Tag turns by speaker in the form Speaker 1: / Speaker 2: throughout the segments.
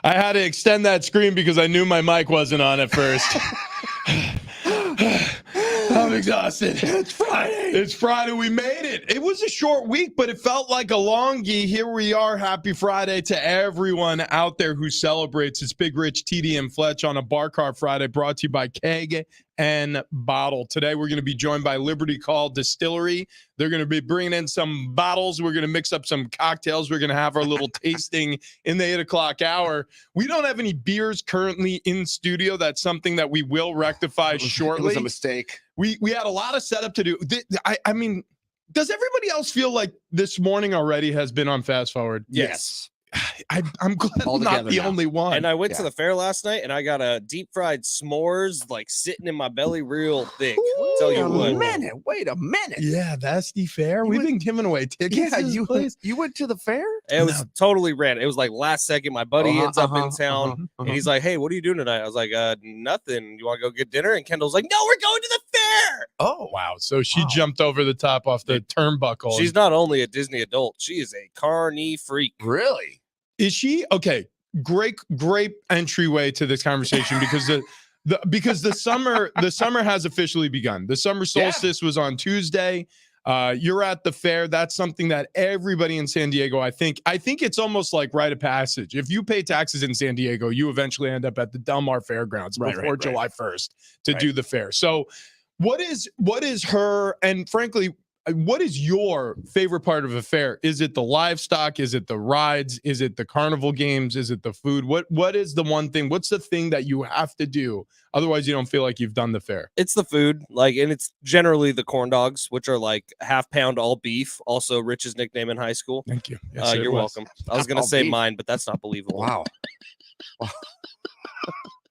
Speaker 1: I had to extend that screen because I knew my mic wasn't on at first. I'm exhausted.
Speaker 2: It's Friday.
Speaker 1: It's Friday. We made it. It was a short week, but it felt like a longie. Here we are. Happy Friday to everyone out there who celebrates. It's Big Rich, TD, and Fletch on a Bar Car Friday, brought to you by Keg and Bottle. Today, we're going to be joined by Liberty Call Distillery. They're going to be bringing in some bottles. We're going to mix up some cocktails. We're going to have our little tasting in the 8 o'clock hour. We don't have any beers currently in studio. That's something that we will rectify shortly.
Speaker 2: It was a mistake.
Speaker 1: We had a lot of setup to do. I mean, does everybody else feel like this morning already has been on fast forward?
Speaker 2: Yes.
Speaker 1: I'm glad I'm not the only one.
Speaker 3: And I went to the fair last night, and I got a deep fried s'mores like sitting in my belly real thick. Tell you what.
Speaker 2: Wait a minute.
Speaker 1: Yeah, that's the fair. We've been giving away tickets.
Speaker 2: Yeah,
Speaker 1: to
Speaker 2: you went to the fair?
Speaker 3: It was totally random. It was like last second. My buddy ends up in town, and he's like, "Hey, what are you doing tonight?" I was like, "Nothing. You want to go get dinner?" And Kendall's like, "No, we're going to the fair."
Speaker 1: Oh, wow. So she jumped over the top off the turnbuckle.
Speaker 3: She's not only a Disney adult, she is a carny freak.
Speaker 2: Really?
Speaker 1: Is she? Okay. Great entryway to this conversation because the summer has officially begun. The summer solstice was on Tuesday. You're at the fair. That's something that everybody in San Diego, I think it's almost like rite of passage. If you pay taxes in San Diego, you eventually end up at the Del Mar Fairgrounds before July 1st to do the fair. So what is her, and frankly, what is your favorite part of a fair? Is it the livestock? Is it the rides? Is it the carnival games? Is it the food? What is the one thing? What's the thing that you have to do? Otherwise, you don't feel like you've done the fair.
Speaker 3: It's the food, and it's generally the corn dogs, which are like half-pound all beef. Also, Rich's nickname in high school.
Speaker 1: Thank you. Yes,
Speaker 3: you're welcome. I was gonna say
Speaker 2: beef.
Speaker 3: mine, but that's not believable.
Speaker 2: Wow.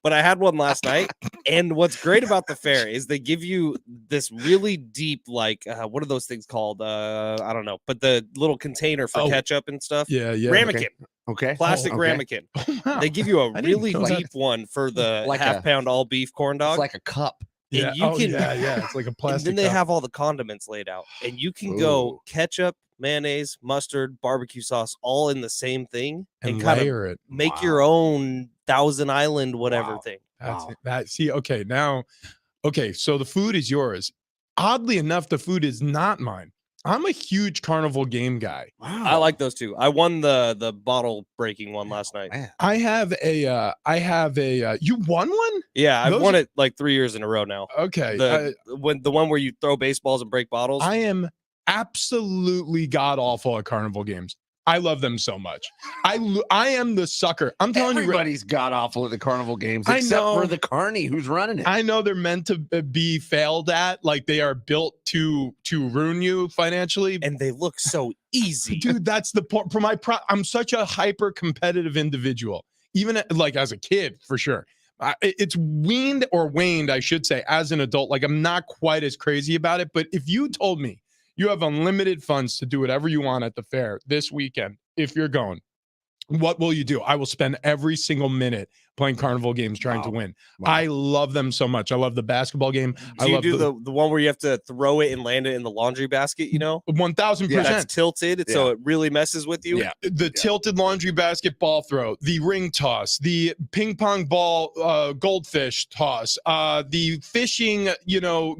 Speaker 3: But I had one last night, and what's great about the fair is they give you this really deep, what are those things called? I don't know, but the little container for ketchup and stuff.
Speaker 1: Yeah.
Speaker 3: Ramekin.
Speaker 2: Okay.
Speaker 3: Plastic ramekin.
Speaker 1: Oh, wow.
Speaker 3: They give you a really
Speaker 2: know that.
Speaker 3: deep one for the
Speaker 2: Like
Speaker 3: half-pound all beef corn dog.
Speaker 2: It's like a cup.
Speaker 3: And
Speaker 1: Yeah.
Speaker 3: you can,
Speaker 1: It's like a plastic.
Speaker 3: and then they
Speaker 1: cup.
Speaker 3: have all the condiments laid out, and you can
Speaker 2: Ooh.
Speaker 3: go ketchup, mayonnaise, mustard, barbecue sauce, all in the same thing,
Speaker 1: and
Speaker 3: kind
Speaker 1: layer
Speaker 3: of
Speaker 1: it.
Speaker 3: make your own Thousand Island whatever thing.
Speaker 1: That's
Speaker 2: Wow.
Speaker 1: it. So the food is yours. Oddly enough, the food is not mine. I'm a huge carnival game guy.
Speaker 2: Wow.
Speaker 3: I like those two. I won the bottle breaking one last night.
Speaker 2: Man.
Speaker 1: I have a you won one?
Speaker 3: Yeah, I've
Speaker 1: Those
Speaker 3: won
Speaker 1: are-
Speaker 3: it like 3 years in a row now.
Speaker 1: Okay.
Speaker 3: The one where you throw baseballs and break bottles.
Speaker 1: I am absolutely god awful at carnival games. I love them so much. I am the sucker. I'm telling you,
Speaker 2: Everybody's god awful at the carnival games,
Speaker 1: I
Speaker 2: except
Speaker 1: know.
Speaker 2: for the carny who's running it.
Speaker 1: I know they're meant to be failed at, like they are built to ruin you financially.
Speaker 3: and they look so easy.
Speaker 1: Dude, that's the point. For I'm such a hyper competitive individual, even like as a kid, for sure. It's waned, I should say, as an adult. Like I'm not quite as crazy about it. But if you told me you have unlimited funds to do whatever you want at the fair this weekend, if you're going, what will you do? I will spend every single minute playing carnival games trying to win.
Speaker 2: Wow.
Speaker 1: I love them so much. I love the basketball game.
Speaker 3: Do you do the one where you have to throw it and land it in the laundry basket,
Speaker 1: 1,000%.
Speaker 3: That's tilted, so it really messes with you?
Speaker 1: Yeah, the tilted laundry basket ball throw, the ring toss, the ping pong ball goldfish toss, the fishing,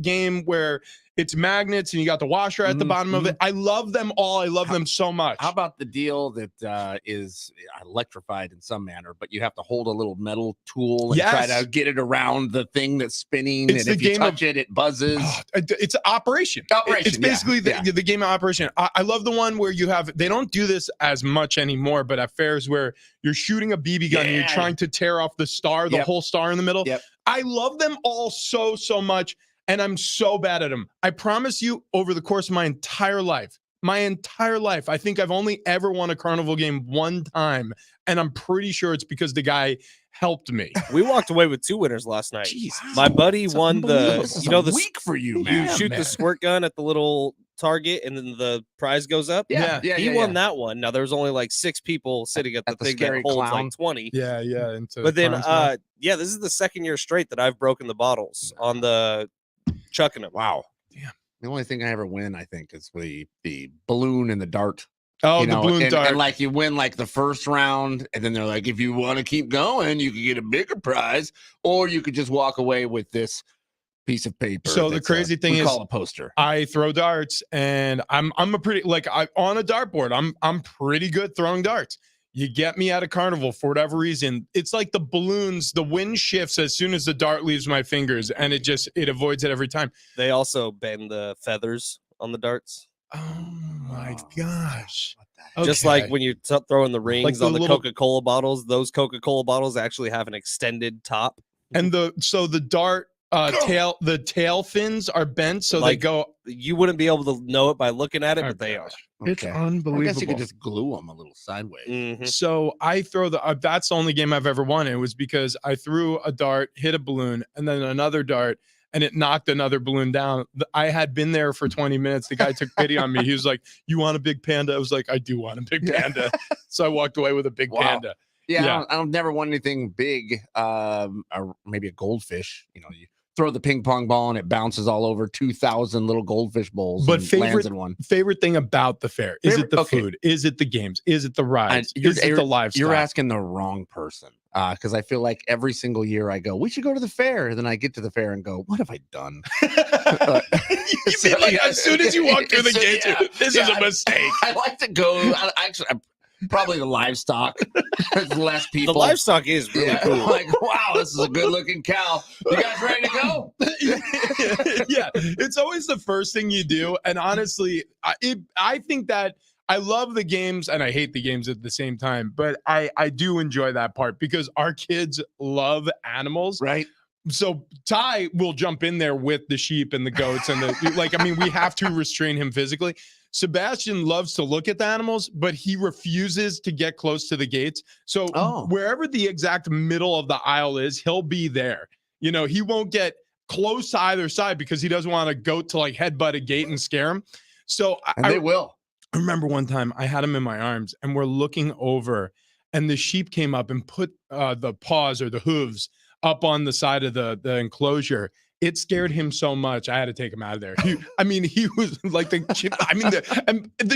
Speaker 1: game where it's magnets and you got the washer at the bottom of it. I love them all. I love them so much.
Speaker 2: How about the deal that is electrified in some manner, but you have to hold a little metal tool and try to get it around the thing that's spinning,
Speaker 1: It's
Speaker 2: and if you touch it, it buzzes.
Speaker 1: It's Operation. It's basically the game of Operation. I love the one where they don't do this as much anymore, but at fairs where you're shooting a BB gun and you're trying to tear off the star, the whole star in the middle.
Speaker 2: Yep.
Speaker 1: I love them all so much. And I'm so bad at them. I promise you, over the course of my entire life, I think I've only ever won a carnival game one time. And I'm pretty sure it's because the guy helped me.
Speaker 3: We walked away with 2 winners last night.
Speaker 1: Jeez.
Speaker 3: My buddy won
Speaker 2: This is a week for you, man.
Speaker 3: You shoot the squirt gun at the little target and then the prize goes up. He won that one. Now there's only like 6 people sitting at the thing that holds
Speaker 2: clown.
Speaker 3: like 20.
Speaker 1: Yeah.
Speaker 3: But then this is the second year straight that I've broken the bottles on the chucking them.
Speaker 2: Wow.
Speaker 1: Damn.
Speaker 2: The only thing I ever win, I think, is the balloon and the dart.
Speaker 1: Oh,
Speaker 2: you
Speaker 1: the
Speaker 2: know,
Speaker 1: balloon
Speaker 2: and,
Speaker 1: dart.
Speaker 2: and like you win like the first round, and then they're like, if you want to keep going, you can get a bigger prize, or you could just walk away with this piece of paper.
Speaker 1: So the crazy thing is,
Speaker 2: call a poster.
Speaker 1: I throw darts, and I'm a pretty on a dartboard. I'm pretty good throwing darts. You get me at a carnival for whatever reason, it's like the balloons, the wind shifts as soon as the dart leaves my fingers, and it avoids it every time.
Speaker 3: They also bend the feathers on the darts.
Speaker 1: Oh my gosh.
Speaker 3: Just like when you throw in the rings
Speaker 1: the
Speaker 3: on the
Speaker 1: little-
Speaker 3: Coca-Cola bottles, those Coca-Cola bottles actually have an extended top.
Speaker 1: And the dart the tail fins are bent, so
Speaker 3: Like,
Speaker 1: they go.
Speaker 3: You wouldn't be able to know it by looking at it, but they are.
Speaker 1: It's
Speaker 2: Okay.
Speaker 1: unbelievable.
Speaker 2: I guess you could just glue them a little sideways.
Speaker 3: Mhm.
Speaker 1: So I throw that's the only game I've ever won. It was because I threw a dart, hit a balloon, and then another dart, and it knocked another balloon down. I had been there for 20 minutes. The guy took pity on me. He was like, "You want a big panda?" I was like, "I do want a big panda." So I walked away with a big panda.
Speaker 2: Yeah,
Speaker 1: Yeah.
Speaker 2: I've never won anything big. Or maybe a goldfish. You know, you throw the ping pong ball and it bounces all over 2,000 little goldfish bowls.
Speaker 1: But
Speaker 2: and lands in one.
Speaker 1: favorite thing about the fair, is it the
Speaker 2: Okay.
Speaker 1: food? Is it the games? Is it the rides?
Speaker 2: You're-
Speaker 1: Is it the livestock?
Speaker 2: You're asking the wrong person. Because I feel like every single year I go, we should go to the fair. Then I get to the fair and go, what have I done?
Speaker 1: You mean like as soon as you walk through the gate, this is a mistake.
Speaker 2: I like to go. Probably the livestock. There's less people.
Speaker 3: The livestock is really cool.
Speaker 2: Like, wow, this is a good looking cow. You guys ready to go?
Speaker 1: Yeah, it's always the first thing you do. And honestly, I think that I love the games and I hate the games at the same time, but I do enjoy that part because our kids love animals.
Speaker 2: Right.
Speaker 1: So Ty will jump in there with the sheep and the goats and we have to restrain him physically. Sebastian loves to look at the animals, but he refuses to get close to the gates. So wherever the exact middle of the aisle is, he'll be there. You know, he won't get close to either side because he doesn't want a goat to like headbutt a gate and scare him. So
Speaker 2: they will.
Speaker 1: I remember one time I had him in my arms and we're looking over and the sheep came up and put the paws or the hooves up on the side of the enclosure. It scared him so much. I had to take him out of there. He was like the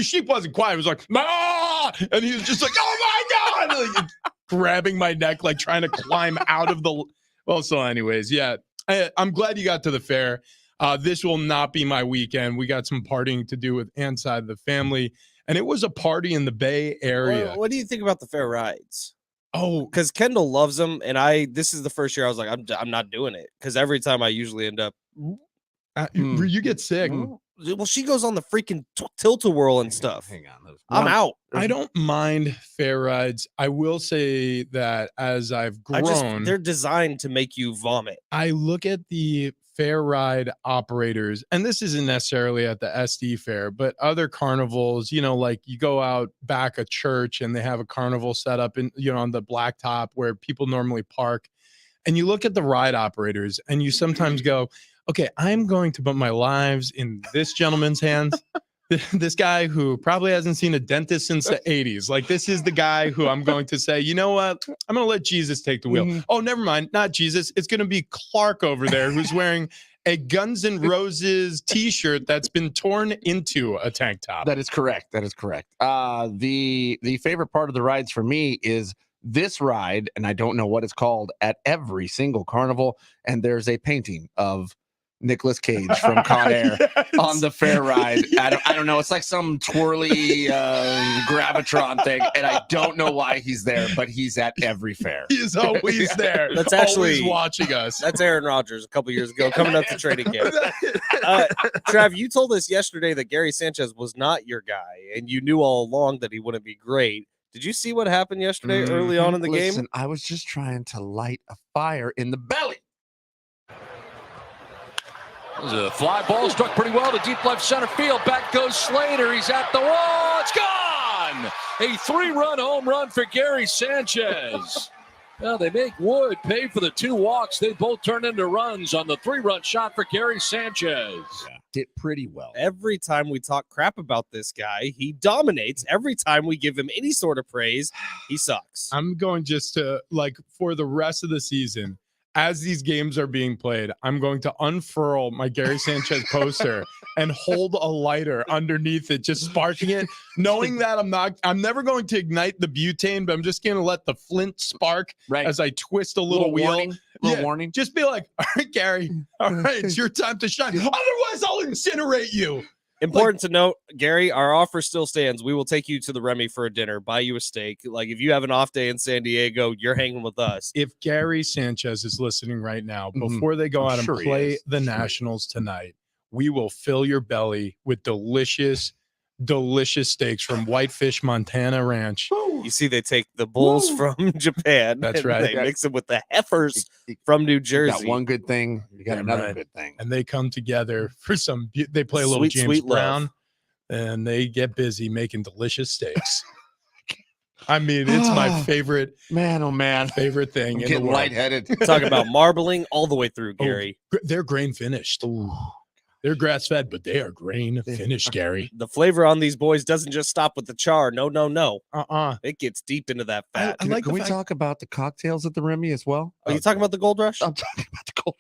Speaker 1: sheep wasn't quiet. It was like, "Ma!" And he was just like, "Oh my God!" Like, grabbing my neck, like trying to climb out of the. Well, so anyways, yeah, I'm glad you got to the fair. This will not be my weekend. We got some partying to do with Ann's side of the family, and it was a party in the Bay Area.
Speaker 3: What do you think about the fair rides?
Speaker 1: Oh,
Speaker 3: because Kendall loves them, and this is the first year I was like, I'm not doing it because every time I usually end up.
Speaker 1: You get sick.
Speaker 3: Well, she goes on the freaking tilt-a-whirl and stuff.
Speaker 2: Hang on,
Speaker 3: I'm out.
Speaker 1: I don't mind fair rides. I will say that as I've grown,
Speaker 3: they're designed to make you vomit.
Speaker 1: I look at the fair ride operators, and this isn't necessarily at the SD fair, but other carnivals, you know, like you go out back a church and they have a carnival set up in, you know, on the blacktop where people normally park. And you look at the ride operators and you sometimes go, okay, I'm going to put my lives in this gentleman's hands. This guy who probably hasn't seen a dentist since the 80s. Like, this is the guy who I'm going to say, you know what? I'm going to let Jesus take the wheel. Oh, never mind. Not Jesus. It's going to be Clark over there who's wearing a Guns N' Roses t-shirt that's been torn into a tank top.
Speaker 2: That is correct. The favorite part of the rides for me is this ride, and I don't know what it's called, at every single carnival. And there's a painting of Nicolas Cage from Con Air on the fair ride. I don't know. It's like some twirly Gravitron thing, and I don't know why he's there, but he's at every fair.
Speaker 1: He's always there.
Speaker 3: That's actually
Speaker 1: always watching us.
Speaker 3: That's Aaron Rodgers a couple years ago coming up to training camp. Trav, you told us yesterday that Gary Sanchez was not your guy, and you knew all along that he wouldn't be great. Did you see what happened yesterday early on in the game?
Speaker 2: I was just trying to light a fire in the belly.
Speaker 4: It was a fly ball struck pretty well to deep left center field. Back goes Slater. He's at the wall. It's gone. A 3-run home run for Gary Sanchez. Well, they make Wood pay for the 2 walks. They both turn into runs on the 3-run shot for Gary Sanchez.
Speaker 2: Yeah, did pretty well.
Speaker 3: Every time we talk crap about this guy, he dominates. Every time we give him any sort of praise, he sucks.
Speaker 1: I'm going just to, like, for the rest of the season, as these games are being played, I'm going to unfurl my Gary Sanchez poster and hold a lighter underneath it, just sparking it, knowing that I'm never going to ignite the butane, but I'm just going to let the flint spark as I twist a little wheel.
Speaker 2: Warning.
Speaker 1: Just be like, all right, Gary, all right, it's your time to shine. Otherwise, I'll incinerate you.
Speaker 3: Important to note, Gary, our offer still stands. We will take you to the Remy for a dinner, buy you a steak. Like, if you have an off day in San Diego, you're hanging with us.
Speaker 1: If Gary Sanchez is listening right now, before they go out and play the Nationals tonight, we will fill your belly with delicious steaks from Whitefish Montana Ranch.
Speaker 3: You see, they take the bulls from Japan.
Speaker 1: That's
Speaker 3: and
Speaker 1: right.
Speaker 3: They mix them with the heifers from New Jersey.
Speaker 2: You got one good thing, you got another good thing.
Speaker 1: And they come together for they play a little
Speaker 3: Sweet,
Speaker 1: James
Speaker 3: sweet
Speaker 1: Brown,
Speaker 3: love.
Speaker 1: and they get busy making delicious steaks. I mean, it's my favorite,
Speaker 2: man, oh man,
Speaker 1: favorite thing.
Speaker 2: I'm
Speaker 1: in
Speaker 2: getting
Speaker 1: the world.
Speaker 2: lightheaded.
Speaker 3: Talking about marbling all the way through, Gary.
Speaker 1: They're grain finished. They're grass fed, but they are grain finished, Gary.
Speaker 3: The flavor on these boys doesn't just stop with the char. No. It gets deep into that fat.
Speaker 1: I like
Speaker 2: Can we talk about the cocktails at the Remy as well?
Speaker 3: Are you talking about the Gold Rush?
Speaker 2: I'm talking about the Gold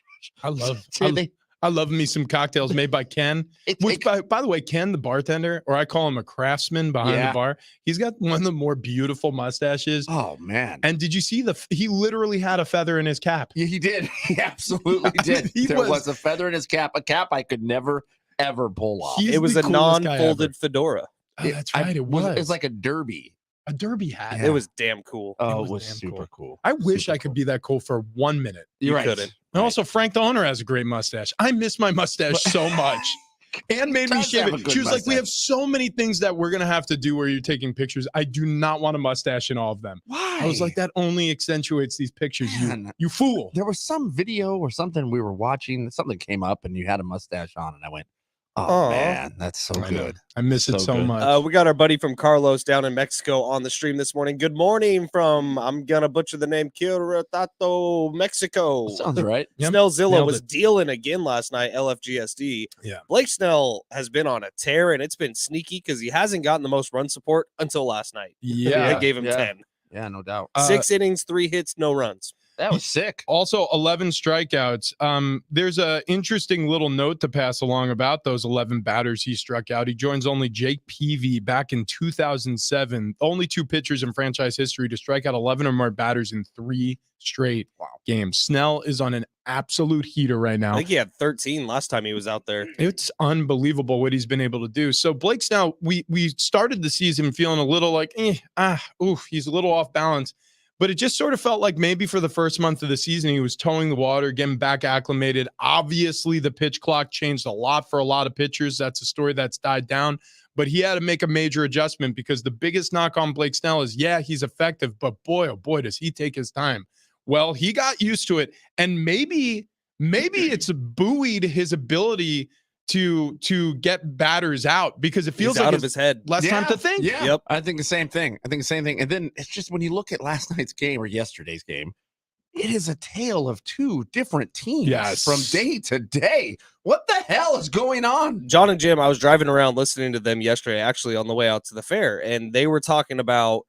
Speaker 2: Rush.
Speaker 1: I love me some cocktails made by Ken. By the way, Ken, the bartender, or I call him a craftsman behind the bar. He's got one of the more beautiful mustaches.
Speaker 2: Oh man!
Speaker 1: And did you see he literally had a feather in his cap?
Speaker 2: Yeah, he did. He absolutely did. There was a feather in his cap, a cap I could never ever pull off.
Speaker 3: It was a non-folded fedora.
Speaker 1: Oh, that's right. It was.
Speaker 2: It was like a derby.
Speaker 1: A derby hat.
Speaker 3: Yeah. It was damn cool.
Speaker 2: Oh, it was super cool.
Speaker 1: I wish I could be that cool for 1 minute.
Speaker 3: You couldn't.
Speaker 1: And also, Frank the owner has a great mustache. I miss my mustache so much. And made me shave it. She was like, we have so many things that we're going to have to do where you're taking pictures. I do not want a mustache in all of them.
Speaker 2: Why?
Speaker 1: I was like, that only accentuates these pictures. You fool.
Speaker 2: There was some video or something we were watching. Something came up and you had a mustache on. And I went, oh, man, that's so good.
Speaker 1: I miss it so much.
Speaker 3: We got our buddy from Carlos down in Mexico on the stream this morning. Good morning from, I'm going to butcher the name, Querétaro, Mexico.
Speaker 2: Sounds right.
Speaker 3: Snellzilla was dealing again last night, LFGSD.
Speaker 1: Yeah.
Speaker 3: Blake Snell has been on a tear, and it's been sneaky because he hasn't gotten the most run support until last night.
Speaker 1: Yeah.
Speaker 3: I gave him 10.
Speaker 2: Yeah, no doubt.
Speaker 3: 6 innings, 3 hits, no runs.
Speaker 2: That was sick.
Speaker 1: Also, 11 strikeouts. There's a interesting little note to pass along about those 11 batters he struck out. He joins only Jake Peavy back in 2007. Only 2 pitchers in franchise history to strike out 11 or more batters in 3 straight games. Snell is on an absolute heater right now.
Speaker 3: I think he had 13 last time he was out there.
Speaker 1: It's unbelievable what he's been able to do. So Blake Snell, we started the season feeling a little like, he's a little off balance. But it just sort of felt like maybe for the first month of the season, he was towing the water, getting back acclimated. Obviously, the pitch clock changed a lot for a lot of pitchers. That's a story that's died down. But he had to make a major adjustment because the biggest knock on Blake Snell is, he's effective, but boy, oh boy, does he take his time. Well, he got used to it. And maybe it's buoyed his ability to get batters out because it feels like
Speaker 3: out of his head.
Speaker 1: Less time to think.
Speaker 2: Yeah.
Speaker 3: Yep.
Speaker 2: I think the same thing. And then it's just when you look at last night's game or yesterday's game, it is a tale of 2 different teams from day to day. What the hell is going on?
Speaker 3: John and Jim, I was driving around listening to them yesterday, actually on the way out to the fair, and they were talking about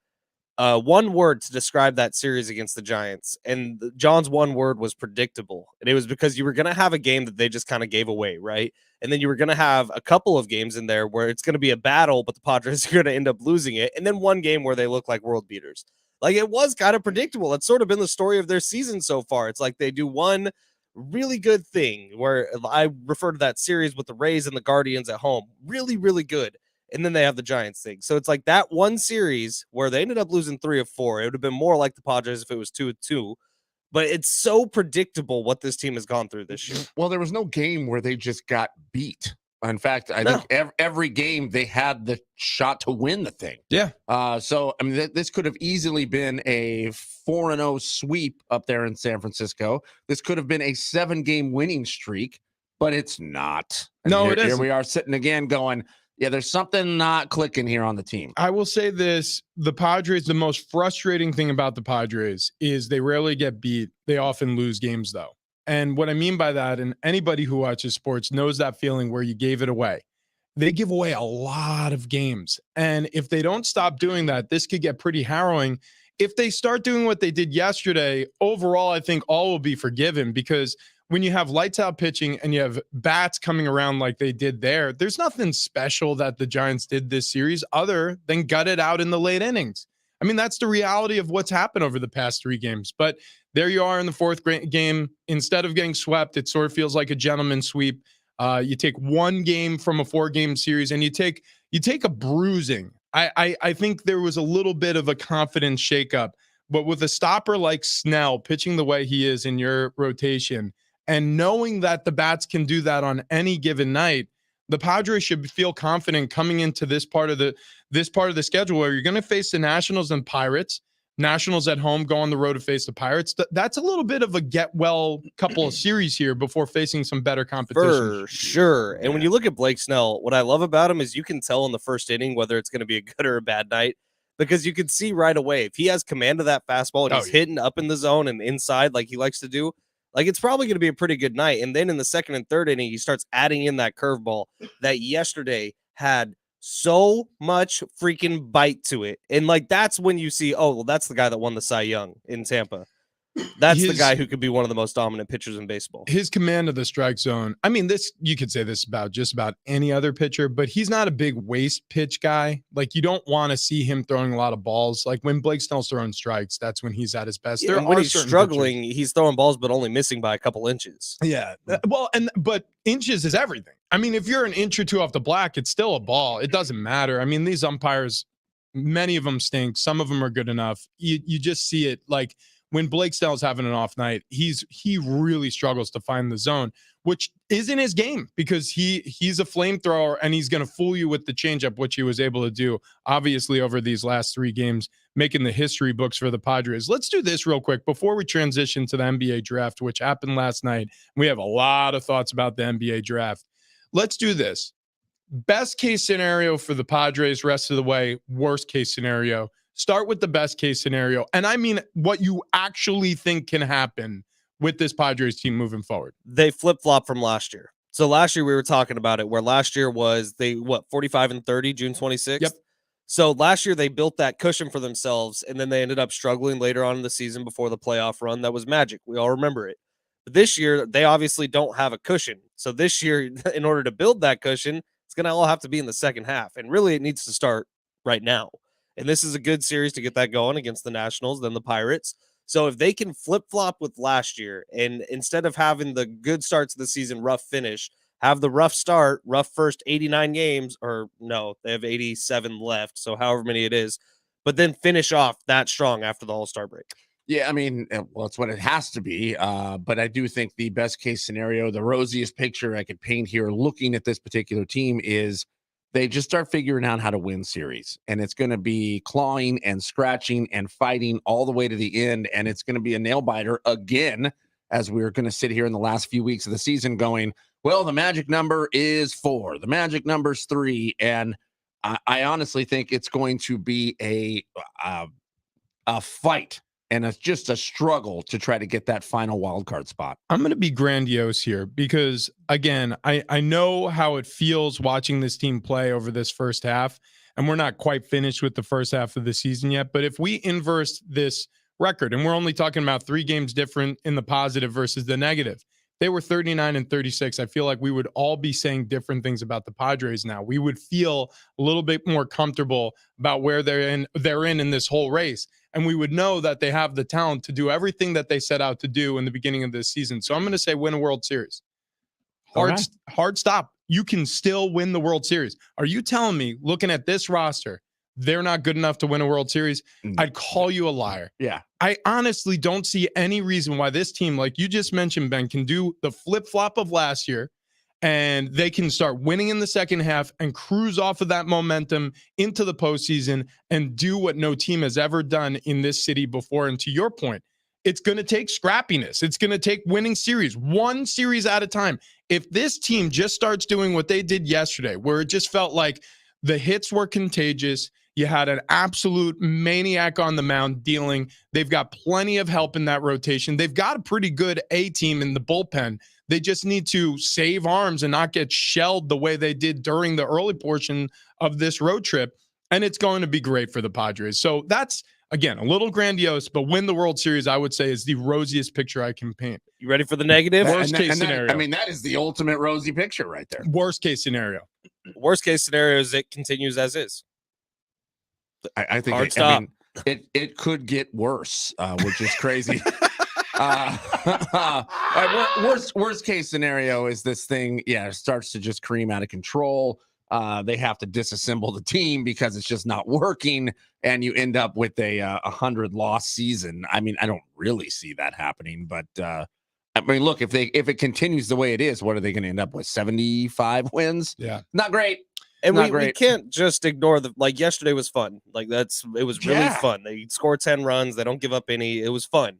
Speaker 3: one word to describe that series against the Giants. And John's one word was predictable. And it was because you were going to have a game that they just kind of gave away, right? And then you were going to have a couple of games in there where it's going to be a battle, but the Padres are going to end up losing it. And then one game where they look like world beaters. Like, it was kind of predictable. It's sort of been the story of their season so far. It's like they do one really good thing where I refer to that series with the Rays and the Guardians at home. Really, really good. And then they have the Giants thing. So it's like that one series where they ended up losing 3 of 4. It would have been more like the Padres if it was 2-2. But it's so predictable what this team has gone through this year.
Speaker 2: Well, there was no game where they just got beat. In fact, I think every game they had the shot to win the thing.
Speaker 1: Yeah.
Speaker 2: So, I mean, this could have easily been a 4-0 sweep up there in San Francisco. This could have been a 7-game winning streak, but it's not. And here we are sitting again going, there's something not clicking here on the team.
Speaker 1: I will say this. The Padres, the most frustrating thing about the Padres is they rarely get beat. They often lose games, though. And what I mean by that, and anybody who watches sports knows that feeling where you gave it away. They give away a lot of games. And if they don't stop doing that, this could get pretty harrowing. if they start doing what they did yesterday, overall, I think all will be forgiven, because when you have lights out pitching and you have bats coming around like they did there's nothing special that the Giants did this series other than gut it out in the late innings. I mean, that's the reality of what's happened over the past 3 games. But there you are in the 4th game. Instead of getting swept, it sort of feels like a gentleman's sweep. You take 1 game from a 4-game series and you take a bruising. I think there was a little bit of a confidence shakeup, but with a stopper like Snell pitching the way he is in your rotation, and knowing that the bats can do that on any given night, the Padres should feel confident coming into this part of the schedule where you're going to face the Nationals and Pirates. Nationals at home, go on the road to face the Pirates. That's a little bit of a get well couple of series here before facing some better competition.
Speaker 3: For sure. And when you look at Blake Snell, what I love about him is you can tell in the first inning whether it's going to be a good or a bad night, because you can see right away if he has command of that fastball and he's hitting up in the zone and inside like he likes to do. Like, it's probably going to be a pretty good night. And then in the 2nd and 3rd inning, he starts adding in that curveball that yesterday had so much freaking bite to it. And, like, that's when you see, oh, well, that's the guy that won the Cy Young in Tampa. That's the guy who could be one of the most dominant pitchers in baseball.
Speaker 1: His command of the strike zone. I mean, you could say this about just about any other pitcher, but he's not a big waste pitch guy. Like, you don't want to see him throwing a lot of balls. Like, when Blake Snell's throwing strikes, that's when he's at his best.
Speaker 3: Yeah, when he's struggling, he's throwing balls, but only missing by a couple inches.
Speaker 1: Yeah. Well, but inches is everything. I mean, if you're an inch or 2 off the black, it's still a ball. It doesn't matter. I mean, these umpires, many of them stink. Some of them are good enough. You just see it. Like, when Blake Snell's having an off night, he really struggles to find the zone, which isn't his game, because he's a flamethrower and he's going to fool you with the changeup, which he was able to do, obviously, over these last 3 games, making the history books for the Padres. Let's do this real quick before we transition to the NBA draft, which happened last night. We have a lot of thoughts about the NBA draft. Let's do this. Best case scenario for the Padres rest of the way, worst case scenario. Start with the best case scenario. And I mean what you actually think can happen with this Padres team moving forward.
Speaker 3: They flip-flop from last year. So last year we were talking about it, where last year was 45-30, June 26th?
Speaker 1: Yep.
Speaker 3: So last year they built that cushion for themselves, and then they ended up struggling later on in the season before the playoff run. That was magic. We all remember it. But this year, they obviously don't have a cushion. So this year, in order to build that cushion, it's going to all have to be in the second half. And really, it needs to start right now. And this is a good series to get that going against the Nationals, then the Pirates. So if they can flip-flop with last year, and instead of having the good starts of the season, rough finish, have the rough start, rough first 89 games, or no, they have 87 left, so however many it is, but then finish off that strong after the All-Star break.
Speaker 2: Yeah, I mean, well, it's what it has to be. But I do think the best case scenario, the rosiest picture I could paint here looking at this particular team, is they just start figuring out how to win series. And it's going to be clawing and scratching and fighting all the way to the end. And it's going to be a nail biter again, as we're going to sit here in the last few weeks of the season going, well, the magic number is 4. The magic number's 3. And I honestly think it's going to be a fight. And it's just a struggle to try to get that final wild card spot.
Speaker 1: I'm going to be grandiose here because, again, I know how it feels watching this team play over this first half, and we're not quite finished with the first half of the season yet. But if we inverse this record, and we're only talking about 3 games different in the positive versus the negative, they were 39-36. I feel like we would all be saying different things about the Padres now. We would feel a little bit more comfortable about where they're in this whole race. And we would know that they have the talent to do everything that they set out to do in the beginning of this season. So I'm going to say win a World Series. Hard stop. You can still win the World Series. Are you telling me, looking at this roster, they're not good enough to win a World Series? I'd call you a liar.
Speaker 2: Yeah.
Speaker 1: I honestly don't see any reason why this team, like you just mentioned, Ben, can do the flip-flop of last year, and they can start winning in the second half and cruise off of that momentum into the postseason and do what no team has ever done in this city before. And to your point, it's going to take scrappiness. It's going to take winning series, one series at a time. If this team just starts doing what they did yesterday, where it just felt like the hits were contagious, you had an absolute maniac on the mound dealing. They've got plenty of help in that rotation. They've got a pretty good A team in the bullpen. They just need to save arms and not get shelled the way they did during the early portion of this road trip. And it's going to be great for the Padres. So that's again, a little grandiose, but win the World Series, I would say, is the rosiest picture I can paint.
Speaker 3: You ready for the negative?
Speaker 1: Worst case scenario.
Speaker 2: I mean, that is the ultimate rosy picture right there.
Speaker 1: Worst case scenario.
Speaker 3: Worst case scenario is it continues as is.
Speaker 2: I think
Speaker 3: Hard stop.
Speaker 2: I mean, it could get worse, which is crazy. Worst case scenario is this thing, starts to just cream out of control. They have to disassemble the team because it's just not working, and you end up with a 100-loss season. I mean, I don't really see that happening, but I mean, look, if it continues the way it is, what are they going to end up with? 75 wins?
Speaker 1: Yeah,
Speaker 2: not great.
Speaker 3: And we can't just ignore like yesterday was fun. Like it was really fun. They scored 10 runs. They don't give up any. It was fun.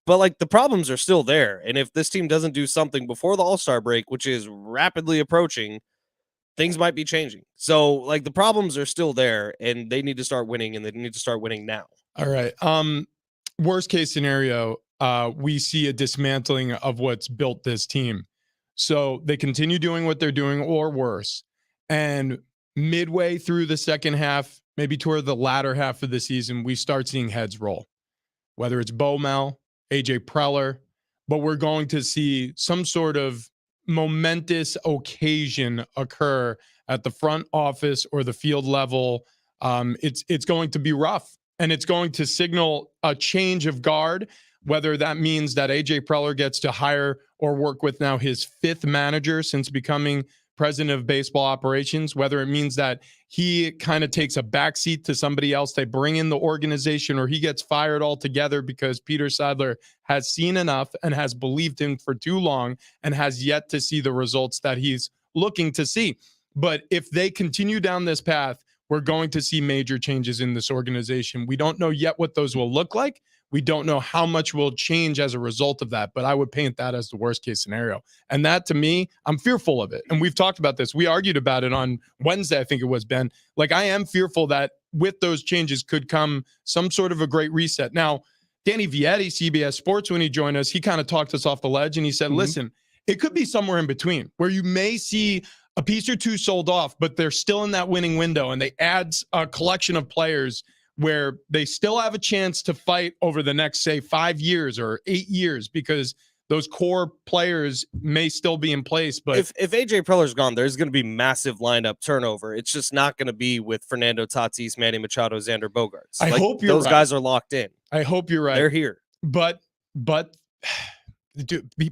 Speaker 3: But like the problems are still there. And if this team doesn't do something before the All-Star break, which is rapidly approaching, things might be changing. So like the problems are still there and they need to start winning, and they need to start winning now.
Speaker 1: All right. Worst case scenario, we see a dismantling of what's built this team. So they continue doing what they're doing or worse. And midway through the second half, maybe toward the latter half of the season, we start seeing heads roll, whether it's Bo Mel, AJ Preller, but we're going to see some sort of momentous occasion occur at the front office or the field level. It's going to be rough, and it's going to signal a change of guard, whether that means that AJ Preller gets to hire or work with now his fifth manager since becoming president of baseball operations, whether it means that he kind of takes a backseat to somebody else, they bring in the organization, or he gets fired altogether because Peter Seidler has seen enough and has believed him for too long and has yet to see the results that he's looking to see. But if they continue down this path, we're going to see major changes in this organization. We don't know yet what those will look like. We don't know how much will change as a result of that, but I would paint that as the worst case scenario. And that, to me, I'm fearful of it. And we've talked about this. We argued about it on Wednesday, I think it was, Ben. Like, I am fearful that with those changes could come some sort of a great reset. Now, Danny Vietti, CBS Sports, when he joined us, he kind of talked us off the ledge, and he said, listen, it could be somewhere in between where you may see a piece or two sold off, but they're still in that winning window, and they add a collection of players where they still have a chance to fight over the next, say, 5 years or 8 years, because those core players may still be in place. But
Speaker 3: if AJ Preller's gone, there's going to be massive lineup turnover. It's just not going to be with Fernando Tatis, Manny Machado, Xander Bogaerts.
Speaker 1: I hope you're
Speaker 3: those
Speaker 1: right.
Speaker 3: guys are locked in.
Speaker 1: I hope you're right.
Speaker 3: They're here.
Speaker 1: But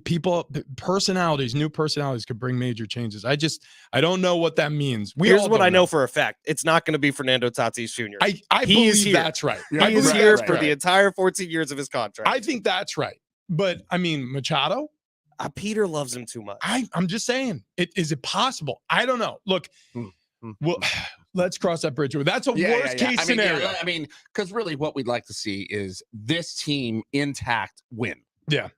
Speaker 1: people, personalities, new personalities could bring major changes. I don't know what that means.
Speaker 3: Here's what I know for a fact. It's not going to be Fernando Tatis Jr.
Speaker 1: I believe that's right.
Speaker 3: He is here for the entire 14 years of his contract.
Speaker 1: I think that's right. But, I mean, Machado?
Speaker 3: Peter loves him too much.
Speaker 1: I'm just saying. Is it possible? I don't know. Look, well, let's cross that bridge. That's a worst case scenario.
Speaker 2: I mean, because really what we'd like to see is this team intact win.
Speaker 1: Yeah.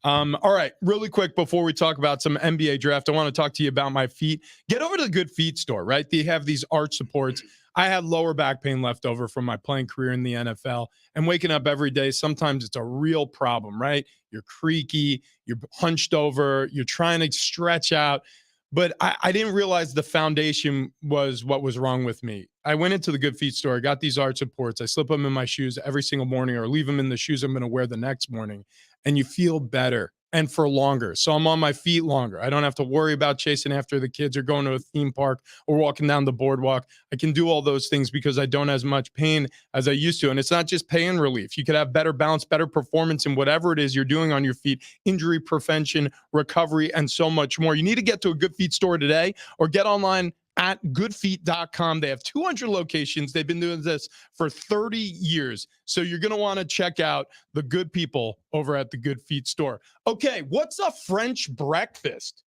Speaker 1: All right. Really quick before we talk about some NBA draft, I want to talk to you about my feet. Get over to the Good Feet store, right? They have these arch supports. I had lower back pain left over from my playing career in the NFL, and waking up every day, sometimes it's a real problem, right? You're creaky, you're hunched over, you're trying to stretch out. But I didn't realize the foundation was what was wrong with me. I went into the Good Feet store. I got these arch supports. I slip them in my shoes every single morning, or leave them in the shoes I'm going to wear the next morning. And you feel better and for longer. So I'm on my feet longer. I don't have to worry about chasing after the kids or going to a theme park or walking down the boardwalk. I can do all those things because I don't have as much pain as I used to. And it's not just pain relief. You could have better balance, better performance in whatever it is you're doing on your feet, injury prevention, recovery, and so much more. You need to get to a Good Feet store today, or get online at goodfeet.com. They have 200 locations. They've been doing this for 30 years. So you're going to want to check out the good people over at the Good Feet store. Okay, what's a French breakfast?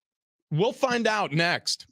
Speaker 1: We'll find out next.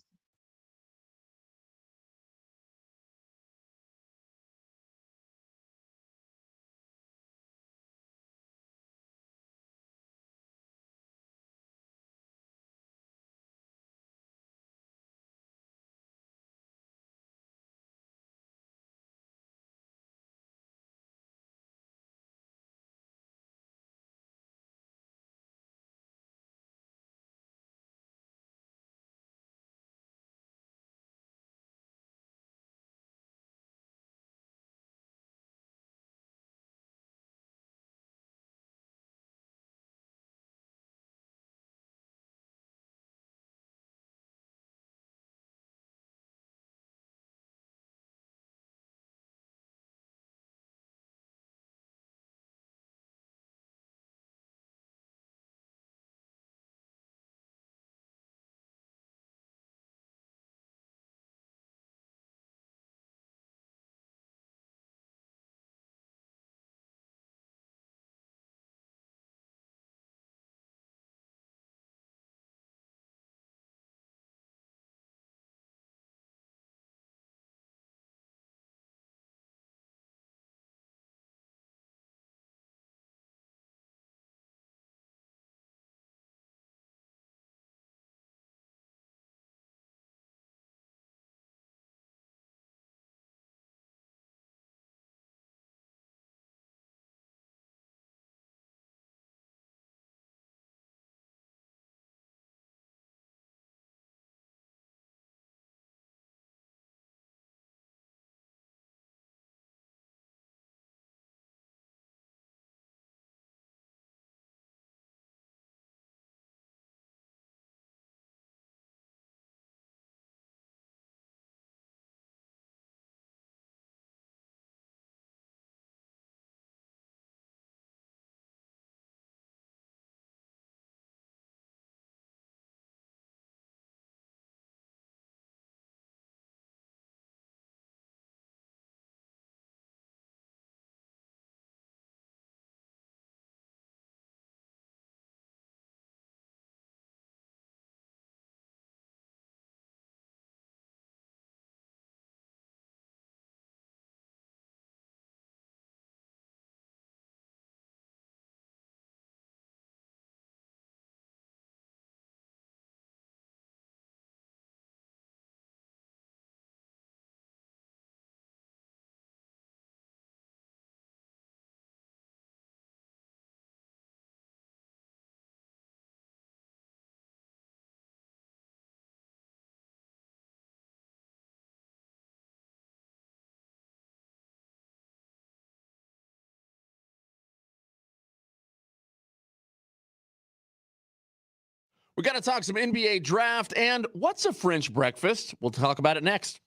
Speaker 2: We got to talk some NBA draft and what's a French breakfast. We'll talk about it next.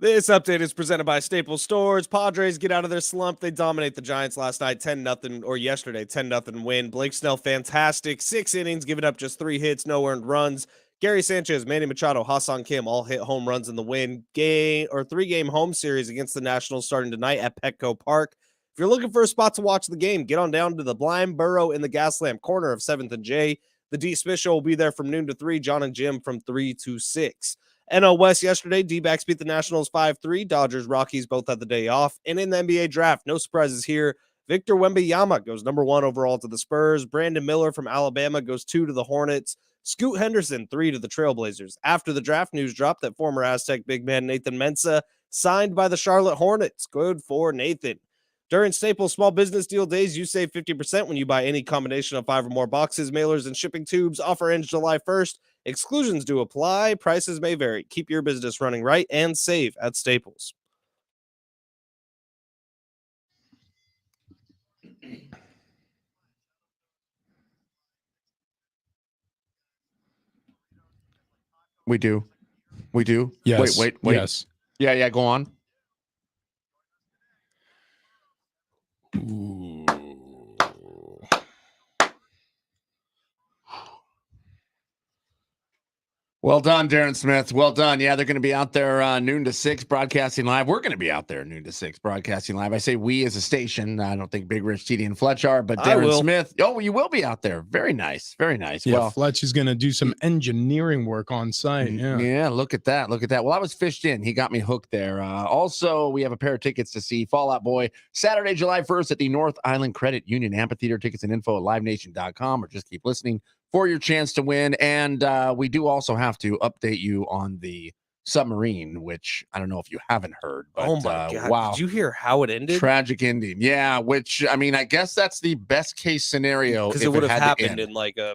Speaker 3: This update is presented by Staples Stores. Padres get out of their slump. They dominate the Giants last night, 10-0, or yesterday, 10-0 win. Blake Snell, fantastic. 6 innings, giving up just 3 hits, no earned runs. Gary Sanchez, Manny Machado, Hassan Kim all hit home runs in the win. 3-game home series against the Nationals starting tonight at Petco Park. If you're looking for a spot to watch the game, get on down to the Blind Burrow in the Gaslamp corner of 7th and J. The D. Smith Show will be there from noon to 3. John and Jim from 3 to 6. NL West yesterday, D-backs beat the Nationals 5-3. Dodgers, Rockies both had the day off. And in the NBA draft, no surprises here. Victor Wembanyama goes number 1 overall to the Spurs. Brandon Miller from Alabama goes 2 to the Hornets. Scoot Henderson, 3 to the Trailblazers. After the draft, news dropped that former Aztec big man Nathan Mensah signed by the Charlotte Hornets. Good for Nathan. During Staples Small Business Deal Days, you save 50% when you buy any combination of 5 or more boxes, mailers, and shipping tubes. Offer ends July 1st. Exclusions do apply. Prices may vary. Keep your business running right and save at Staples.
Speaker 2: We do.
Speaker 1: Yes.
Speaker 2: Wait.
Speaker 1: Yes.
Speaker 2: Yeah, go on.
Speaker 1: Ooh.
Speaker 2: Well done, Darren Smith. Well done. Yeah, they're going to be out there noon to 6 broadcasting live. We're going to be out there noon to 6 broadcasting live. I say we as a station. I don't think Big Rich, TD, and Fletch are, but Darren Smith. Oh, you will be out there. Very nice. Very nice.
Speaker 1: Yeah,
Speaker 2: well,
Speaker 1: Fletch is going to do some engineering work on site.
Speaker 2: Yeah, look at that. Well, I was fished in. He got me hooked there. Also, we have a pair of tickets to see Fall Out Boy Saturday, July 1st at the North Island Credit Union Amphitheater. Tickets and info at livenation.com, or just keep listening for your chance to win. And we do also have to update you on the submarine, which I don't know if you haven't heard. But,
Speaker 3: oh my God.
Speaker 2: Wow.
Speaker 3: Did you hear how it ended?
Speaker 2: Tragic ending. Yeah, which, I mean, I guess that's the best case scenario.
Speaker 3: Because it would have happened in like a...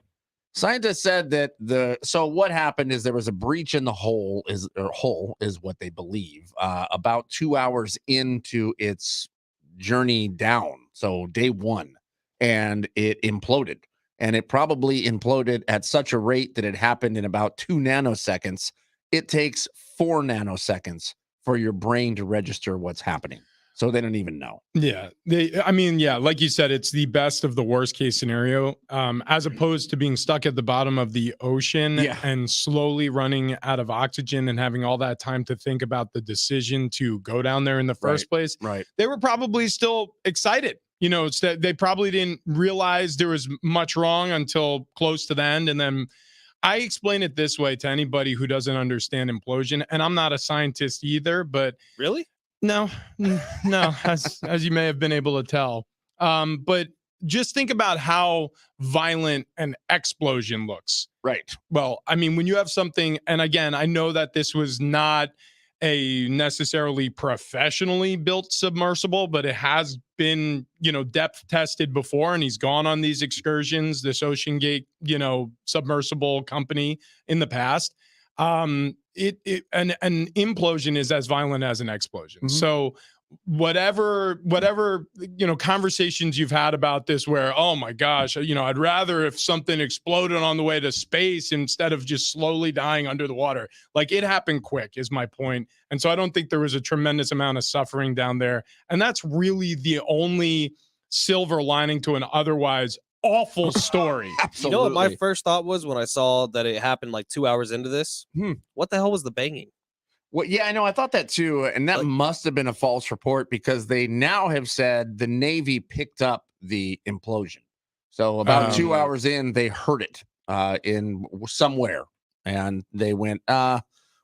Speaker 2: Scientists said that so what happened is there was a breach in the hull is what they believe, about 2 hours into its journey down. So day 1, and it imploded. And it probably imploded at such a rate that it happened in about 2 nanoseconds. It takes 4 nanoseconds for your brain to register what's happening. So they don't even know.
Speaker 1: Yeah. Like you said, it's the best of the worst case scenario, as opposed to being stuck at the bottom of the ocean and slowly running out of oxygen and having all that time to think about the decision to go down there in the first place.
Speaker 2: Right.
Speaker 1: They were probably still excited. It's that they probably didn't realize there was much wrong until close to the end. And then I explain it this way to anybody who doesn't understand implosion. And I'm not a scientist either, but
Speaker 3: Really?
Speaker 1: No, as you may have been able to tell. But just think about how violent an explosion looks.
Speaker 2: Right.
Speaker 1: Well, I mean, when you have something, and again, I know that this was not a necessarily professionally built submersible, but it has been, depth tested before, and he's gone on these excursions, this Ocean Gate, submersible company in the past. An implosion is as violent as an explosion.
Speaker 2: Mm-hmm.
Speaker 1: So whatever conversations you've had about this where, oh my gosh, I'd rather if something exploded on the way to space instead of just slowly dying under the water. Like, it happened quick is my point. And so I don't think there was a tremendous amount of suffering down there. And that's really the only silver lining to an otherwise awful story.
Speaker 3: You know what my first thought was when I saw that it happened like 2 hours into this? What the hell was the banging?
Speaker 2: Well, yeah, I know. I thought that too. And that must have been a false report, because they now have said the Navy picked up the implosion. So about 2 hours in, they heard it in somewhere. And they went, well,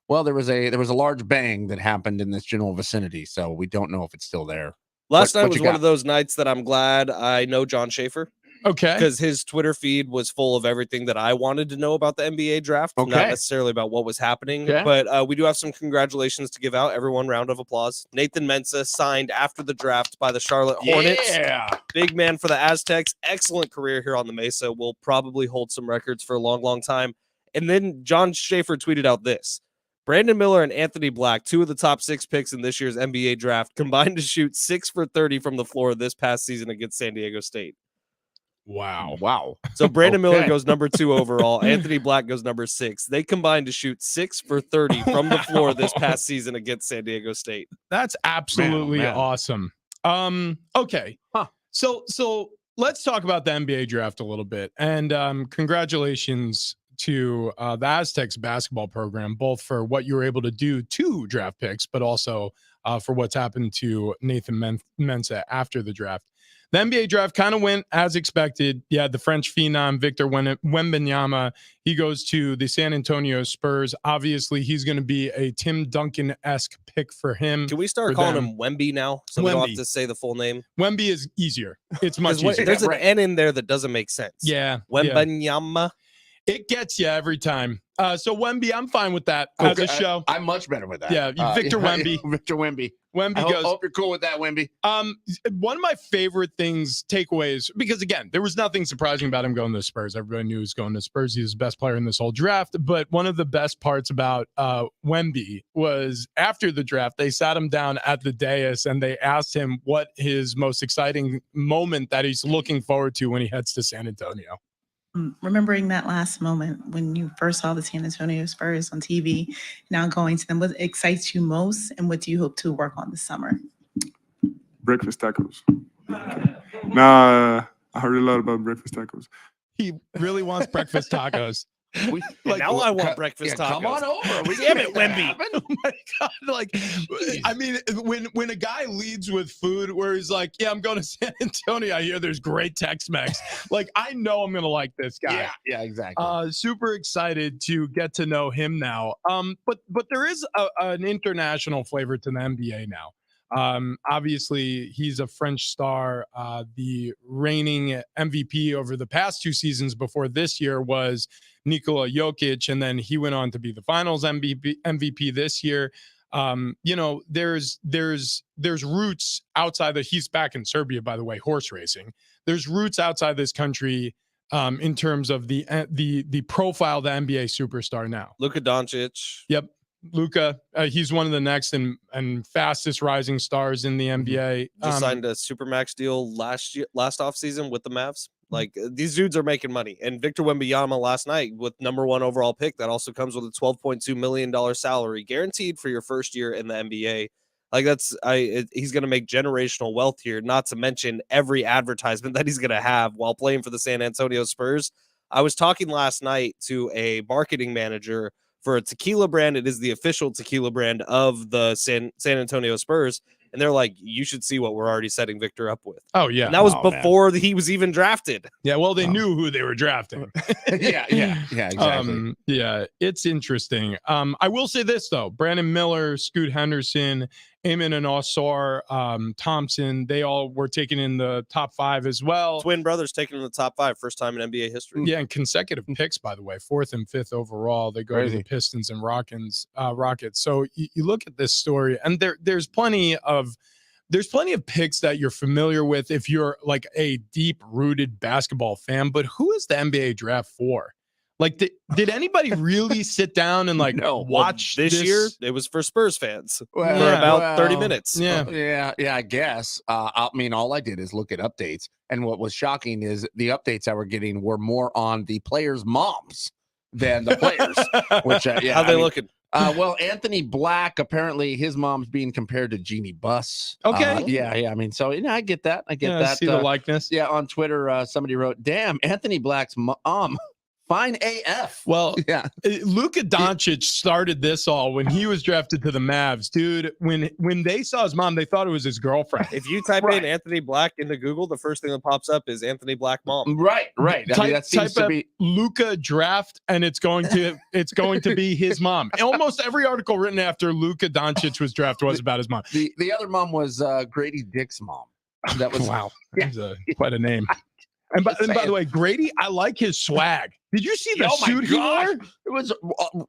Speaker 2: there was a large bang that happened in this general vicinity. So we don't know if it's still there.
Speaker 3: Last night was one of those nights that I'm glad I know John Schaefer.
Speaker 1: Okay.
Speaker 3: Because his Twitter feed was full of everything that I wanted to know about the NBA draft, not necessarily about what was happening.
Speaker 2: Okay.
Speaker 3: But we do have some congratulations to give out. Everyone, round of applause. Nathan Mensah signed after the draft by the Charlotte Hornets.
Speaker 2: Yeah.
Speaker 3: Big man for the Aztecs. Excellent career here on the Mesa. Will probably hold some records for a long, long time. And then John Schaefer tweeted out this. Brandon Miller and Anthony Black, 2 of the top 6 picks in this year's NBA draft, combined to shoot 6 for 30 from the floor this past season against San Diego State.
Speaker 2: Wow.
Speaker 3: So Brandon Miller goes number 2 overall. Anthony Black goes number 6. They combined to shoot 6 for 30 from the floor this past season against San Diego State.
Speaker 1: That's absolutely awesome. Okay. So let's talk about the NBA draft a little bit. And congratulations to the Aztecs basketball program, both for what you were able to do to draft picks, but also for what's happened to Nathan Mensah after the draft. The NBA draft kind of went as expected. Yeah, the French phenom, Victor Wembanyama, he goes to the San Antonio Spurs. Obviously, he's going to be a Tim Duncan-esque pick for him.
Speaker 3: Can we start calling him Wemby now? So we don't have to say the full name?
Speaker 1: Wemby is easier. It's much easier.
Speaker 3: There's an N in there that doesn't make sense.
Speaker 1: Yeah.
Speaker 3: Wembanyama.
Speaker 1: It gets you every time. So Wemby, I'm fine with that as a show.
Speaker 2: I'm much better with that.
Speaker 1: Yeah, Victor Wemby.
Speaker 2: Victor Wemby.
Speaker 1: Wemby goes.
Speaker 2: Hope you're cool with that, Wemby.
Speaker 1: One of my favorite takeaways, because again, there was nothing surprising about him going to the Spurs. Everybody knew he was going to Spurs. He was the best player in this whole draft. But one of the best parts about Wemby was after the draft, they sat him down at the dais and they asked him what his most exciting moment that he's looking forward to when he heads to San Antonio.
Speaker 5: Remembering that last moment when you first saw the San Antonio Spurs on TV, now going to them, what excites you most and what do you hope to work on this summer?
Speaker 6: Breakfast tacos. Nah, I heard a lot about breakfast tacos.
Speaker 1: He really wants breakfast tacos.
Speaker 3: Now I want breakfast tacos.
Speaker 2: Come on over.
Speaker 3: Damn it, Wemby.
Speaker 1: Oh my God. I mean, when a guy leads with food where he's like, yeah, I'm going to San Antonio. I hear there's great Tex-Mex. I know I'm going to like this guy.
Speaker 2: Yeah, exactly.
Speaker 1: Super excited to get to know him now. But there is an international flavor to the NBA now. Obviously, he's a French star. The reigning MVP over the past 2 seasons before this year was Nikola Jokic, and then he went on to be the Finals MVP this year. There's roots outside he's back in Serbia, by the way, horse racing. There's roots outside this country in terms of the profile of the NBA superstar now.
Speaker 3: Luka Doncic.
Speaker 1: Yep. Luka, he's one of the next and fastest rising stars in the NBA.
Speaker 3: Just signed a supermax deal last offseason with the Mavs. These dudes are making money. And Victor Wembanyama last night with number 1 overall pick, that also comes with a $12.2 million salary guaranteed for your first year in the NBA. Like he's going to make generational wealth here, not to mention every advertisement that he's going to have while playing for the San Antonio Spurs. I was talking last night to a marketing manager for a tequila brand. It is the official tequila brand of the San Antonio Spurs. And they're like, you should see what we're already setting Victor up with.
Speaker 1: Oh, yeah.
Speaker 3: And that was before he was even drafted.
Speaker 1: Yeah, well, they knew who they were drafting.
Speaker 2: yeah, exactly.
Speaker 1: Yeah, it's interesting. I will say this, though. Brandon Miller, Scoot Henderson, Eamon and Osar, Thompson, they all were taken in the top 5 as well.
Speaker 3: Twin brothers taken in the top 5, first time in NBA history.
Speaker 1: Yeah, and consecutive picks, by the way, 4th and 5th overall. They go to the Pistons and Rockets. So you look at this story, and there's plenty of picks that you're familiar with if you're like a deep-rooted basketball fan. But who is the NBA draft for? Like, did anybody really sit down and watch
Speaker 3: this year? It was for Spurs fans for about 30 minutes.
Speaker 2: Yeah, I guess. I mean, all I did is look at updates, and what was shocking is the updates I were getting were more on the players' moms than the players. Which,
Speaker 3: how they looking?
Speaker 2: Well, Anthony Black, apparently his mom's being compared to Jeannie Buss.
Speaker 1: Okay.
Speaker 2: Yeah. I mean, so I get that. I
Speaker 1: see the likeness.
Speaker 2: Yeah, on Twitter, somebody wrote, "Damn, Anthony Black's mom." Fine AF.
Speaker 1: Well, yeah. Luka Doncic started this all when he was drafted to the Mavs, dude. When they saw his mom, they thought it was his girlfriend.
Speaker 3: If you type in Anthony Black into Google, the first thing that pops up is Anthony Black mom.
Speaker 2: Right. That seems to be
Speaker 1: Luka draft, and it's going to be his mom. Almost every article written after Luka Doncic was drafted was about his mom.
Speaker 2: The other mom was Grady Dick's mom. That was
Speaker 1: wow. That's quite a name. And by the way, Grady, I like his swag. Did you see the suit he wore?
Speaker 2: It was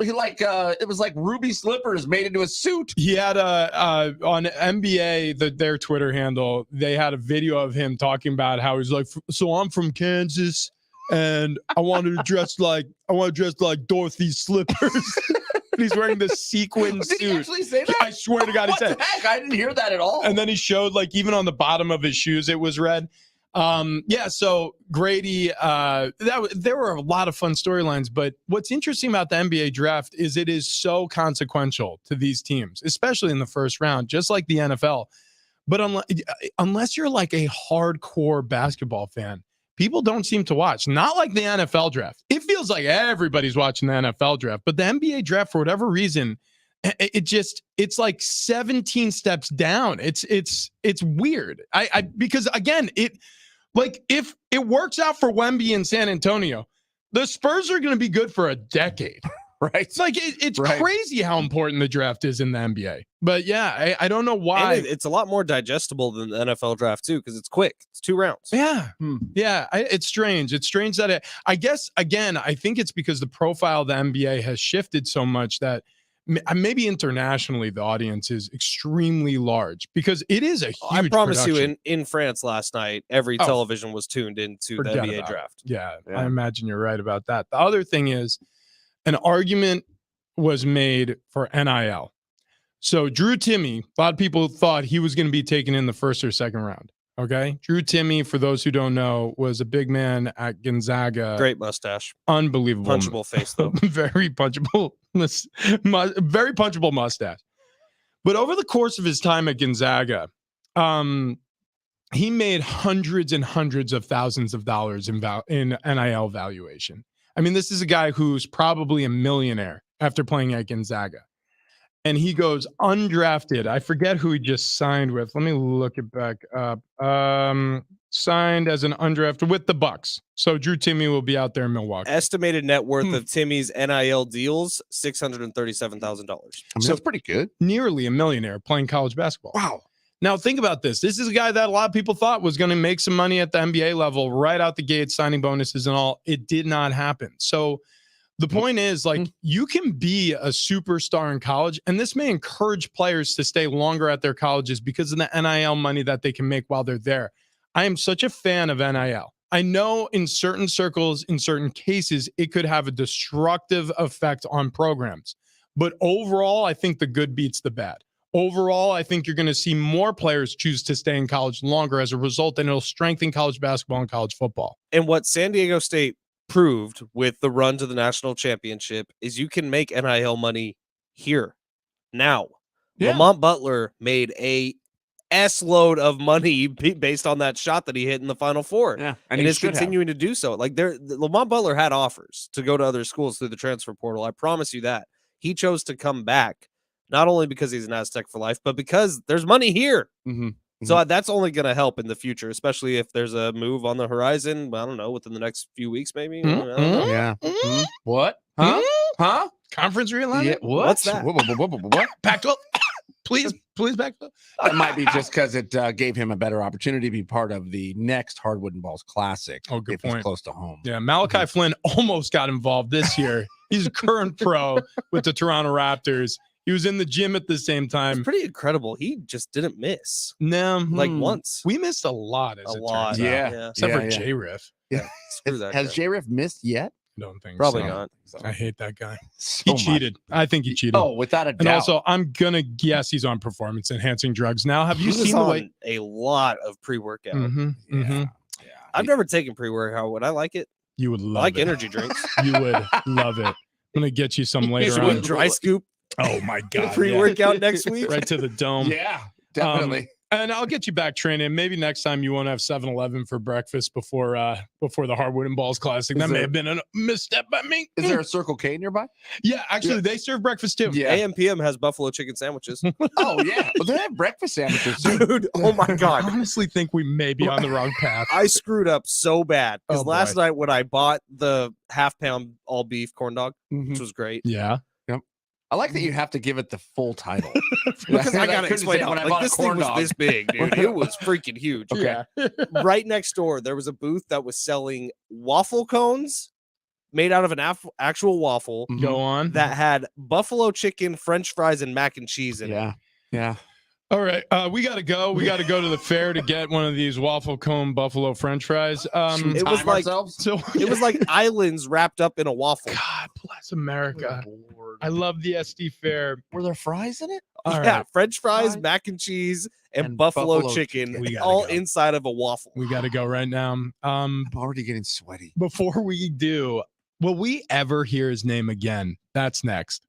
Speaker 2: it was like ruby slippers made into a suit.
Speaker 1: He had on NBA their Twitter handle. They had a video of him talking about how he's like, so I'm from Kansas, and I want to dress like Dorothy's slippers. And he's wearing this sequin suit.
Speaker 2: Did he actually say that?
Speaker 1: I swear to God, he said.
Speaker 2: What the heck? I didn't hear that at all.
Speaker 1: And then he showed even on the bottom of his shoes, it was red. So Grady, there were a lot of fun storylines, but what's interesting about the NBA draft is it is so consequential to these teams, especially in the first round, just like the NFL. But unless you're like a hardcore basketball fan, people don't seem to watch. Not like the NFL draft. It feels like everybody's watching the NFL draft, but the NBA draft, for whatever reason, it's like 17 steps down. It's weird. Because again, if it works out for Wemby in San Antonio, the Spurs are going to be good for a decade.
Speaker 2: Right.
Speaker 1: It's it's crazy how important the draft is in the NBA. But yeah, I don't know why.
Speaker 3: And it's a lot more digestible than the NFL draft too, because it's quick. It's 2 rounds.
Speaker 1: Yeah. Yeah. It's strange. It's strange that I guess, again, I think it's because the profile of the NBA has shifted so much that maybe internationally the audience is extremely large because it is a huge
Speaker 3: I promise
Speaker 1: production.
Speaker 3: you in France last night, every television was tuned into the NBA draft.
Speaker 1: Yeah, I imagine you're right about that. The other thing is an argument was made for NIL. So Drew Timme, a lot of people thought he was going to be taken in the first or second round. Okay. Drew Timme, for those who don't know, was a big man at Gonzaga.
Speaker 3: Great mustache.
Speaker 1: Unbelievable.
Speaker 3: Punchable face, though.
Speaker 1: Very punchable. Very punchable mustache. But over the course of his time at Gonzaga, he made hundreds and hundreds of thousands of dollars in NIL valuation. I mean, this is a guy who's probably a millionaire after playing at Gonzaga. And he goes undrafted. I forget who he just signed with. Let me look it back up. Signed as an undrafted with the Bucks. So Drew Timme will be out there in Milwaukee.
Speaker 3: Estimated net worth of Timmy's NIL deals, $637,000.
Speaker 2: I mean, that's pretty good.
Speaker 1: Nearly a millionaire playing college basketball.
Speaker 2: Wow.
Speaker 1: Now think about this. This is a guy that a lot of people thought was going to make some money at the NBA level right out the gate, signing bonuses and all. It did not happen. So the point is, you can be a superstar in college, and this may encourage players to stay longer at their colleges because of the NIL money that they can make while they're there. I am such a fan of NIL. I know in certain circles, in certain cases, it could have a destructive effect on programs. But overall, I think the good beats the bad. Overall, I think you're going to see more players choose to stay in college longer as a result, and it'll strengthen college basketball and college football.
Speaker 3: And what San Diego State proved with the run to the national championship is you can make NIL money here, now.
Speaker 1: Yeah.
Speaker 3: Lamont Butler made a S-load of money based on that shot that he hit in the Final Four.
Speaker 2: Yeah,
Speaker 3: And
Speaker 2: he
Speaker 3: is
Speaker 2: should have.
Speaker 3: continuing to do so. Like Lamont Butler had offers to go to other schools through the transfer portal. I promise you that. He chose to come back, not only because he's an Aztec for life, but because there's money here.
Speaker 2: Mm-hmm.
Speaker 3: So that's only going to help in the future, especially if there's a move on the horizon. I don't know, within the next few weeks, maybe. I don't know.
Speaker 2: Yeah.
Speaker 1: Mm.
Speaker 2: What? Huh? Huh?
Speaker 1: Conference realignment?
Speaker 2: Yeah. What?
Speaker 3: What's that?
Speaker 2: What?
Speaker 1: Pac-12? Please, Pac-12.
Speaker 2: It might be just because it gave him a better opportunity to be part of the next Hardwood and Balls Classic.
Speaker 1: Oh, good
Speaker 2: if
Speaker 1: point.
Speaker 2: He's close to home.
Speaker 1: Yeah, Malachi Flynn almost got involved this year. He's a current pro with the Toronto Raptors. He was in the gym at the same
Speaker 3: It's
Speaker 1: time.
Speaker 3: pretty incredible. He just didn't miss.
Speaker 1: No,
Speaker 3: Like once.
Speaker 1: we missed a lot. As
Speaker 3: A
Speaker 1: it
Speaker 3: lot.
Speaker 1: turns out.
Speaker 2: Yeah.
Speaker 1: Except for
Speaker 2: Yeah.
Speaker 1: J-Riff.
Speaker 2: Yeah.
Speaker 3: Screw that
Speaker 2: Has
Speaker 3: guy.
Speaker 2: J-Riff missed yet?
Speaker 1: Don't think
Speaker 3: Probably
Speaker 1: so.
Speaker 3: not.
Speaker 1: I hate that guy.
Speaker 2: So
Speaker 1: He
Speaker 2: much.
Speaker 1: cheated. I think he cheated.
Speaker 2: Oh, without a
Speaker 1: and
Speaker 2: doubt.
Speaker 1: also, I'm gonna guess he's on performance enhancing drugs. Now, have you
Speaker 3: He was
Speaker 1: seen the
Speaker 3: on
Speaker 1: way?
Speaker 3: a lot of pre-workout.
Speaker 1: Mhm.
Speaker 3: I've never taken pre-workout. Would I like it?
Speaker 1: You would
Speaker 3: I
Speaker 1: love
Speaker 3: like
Speaker 1: it.
Speaker 3: energy drinks.
Speaker 1: You would love it. I'm gonna get you some later
Speaker 3: Should we
Speaker 1: on.
Speaker 3: dry scoop
Speaker 1: Oh my
Speaker 3: the
Speaker 1: god! yeah.
Speaker 3: pre-workout next week?
Speaker 1: Right to the dome.
Speaker 2: Yeah, definitely.
Speaker 1: And I'll get you back training. Maybe next time you won't have 7-Eleven for breakfast before the Hardwood and Balls Classic. That may have been a misstep by me.
Speaker 2: Is there a Circle K nearby?
Speaker 1: Yeah, actually, they serve breakfast too.
Speaker 2: Yeah.
Speaker 3: AM/PM has buffalo chicken sandwiches.
Speaker 2: Oh, yeah. Well, they have breakfast sandwiches too.
Speaker 3: Dude, oh my
Speaker 1: I
Speaker 3: God.
Speaker 1: honestly think we may be on the wrong path.
Speaker 3: I screwed up so bad because
Speaker 1: Oh,
Speaker 3: last
Speaker 1: boy.
Speaker 3: night when I bought the half-pound all-beef corn dog,
Speaker 2: Mhm.
Speaker 3: which was great,
Speaker 1: Yeah.
Speaker 2: I like that you have to give it the full title.
Speaker 3: because I gotta
Speaker 2: couldn't
Speaker 3: explain
Speaker 2: say
Speaker 3: how
Speaker 2: when I
Speaker 3: like
Speaker 2: bought a
Speaker 3: this thing
Speaker 2: corn
Speaker 3: was
Speaker 2: dog.
Speaker 3: this big, dude. It was freaking huge.
Speaker 2: Okay.
Speaker 3: Right next door, there was a booth that was selling waffle cones made out of an actual waffle
Speaker 2: Mhm.
Speaker 1: Go on.
Speaker 3: that had buffalo chicken, French fries, and mac and cheese in it.
Speaker 2: Yeah. Yeah.
Speaker 1: All right. We got to go. We got to go to the fair to get one of these waffle cone buffalo French fries.
Speaker 2: Should we
Speaker 3: it was
Speaker 2: time
Speaker 3: like-
Speaker 2: ourselves?
Speaker 1: So
Speaker 3: It was like islands wrapped up in a waffle.
Speaker 1: God bless America. I love the SD fair.
Speaker 2: Were there fries in it?
Speaker 1: All
Speaker 3: Yeah,
Speaker 1: right.
Speaker 3: French fries,
Speaker 2: Fries.
Speaker 3: mac and cheese, and,
Speaker 2: And
Speaker 3: buffalo,
Speaker 2: buffalo
Speaker 3: chicken,
Speaker 1: chicken. We gotta
Speaker 3: all
Speaker 1: go.
Speaker 3: inside of a waffle.
Speaker 1: We got to go right now.
Speaker 2: I'm already getting sweaty.
Speaker 1: Before we do, will we ever hear his name again? That's next.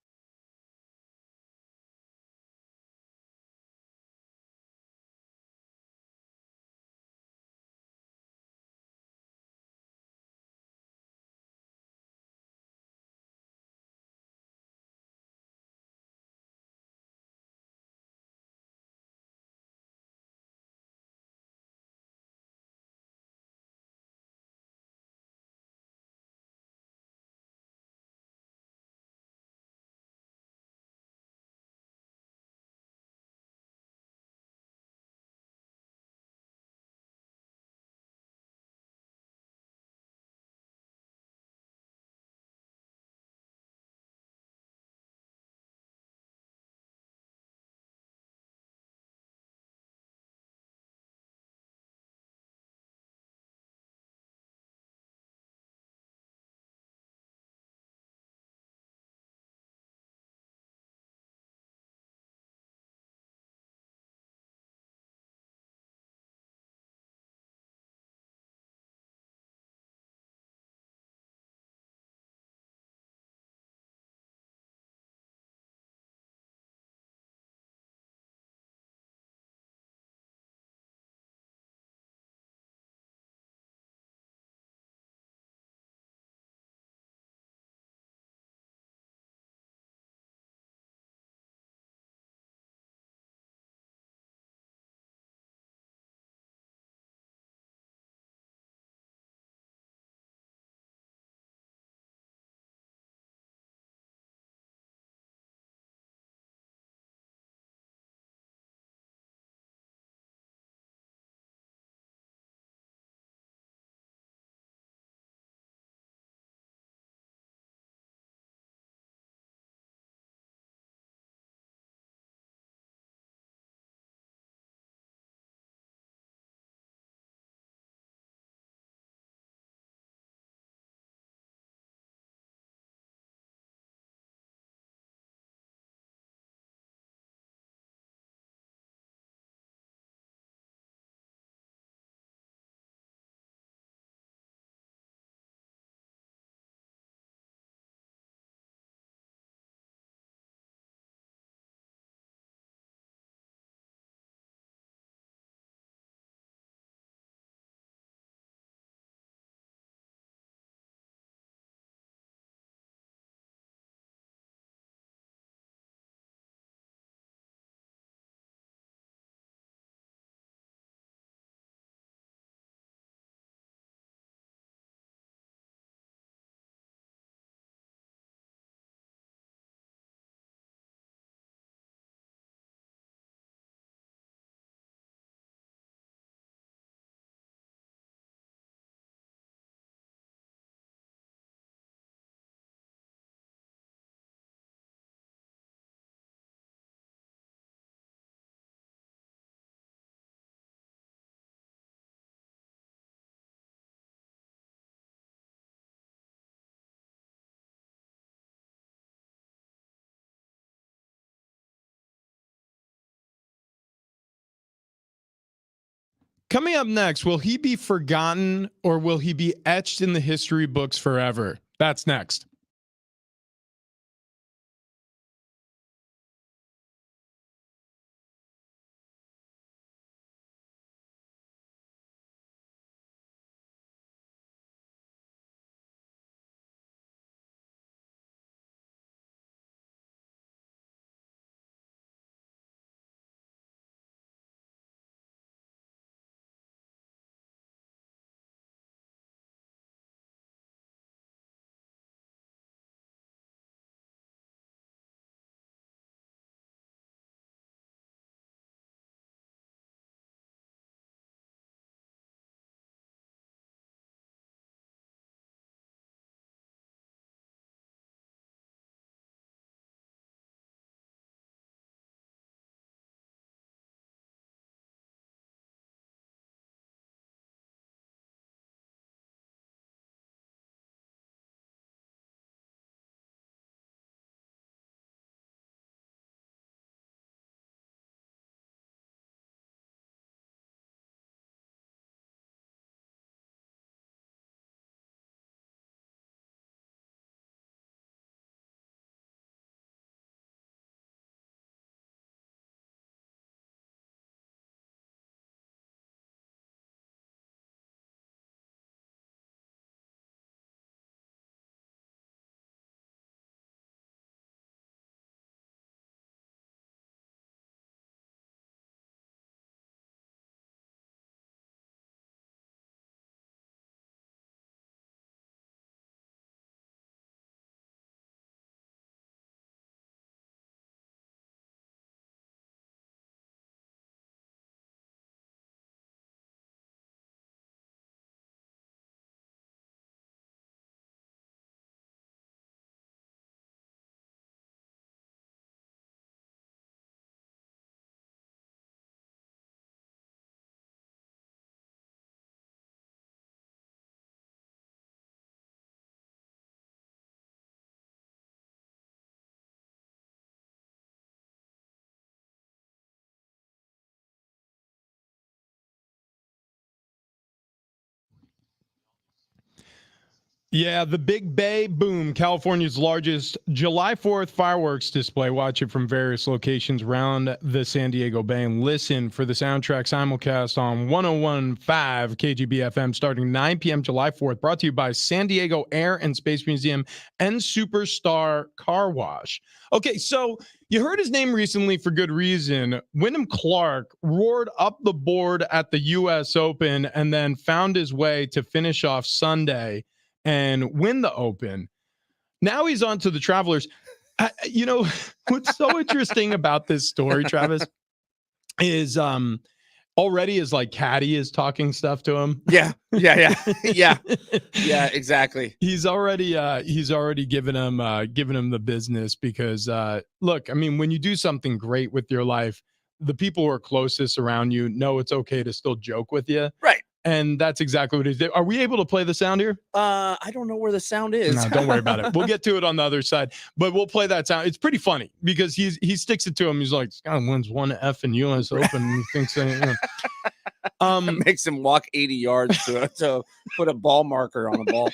Speaker 1: Coming up next, will he be forgotten or will he be etched in the history books forever? That's next. Yeah, the Big Bay Boom, California's largest July 4th fireworks display. Watch it from various locations around the San Diego Bay and listen for the soundtrack simulcast on 101.5 KGB FM starting 9 p.m. July 4th. Brought to you by San Diego Air and Space Museum and Superstar Car Wash. Okay, so you heard his name recently for good reason. Wyndham Clark roared up the board at the U.S. Open and then found his way to finish off Sunday and win the Open. Now he's on to the Travelers. You know, what's so interesting about this story, Travis, is already is like Caddy is talking stuff to him.
Speaker 2: Yeah, exactly.
Speaker 1: He's already given him the business because look, I mean, when you do something great with your life, the people who are closest around you know it's okay to still joke with you.
Speaker 2: Right.
Speaker 1: And that's exactly what he's doing. Are we able to play the sound here?
Speaker 2: I don't know where the sound is.
Speaker 1: No, don't worry about it. We'll get to it on the other side, but we'll play that sound. It's pretty funny because he sticks it to him. He's like, this guy wins one F in U.S. Open. And he thinks that,
Speaker 2: makes him walk 80 yards to put a ball marker on the ball.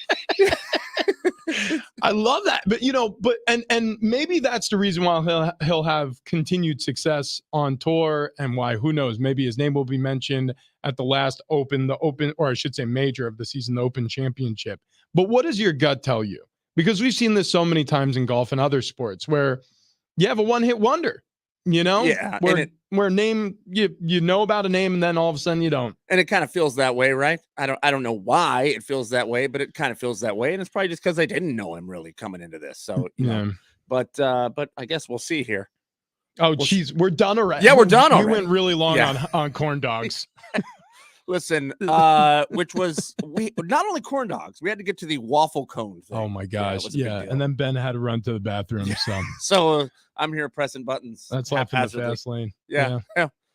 Speaker 1: I love that, but and maybe that's the reason why he'll have continued success on tour, and why, who knows, maybe his name will be mentioned at the last Open, or I should say major of the season, the Open Championship. But what does your gut tell you? Because we've seen this so many times in golf and other sports where you have a one-hit wonder,
Speaker 2: Yeah,
Speaker 1: where name you know about a name and then all of a sudden you don't.
Speaker 2: And it kind of feels that way, right? I don't know why it feels that way, but it kind of feels that way, and it's probably just because I didn't know him really coming into this. So you know, but I guess we'll see here.
Speaker 1: Oh, geez, we're done already.
Speaker 2: Yeah, we're done already.
Speaker 1: We went really long on corn dogs.
Speaker 2: Listen, which was we not only corn dogs, we had to get to the waffle cone thing.
Speaker 1: Oh my gosh, yeah. And then Ben had to run to the bathroom. So
Speaker 2: so I'm here pressing buttons.
Speaker 1: That's life in the fast lane.
Speaker 2: Yeah.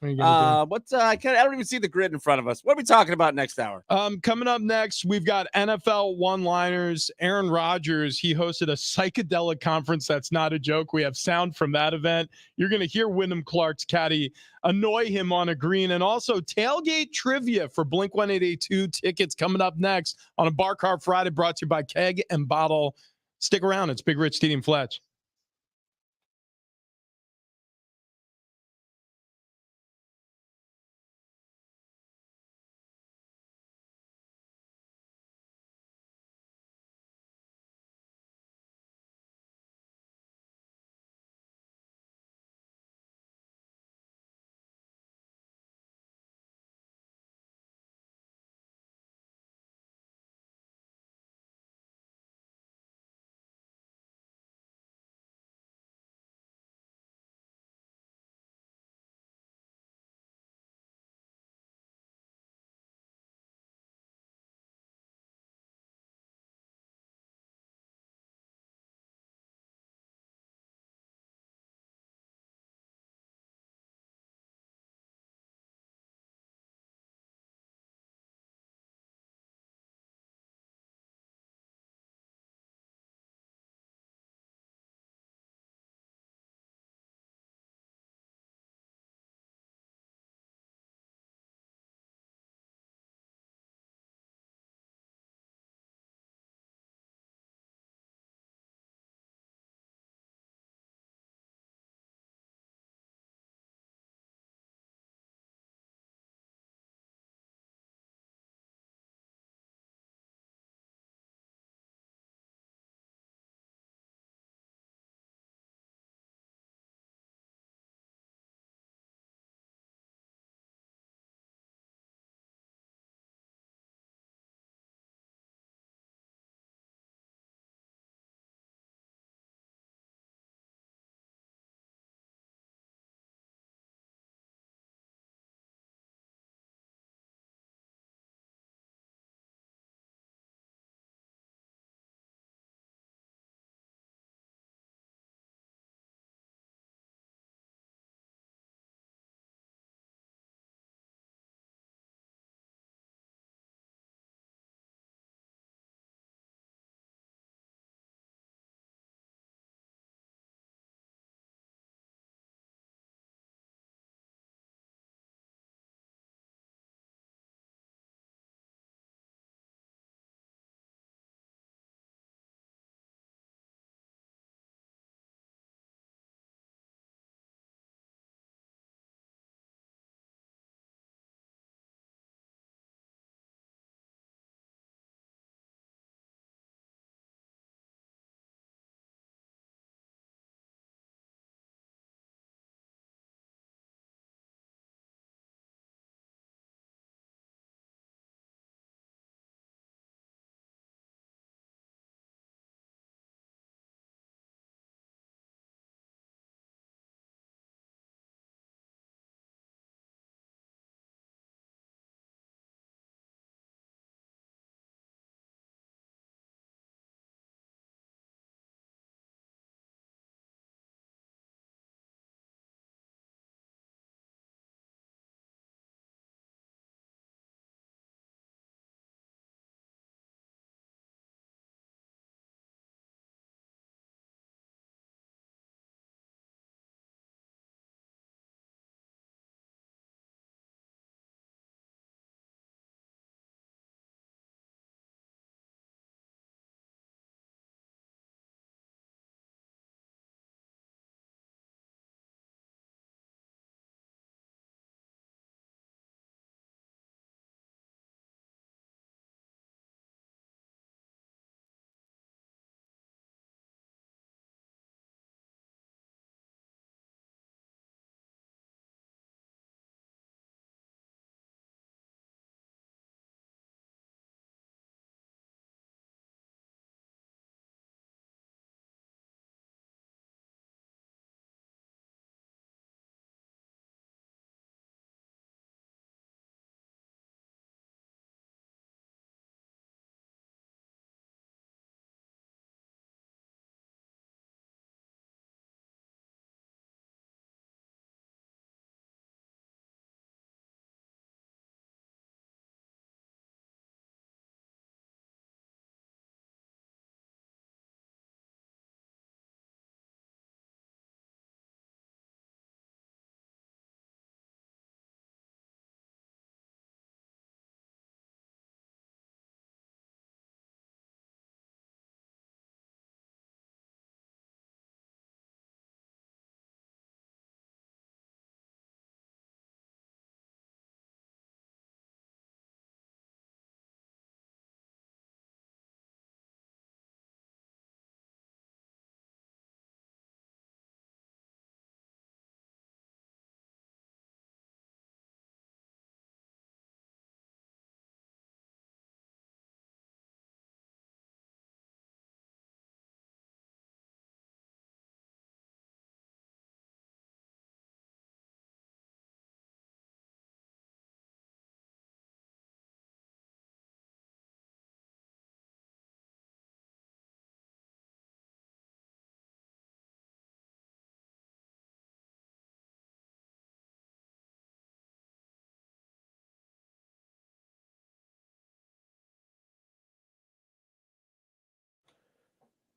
Speaker 1: What are you gonna
Speaker 2: I don't even see the grid in front of us. What are we talking about next hour?
Speaker 1: Coming up next, we've got NFL one-liners. Aaron Rodgers, he hosted a psychedelic conference. That's not a joke. We have sound from that event. You're going to hear Wyndham Clark's caddy annoy him on a green, and also tailgate trivia for Blink-182 tickets coming up next on a Bar Car Friday, brought to you by Keg and Bottle. Stick around. It's Big Rich, Teddy, and Fletch.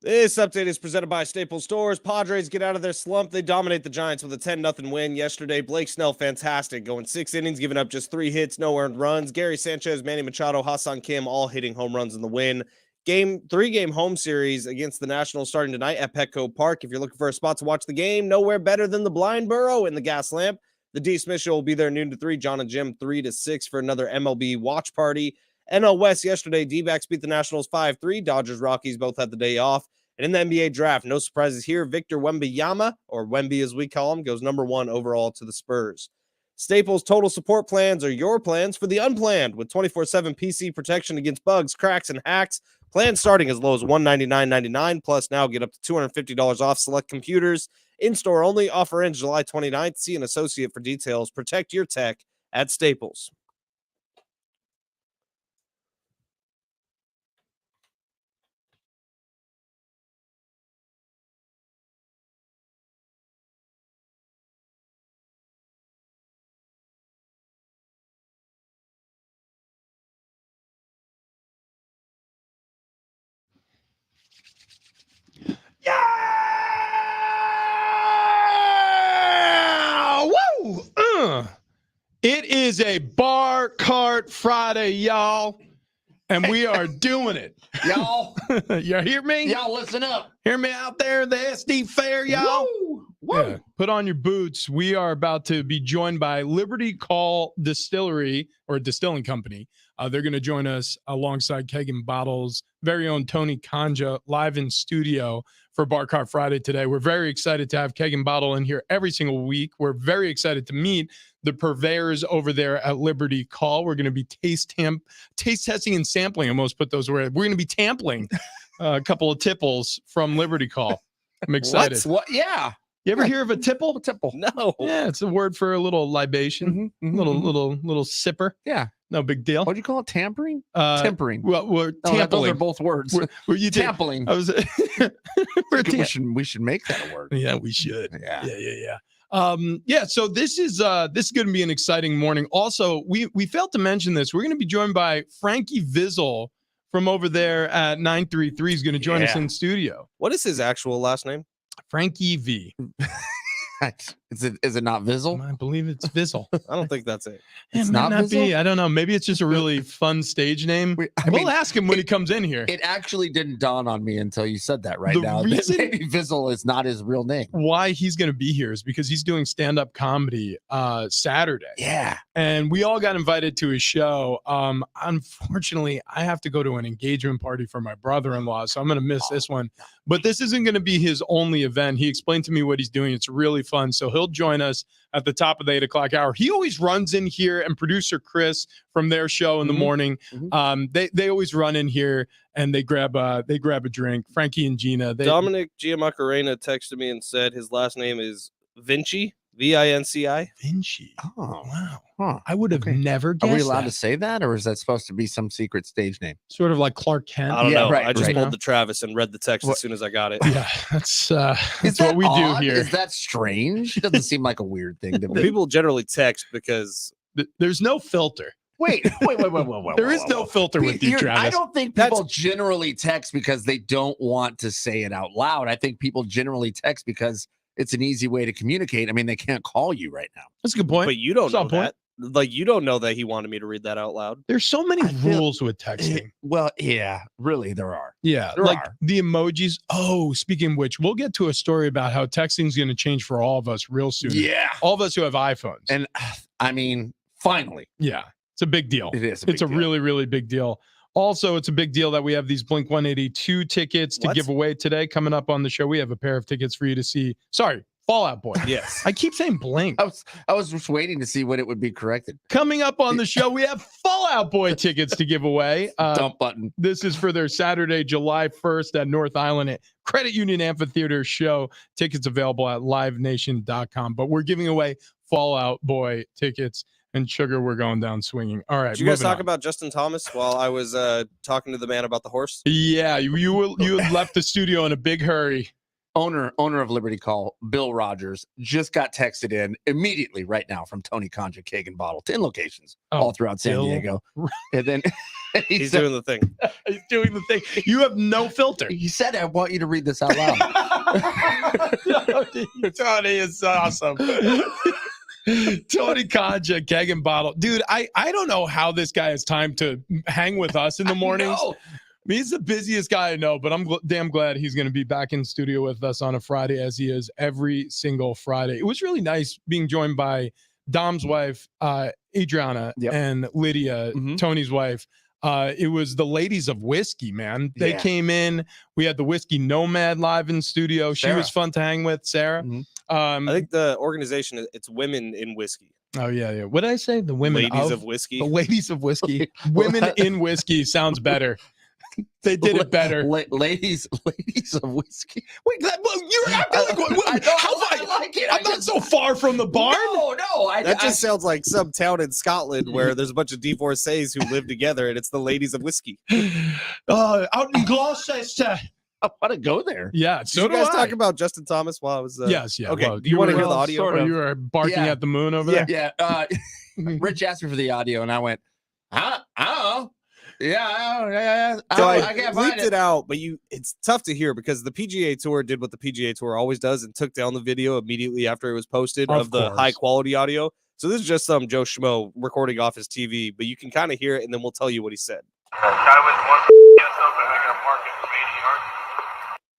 Speaker 3: This update is presented by Staples Stores. Padres get out of their slump. They dominate the Giants with a 10-0 win yesterday. Blake Snell, fantastic, going 6 innings, giving up just 3 hits, no earned runs. Gary Sanchez, Manny Machado, Hassan Kim, all hitting home runs in the win. 3-game home series against the Nationals starting tonight at Petco Park. If you're looking for a spot to watch the game, nowhere better than the Blind Burrow in the Gas Lamp. The D. Smith Show will be there noon to 3. John and Jim 3 to 6 for another MLB watch party. NL West yesterday, D-backs beat the Nationals 5-3. Dodgers, Rockies both had the day off. And in the NBA draft, no surprises here. Victor Wembanyama, or Wemby as we call him, goes number 1 overall to the Spurs. Staples Total Support Plans are your plans for the unplanned with 24/7 PC protection against bugs, cracks, and hacks. Plans starting as low as $199.99, plus now get up to $250 off select computers. In-store only. Offer ends July 29th. See an associate for details. Protect your tech at Staples.
Speaker 1: Yeah! Woo! It is a Bar Cart Friday, y'all. And we are doing it.
Speaker 2: Y'all,
Speaker 1: You hear me?
Speaker 2: y'all listen up.
Speaker 1: Hear me out there, the SD Fair, y'all? Yeah. Put on your boots. We are about to be joined by Liberty Call Distillery or Distilling Company. They're going to join us alongside Keg and Bottles' very own Tony Kanja live in studio for Bar Cart Friday today. We're very excited to have Keg and Bottle in here every single week. We're very excited to meet the purveyors over there at Liberty Call. We're going to be taste testing and sampling. I almost put those words. We're going to be tampling a couple of tipples from Liberty Call. I'm excited.
Speaker 2: What? Yeah.
Speaker 1: You ever hear of a tipple?
Speaker 2: Tipple.
Speaker 3: No.
Speaker 1: Yeah, it's a word for a little libation, little sipper.
Speaker 2: Yeah.
Speaker 1: No big deal.
Speaker 2: What do you call it? Tampering?
Speaker 1: Uh,
Speaker 2: Tempering.
Speaker 1: Well, we're
Speaker 2: No, those are
Speaker 1: tampling.
Speaker 2: both words.
Speaker 1: You did.
Speaker 2: Tampling.
Speaker 1: I was.
Speaker 2: We should make that a word.
Speaker 1: Yeah, we should.
Speaker 2: Yeah.
Speaker 1: Yeah. So this is going to be an exciting morning. Also, we failed to mention this. We're going to be joined by Frankie Vizzle from over there at 933. Is going to join us in studio.
Speaker 3: What is his actual last name?
Speaker 1: Frankie V.
Speaker 2: Is it not Vizzle?
Speaker 1: I believe it's Vizzle.
Speaker 3: I don't think that's it.
Speaker 2: It's
Speaker 1: It might
Speaker 2: not
Speaker 1: not be.
Speaker 2: Vizzle?
Speaker 1: I don't know. Maybe it's just a really fun stage name.
Speaker 2: I
Speaker 1: We'll
Speaker 2: mean,
Speaker 1: ask him when he comes in here.
Speaker 2: it actually didn't dawn on me until you said that right
Speaker 1: The
Speaker 2: now.
Speaker 1: reason-
Speaker 2: Maybe Vizzle is not his real name.
Speaker 1: Why he's going to be here is because he's doing stand-up comedy Saturday.
Speaker 2: Yeah.
Speaker 1: And we all got invited to his show. Unfortunately, I have to go to an engagement party for my brother-in-law, so I'm going to miss this one. But this isn't going to be his only event. He explained to me what he's doing. It's really fun. So he'll join us at the top of the 8 o'clock hour. He always runs in here, and producer Chris from their show in the morning. They always run in here and they grab a drink. Frankie and Gina.
Speaker 3: Dominic Giamacarena texted me and said his last name is Vinci, Vinci.
Speaker 1: Vinci.
Speaker 2: Oh,
Speaker 1: Wow.
Speaker 2: huh.
Speaker 1: I would have
Speaker 2: Okay.
Speaker 1: never
Speaker 2: Are
Speaker 1: guessed
Speaker 2: we allowed
Speaker 1: that.
Speaker 2: to say that, or is that supposed to be some secret stage name?
Speaker 1: Sort of like Clark Kent.
Speaker 3: I don't
Speaker 2: Yeah,
Speaker 3: know.
Speaker 2: right,
Speaker 3: I just
Speaker 2: right.
Speaker 3: pulled the Travis and read the text
Speaker 2: What-
Speaker 3: as soon as I got it.
Speaker 1: Yeah, that's
Speaker 2: Is
Speaker 1: what we do
Speaker 2: odd?
Speaker 1: here.
Speaker 2: Is that strange? It doesn't seem like a weird thing to me.
Speaker 3: People generally text because
Speaker 1: There's no filter.
Speaker 2: Wait.
Speaker 1: There is no filter with you, Travis.
Speaker 2: I don't think people generally text because they don't want to say it out loud. I think people generally text because it's an easy way to communicate. I mean, they can't call you right now.
Speaker 1: That's a good point.
Speaker 3: but you don't know
Speaker 1: Solid point.
Speaker 3: that. Like you don't know that he wanted me to read that out loud.
Speaker 1: There's so many
Speaker 2: I feel-
Speaker 1: rules with texting.
Speaker 2: Well, yeah, really, there are.
Speaker 1: Yeah,
Speaker 2: There
Speaker 1: like
Speaker 2: are.
Speaker 1: the emojis. Oh, speaking of which, we'll get to a story about how texting is going to change for all of us real soon.
Speaker 2: Yeah.
Speaker 1: All of us who have iPhones.
Speaker 2: And I mean, finally,
Speaker 1: yeah, it's a big deal.
Speaker 2: it is.
Speaker 1: It's a really, really big deal. Also, it's a big deal that we have these Blink 182 tickets to
Speaker 3: What?
Speaker 1: give away today. Coming up on the show, we have a pair of tickets for you to see. Sorry, Fallout Boy.
Speaker 3: Yes.
Speaker 1: I keep saying Blink.
Speaker 2: I was just waiting to see when it would be corrected.
Speaker 1: Coming up on the show, we have Fallout Boy tickets to give away.
Speaker 2: Dump button.
Speaker 1: This is for their Saturday, July 1st at North Island at Credit Union Amphitheater show. Tickets available at livenation.com. But we're giving away Fallout Boy tickets. And Sugar, we're going down swinging. All right.
Speaker 3: Did you guys
Speaker 1: moving
Speaker 3: talk
Speaker 1: on.
Speaker 3: about Justin Thomas while I was talking to the man about the horse?
Speaker 1: Yeah, you had left the studio in a big hurry.
Speaker 2: Owner of Liberty Call, Bill Rogers, just got texted in immediately right now from Tony Kanja, Keg and Bottle, 10 locations all throughout San
Speaker 1: Bill.
Speaker 2: Diego. And then
Speaker 3: He's doing the thing.
Speaker 1: He's doing the thing. You have no filter.
Speaker 2: He said, I want you to read this out loud.
Speaker 1: Tony is awesome. Tony Conja, keg and bottle. Dude, I don't know how this guy has time to hang with us in the mornings. I mean, he's the busiest guy I know, but I'm damn glad he's going to be back in studio with us on a Friday, as he is every single Friday. It was really nice being joined by Dom's wife, Adriana, and Lydia, Tony's wife. It was the ladies of whiskey, man. They came in. We had the Whiskey Nomad live in studio. She was fun to hang with, Sarah.
Speaker 3: I think the organization, it's Women in Whiskey.
Speaker 1: Oh, yeah. What did I say? The women
Speaker 3: Ladies of Whiskey.
Speaker 1: The ladies of whiskey. Women in whiskey sounds better. They did it better.
Speaker 2: Ladies of whiskey.
Speaker 1: Wait, you're acting like
Speaker 2: I like it.
Speaker 1: I'm not so far from the barn.
Speaker 2: No.
Speaker 3: That just sounds like some town in Scotland where there's a bunch of divorcees who live together, and it's the ladies of whiskey.
Speaker 1: Out in Gloucester.
Speaker 2: I want to go there.
Speaker 1: Yeah.
Speaker 3: So you guys talk about Justin Thomas while I was
Speaker 1: Yes. Yeah.
Speaker 3: Okay.
Speaker 1: Well,
Speaker 3: do you want to hear the audio?
Speaker 1: Sort of. You were barking at the moon over there.
Speaker 2: Yeah. Rich asked me for the audio, and I went, I don't know. Yeah.
Speaker 3: So
Speaker 2: I can't find
Speaker 3: bleeped it out, but it's tough to hear because the PGA Tour did what the PGA Tour always does and took down the video immediately after it was posted of the high quality audio. So this is just some Joe Schmo recording off his TV, but you can kind of hear it, and then we'll tell you what he said.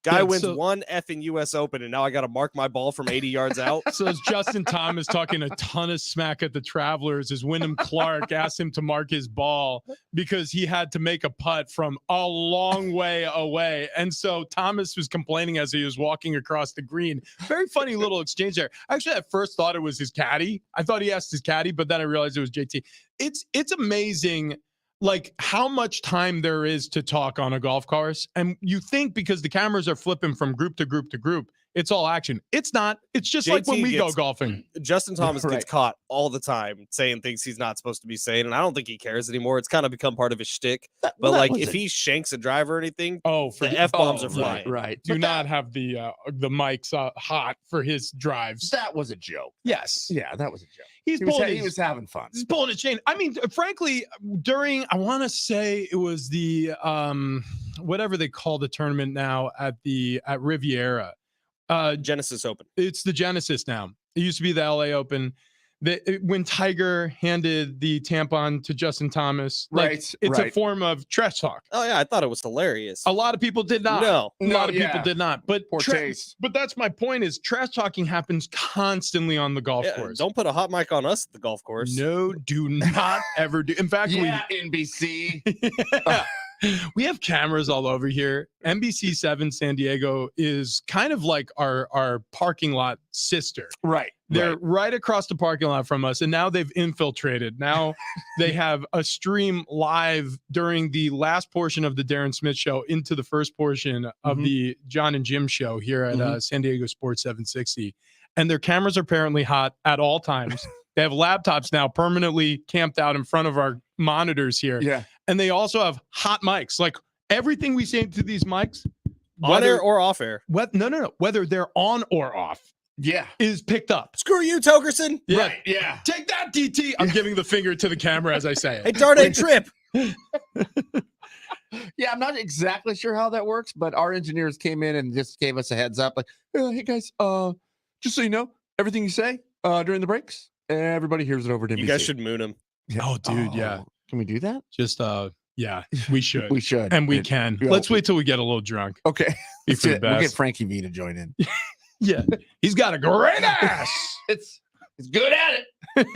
Speaker 3: Guy wins one effing U.S. Open, and now I got to mark my ball from 80 yards out.
Speaker 1: So as Justin Thomas talking a ton of smack at the Travelers, as Wyndham Clark asked him to mark his ball because he had to make a putt from a long way away. And so Thomas was complaining as he was walking across the green. Very funny little exchange there. Actually, at first thought it was his caddy. I thought he asked his caddy, but then I realized it was JT. It's amazing, like how much time there is to talk on a golf course. And you think because the cameras are flipping from group to group to group, it's all action. It's not. It's just like when we go golfing.
Speaker 3: Justin Thomas gets caught all the time saying things he's not supposed to be saying, and I don't think he cares anymore. It's kind of become part of his shtick. But like if he shanks a driver or anything, the F-bombs are flying.
Speaker 2: Right.
Speaker 1: Do not have the mics hot for his drives.
Speaker 2: That was a joke.
Speaker 1: Yes.
Speaker 2: Yeah, that was a joke.
Speaker 1: He
Speaker 2: was having fun.
Speaker 1: He's pulling a chain. I mean, frankly, during, I want to say it was the whatever they call the tournament now at Riviera.
Speaker 3: Genesis Open.
Speaker 1: It's the Genesis now. It used to be the LA Open. When Tiger handed the tampon to Justin Thomas, it's a form of trash talk.
Speaker 3: Oh yeah, I thought it was hilarious.
Speaker 1: A lot of people did not.
Speaker 3: No,
Speaker 1: a lot of people did not. But
Speaker 2: poor taste.
Speaker 1: But that's my point: is trash talking happens constantly on the golf course.
Speaker 3: Don't put a hot mic on us at the golf course.
Speaker 1: No, do not ever do. In fact,
Speaker 2: NBC.
Speaker 1: we have cameras all over here. NBC7 San Diego is kind of like our parking lot sister.
Speaker 2: Right.
Speaker 1: They're right across the parking lot from us, and now they've infiltrated. Now they have a stream live during the last portion of the Darren Smith show into the first portion of the John and Jim show here at San Diego Sports 760. And their cameras are apparently hot at all times. They have laptops now permanently camped out in front of our monitors here.
Speaker 2: Yeah.
Speaker 1: And they also have hot mics. Like everything we say to these mics,
Speaker 3: on air or off air.
Speaker 1: No. Whether they're on or off.
Speaker 2: Yeah.
Speaker 1: Is picked up.
Speaker 3: Screw you, Togerson.
Speaker 1: Yeah.
Speaker 2: Right. Yeah.
Speaker 1: Take that, DT. I'm giving the finger to the camera as I say it.
Speaker 3: Hey, darn Trip.
Speaker 2: Yeah, I'm not exactly sure how that works, but our engineers came in and just gave us a heads up. Like, hey guys, just so you know, everything you say during the breaks, everybody hears it over to NBC.
Speaker 3: You guys should moon him.
Speaker 2: Yeah.
Speaker 1: Oh, dude, yeah.
Speaker 2: Can we do that?
Speaker 1: Just yeah, we should.
Speaker 2: We should.
Speaker 1: And we can. Let's wait till we get a little drunk.
Speaker 2: Okay.
Speaker 1: Be for the best.
Speaker 2: We'll get Frankie V to join in.
Speaker 1: Yeah. He's got a great ass.
Speaker 2: It's good at
Speaker 1: it.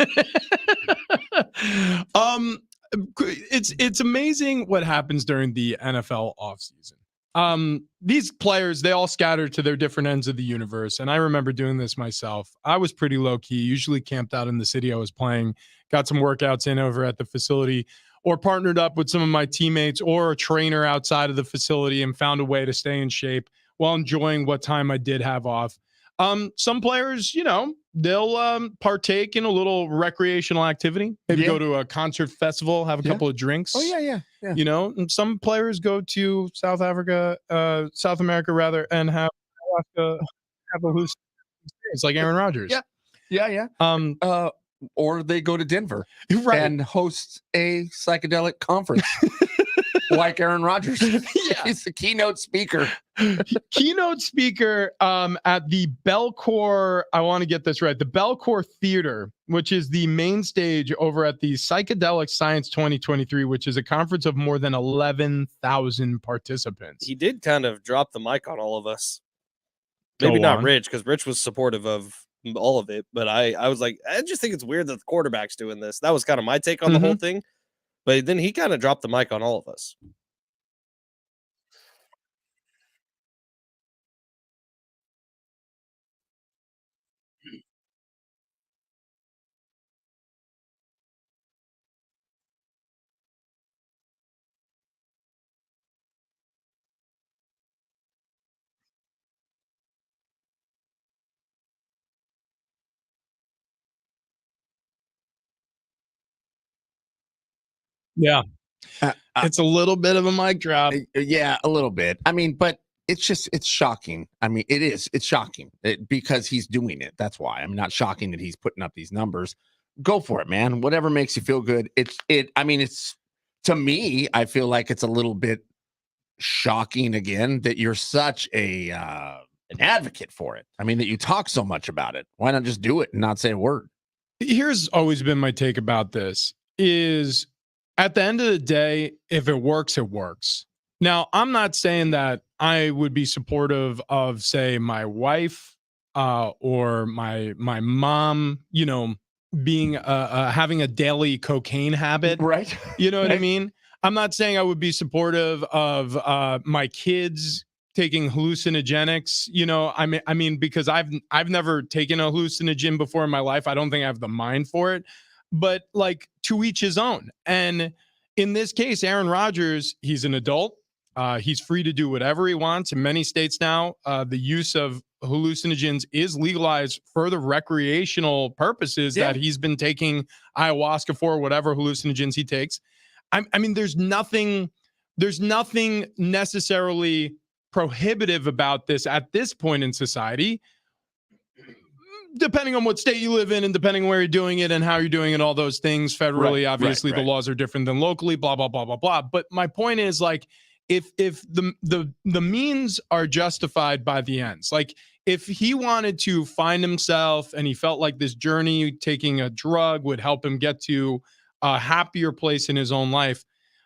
Speaker 1: It's amazing what happens during the NFL offseason. These players, they all scatter to their different ends of the universe. And I remember doing this myself. I was pretty low key, usually camped out in the city I was playing, got some workouts in over at the facility, or partnered up with some of my teammates or a trainer outside of the facility and found a way to stay in shape while enjoying what time I did have off. Some players, they'll partake in a little recreational activity, maybe go to a concert festival, have a couple of drinks.
Speaker 2: Oh, yeah.
Speaker 1: And some players go to South America rather, and have a loose experience like Aaron Rodgers.
Speaker 2: Yeah. or they go to Denver
Speaker 1: Right.
Speaker 2: and host a psychedelic conference like Aaron Rodgers.
Speaker 1: Yeah.
Speaker 2: He's the keynote speaker.
Speaker 1: Keynote speaker at the Belcourt, I want to get this right, the Belcourt Theater, which is the main stage over at the Psychedelic Science 2023, which is a conference of more than 11,000 participants.
Speaker 3: He did kind of drop the mic on all of us.
Speaker 1: Go
Speaker 3: Maybe not
Speaker 1: on.
Speaker 3: Rich, because Rich was supportive of all of it. But I was like, I just think it's weird that the quarterback's doing this. That was kind of my take on the whole thing. But then he kind of dropped the mic on all of us.
Speaker 1: Yeah.
Speaker 2: Uh,
Speaker 1: It's a little bit of a mic drop.
Speaker 2: Yeah, a little bit. I mean, but it's shocking. I mean, it's shocking because he's doing it. That's why. I'm not shocking that he's putting up these numbers. Go for it, man. Whatever makes you feel good. I mean, it's to me, I feel like it's a little bit shocking again that you're such an advocate for it. I mean, that you talk so much about it. Why not just do it and not say a word?
Speaker 1: Here's always been my take about this is at the end of the day, if it works, it works. Now, I'm not saying that I would be supportive of, say, my wife or my mom, you know, being having a daily cocaine habit.
Speaker 2: Right.
Speaker 1: You know what I mean? I'm not saying I would be supportive of my kids taking hallucinogenics. You know, I mean, because I've never taken a hallucinogen before in my life. I don't think I have the mind for it. But like to each his own. And in this case, Aaron Rodgers, he's an adult. He's free to do whatever he wants. In many states now, the use of hallucinogens is legalized for the recreational purposes that he's been taking ayahuasca for, whatever hallucinogens he takes. I mean, there's nothing necessarily prohibitive about this at this point in society, depending on what state you live in and depending on where you're doing it and how you're doing it, all those things. Federally, obviously, the laws are different than locally, blah, blah, blah, blah, blah. But my point is, like, if the means are justified by the ends, like if he wanted to find himself and he felt like this journey taking a drug would help him get to a happier place in his own life.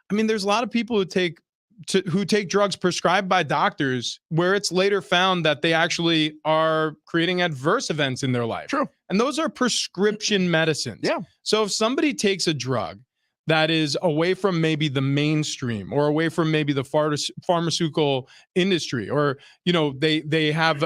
Speaker 1: I mean, there's a lot of people who take drugs prescribed by doctors where it's later found that they actually are creating adverse events in their life.
Speaker 2: True.
Speaker 1: And those are prescription medicines.
Speaker 2: Yeah.
Speaker 1: So if somebody takes a drug that is away from maybe the mainstream or away from maybe the pharmaceutical industry, or, you know, they have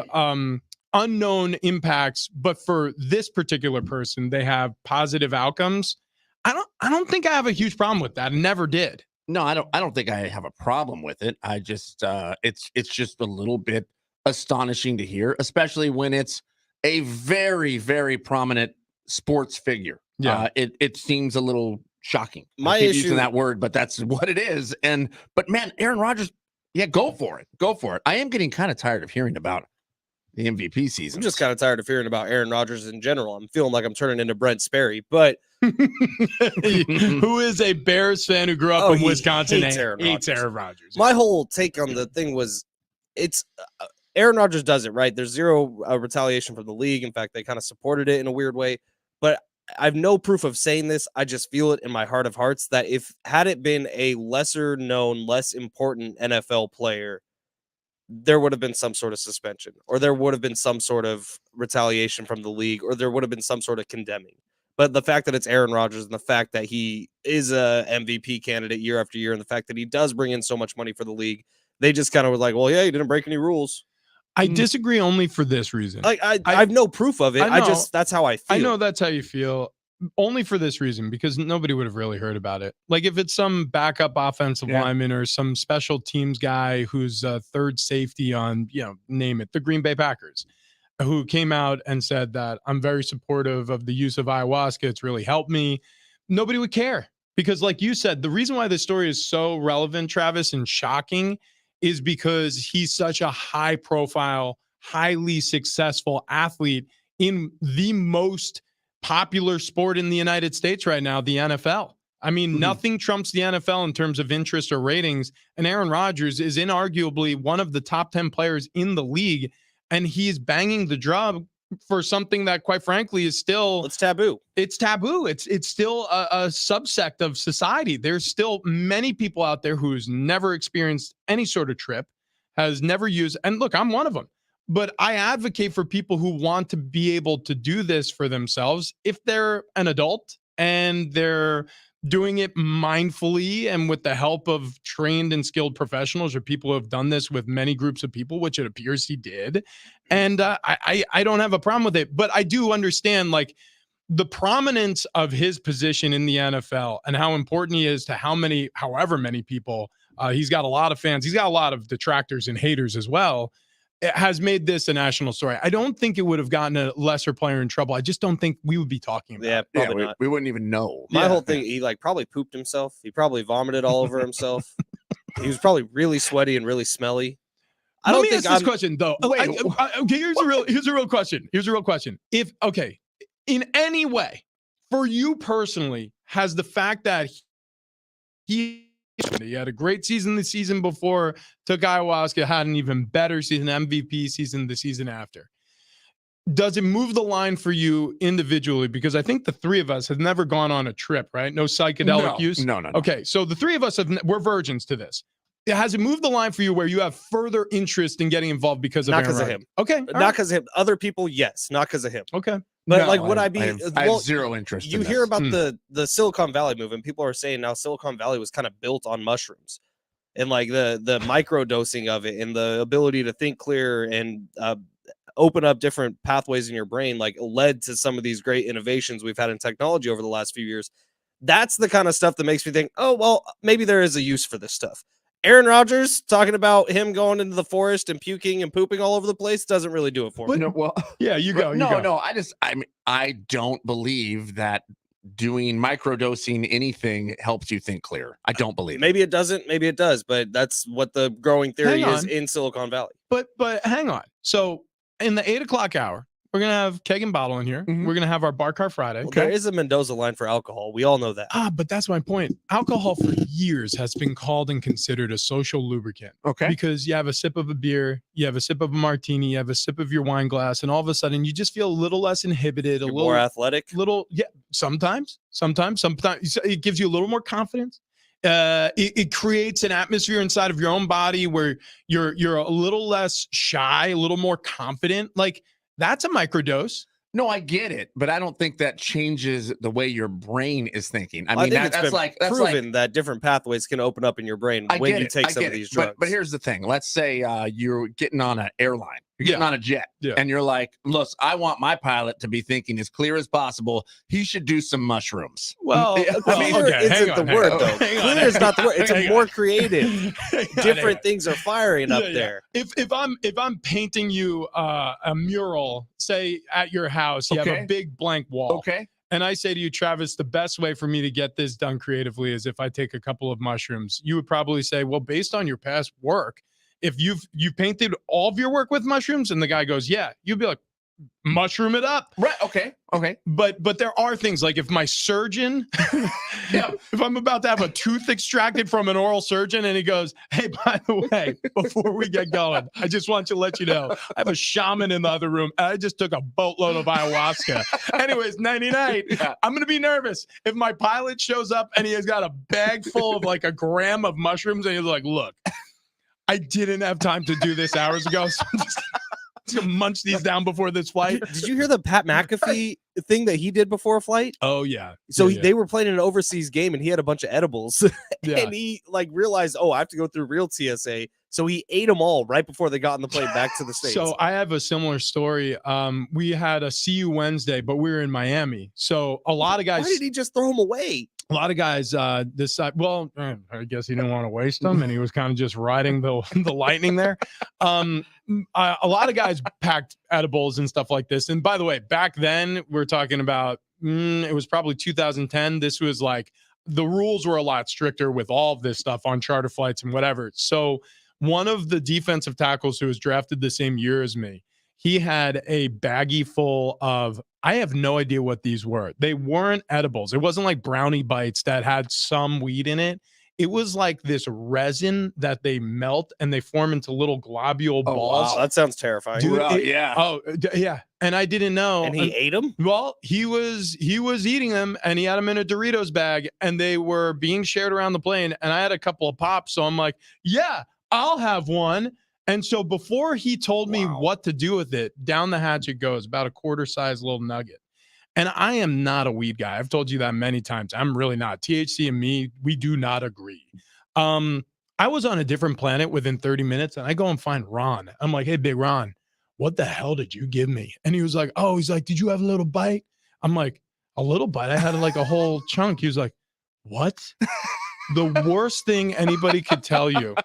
Speaker 1: unknown impacts, but for this particular person, they have positive outcomes. I don't think I have a huge problem with that. I never did.
Speaker 2: No, I don't think I have a problem with it. I just it's just a little bit astonishing to hear, especially when it's a very, very prominent sports figure.
Speaker 1: Yeah.
Speaker 2: It seems a little shocking.
Speaker 3: My
Speaker 2: I keep
Speaker 3: issue
Speaker 2: using that word, but that's what it is. But man, Aaron Rodgers, yeah, go for it. Go for it. I am getting kind of tired of hearing about the MVP season.
Speaker 3: I'm just kind of tired of hearing about Aaron Rodgers in general. I'm feeling like I'm turning into Brent Sperry, but
Speaker 1: who is a Bears fan who grew up in Wisconsin
Speaker 3: hates
Speaker 1: and hates Aaron Rodgers.
Speaker 3: My whole take on the thing was it's Aaron Rodgers does it right. There's zero retaliation from the league. In fact, they kind of supported it in a weird way, but I have no proof of saying this. I just feel it in my heart of hearts that had it been a lesser known, less important NFL player, there would have been some sort of suspension, or there would have been some sort of retaliation from the league, or there would have been some sort of condemning. But the fact that it's Aaron Rodgers and the fact that he is a MVP candidate year after year, and the fact that he does bring in so much money for the league, they just kind of were like, well, yeah, he didn't break any rules.
Speaker 1: I disagree only for this reason.
Speaker 3: I have no proof of it. That's how I feel.
Speaker 1: I know that's how you feel. Only for this reason, because nobody would have really heard about it. Like if it's some backup offensive lineman or some special teams guy who's third safety on, you know, name it, the Green Bay Packers, who came out and said that I'm very supportive of the use of ayahuasca. It's really helped me. Nobody would care because, like you said, the reason why this story is so relevant, Travis, and shocking is because he's such a high profile, highly successful athlete in the most popular sport in the United States right now, the NFL. I mean, nothing trumps the NFL in terms of interest or ratings. And Aaron Rodgers is inarguably one of the top 10 players in the league. And he's banging the drum for something that, quite frankly, is still
Speaker 3: It's taboo.
Speaker 1: It's taboo. It's still a subsect of society. There's still many people out there who's never experienced any sort of trip, has never used. And look, I'm one of them. But I advocate for people who want to be able to do this for themselves if they're an adult and they're doing it mindfully and with the help of trained and skilled professionals or people who have done this with many groups of people, which it appears he did. And I don't have a problem with it, but I do understand like the prominence of his position in the NFL and how important he is to however many people. He's got a lot of fans. He's got a lot of detractors and haters as well. It has made this a national story. I don't think it would have gotten a lesser player in trouble. I just don't think we would be talking about it.
Speaker 3: Yeah, probably not.
Speaker 2: We wouldn't even know.
Speaker 3: My whole thing, he like probably pooped himself. He probably vomited all over himself. He was probably really sweaty and really smelly.
Speaker 1: Let me ask this question though. Okay, here's a real question. If in any way, for you personally, has the fact that he had a great season the season before, took ayahuasca, had an even better season, MVP season the season after. Does it move the line for you individually? Because I think the three of us have never gone on a trip, right? No psychedelic use?
Speaker 2: No.
Speaker 1: Okay, so the three of us, we're virgins to this. Has it moved the line for you where you have further interest in getting involved because of
Speaker 3: not because of him?
Speaker 1: Okay.
Speaker 3: Not because of him. Other people, yes. Not because of him.
Speaker 1: Okay.
Speaker 3: But like, would I be?
Speaker 2: I have zero interest.
Speaker 3: You hear about the Silicon Valley movement. People are saying now Silicon Valley was kind of built on mushrooms, and like the micro dosing of it, and the ability to think clear and open up different pathways in your brain, like led to some of these great innovations we've had in technology over the last few years. That's the kind of stuff that makes me think, oh well, maybe there is a use for this stuff. Aaron Rodgers talking about him going into the forest and puking and pooping all over the place doesn't really do it for me.
Speaker 1: Yeah, you go.
Speaker 2: No. I don't believe that doing microdosing anything helps you think clear. I don't believe
Speaker 3: Maybe it doesn't. Maybe it does. But that's what the growing theory is in Silicon Valley.
Speaker 1: But hang on. So in the 8 o'clock hour, we're going to have keg and bottle in here. We're going to have our bar car Friday.
Speaker 3: Well, there is a Mendoza line for alcohol. We all know that.
Speaker 1: But that's my point. Alcohol for years has been called and considered a social lubricant.
Speaker 2: Okay.
Speaker 1: Because you have a sip of a beer, you have a sip of a martini, you have a sip of your wine glass, and all of a sudden you just feel a little less inhibited,
Speaker 3: You're more athletic.
Speaker 1: Sometimes it gives you a little more confidence. It creates an atmosphere inside of your own body where you're a little less shy, a little more confident. Like, that's a microdose.
Speaker 2: No, I get it, but I don't think that changes the way your brain is thinking. I
Speaker 3: think
Speaker 2: that's
Speaker 3: proven that different pathways can open up in your brain when you take some of these drugs.
Speaker 2: But here's the thing. Let's say you're getting on an airline. You're getting on a jet, and you're like, look, I want my pilot to be thinking as clear as possible. He should do some mushrooms.
Speaker 1: Well,
Speaker 3: clear isn't the word, though. Clear is not the word. It's more creative. Different things are firing up there.
Speaker 1: If I'm painting you a mural, say at your house, you have a big blank wall.
Speaker 2: Okay.
Speaker 1: And I say to you, Travis, the best way for me to get this done creatively is if I take a couple of mushrooms. You would probably say, well, based on your past work, if you've painted all of your work with mushrooms, and the guy goes, yeah, you'd be like, mushroom it up.
Speaker 2: Right. Okay.
Speaker 1: But there are things like if my surgeon, if I'm about to have a tooth extracted from an oral surgeon and he goes, hey, by the way, before we get going, I just want to let you know, I have a shaman in the other room. And I just took a boatload of ayahuasca. Anyways, 99, I'm going to be nervous. If my pilot shows up and he has got a bag full of like a gram of mushrooms and he's like, look, I didn't have time to do this hours ago. So I'm just gonna munch these down before this flight.
Speaker 3: Did you hear the Pat McAfee thing that he did before a flight?
Speaker 1: Oh yeah.
Speaker 3: So they were playing an overseas game and he had a bunch of edibles and he like realized, oh, I have to go through real TSA. So he ate them all right before they got on the plane back to the States.
Speaker 1: So I have a similar story. We had a See You Wednesday, but we were in Miami. So a lot of guys.
Speaker 3: Why did he just throw them away?
Speaker 1: A lot of guys decide, well, I guess he didn't want to waste them, and he was kind of just riding the lightning there. A lot of guys packed edibles and stuff like this. And by the way, back then, we're talking about, it was probably 2010. This was like, the rules were a lot stricter with all of this stuff on charter flights and whatever. So one of the defensive tackles who was drafted the same year as me, he had a baggie full of, I have no idea what these were. They weren't edibles. It wasn't like brownie bites that had some weed in it. It was like this resin that they melt and they form into little globule balls.
Speaker 3: Oh, that sounds terrifying.
Speaker 1: Dude,
Speaker 2: Wow, yeah.
Speaker 1: Oh, yeah. And I didn't know.
Speaker 3: And he ate them?
Speaker 1: Well, he was eating them and he had them in a Doritos bag and they were being shared around the plane. And I had a couple of pops. So I'm like, yeah, I'll have one. And so before he told me what to do with it, down the hatch it goes, about a quarter size little nugget. And I am not a weed guy. I've told you that many times. I'm really not. THC and me, we do not agree. I was on a different planet within 30 minutes and I go and find Ron. I'm like, hey, big Ron, what the hell did you give me? And he was like, oh, he's like, did you have a little bite? I'm like, a little bite? I had like a whole chunk. He was like, what? The worst thing anybody could tell you.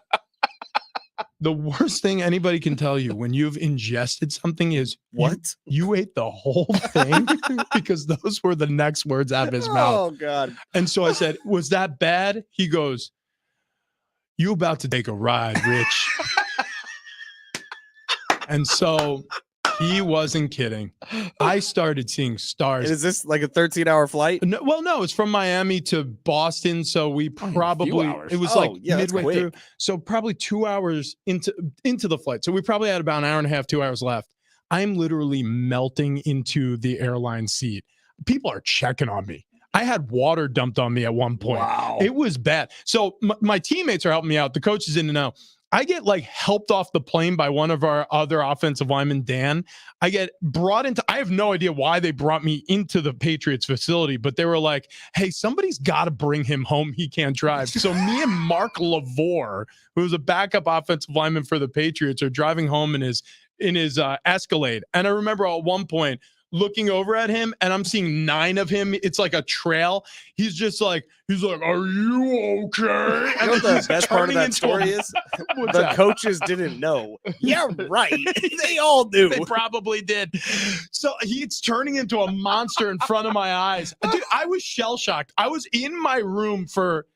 Speaker 1: The worst thing anybody can tell you when you've ingested something is
Speaker 3: what?
Speaker 1: You ate the whole thing, because those were the next words out of his mouth.
Speaker 3: Oh, God.
Speaker 1: And so I said, was that bad? He goes, you about to take a ride, Rich. And so he wasn't kidding. I started seeing stars.
Speaker 3: And is this like a 13-hour flight?
Speaker 1: No, well, no, it's from Miami to Boston. So we probably, it was like midway through. So probably 2 hours into the flight. So we probably had about an hour and a half, 2 hours left. I'm literally melting into the airline seat. People are checking on me. I had water dumped on me at one point.
Speaker 2: Wow.
Speaker 1: It was bad. So my teammates are helping me out. The coaches didn't know. I get like helped off the plane by one of our other offensive linemen, Dan. I get brought into, I have no idea why they brought me into the Patriots facility, but they were like, hey, somebody's got to bring him home. He can't drive. So me and Mark Lavore, who was a backup offensive lineman for the Patriots, are driving home in his Escalade. And I remember at one point looking over at him and I'm seeing 9 of him. It's like a trail. He's like, are you okay?
Speaker 3: You know what the best part of that story is? The coaches didn't know. Yeah, right. They all knew.
Speaker 1: They probably did. So he's turning into a monster in front of my eyes. Dude, I was shell-shocked. I was in my room for,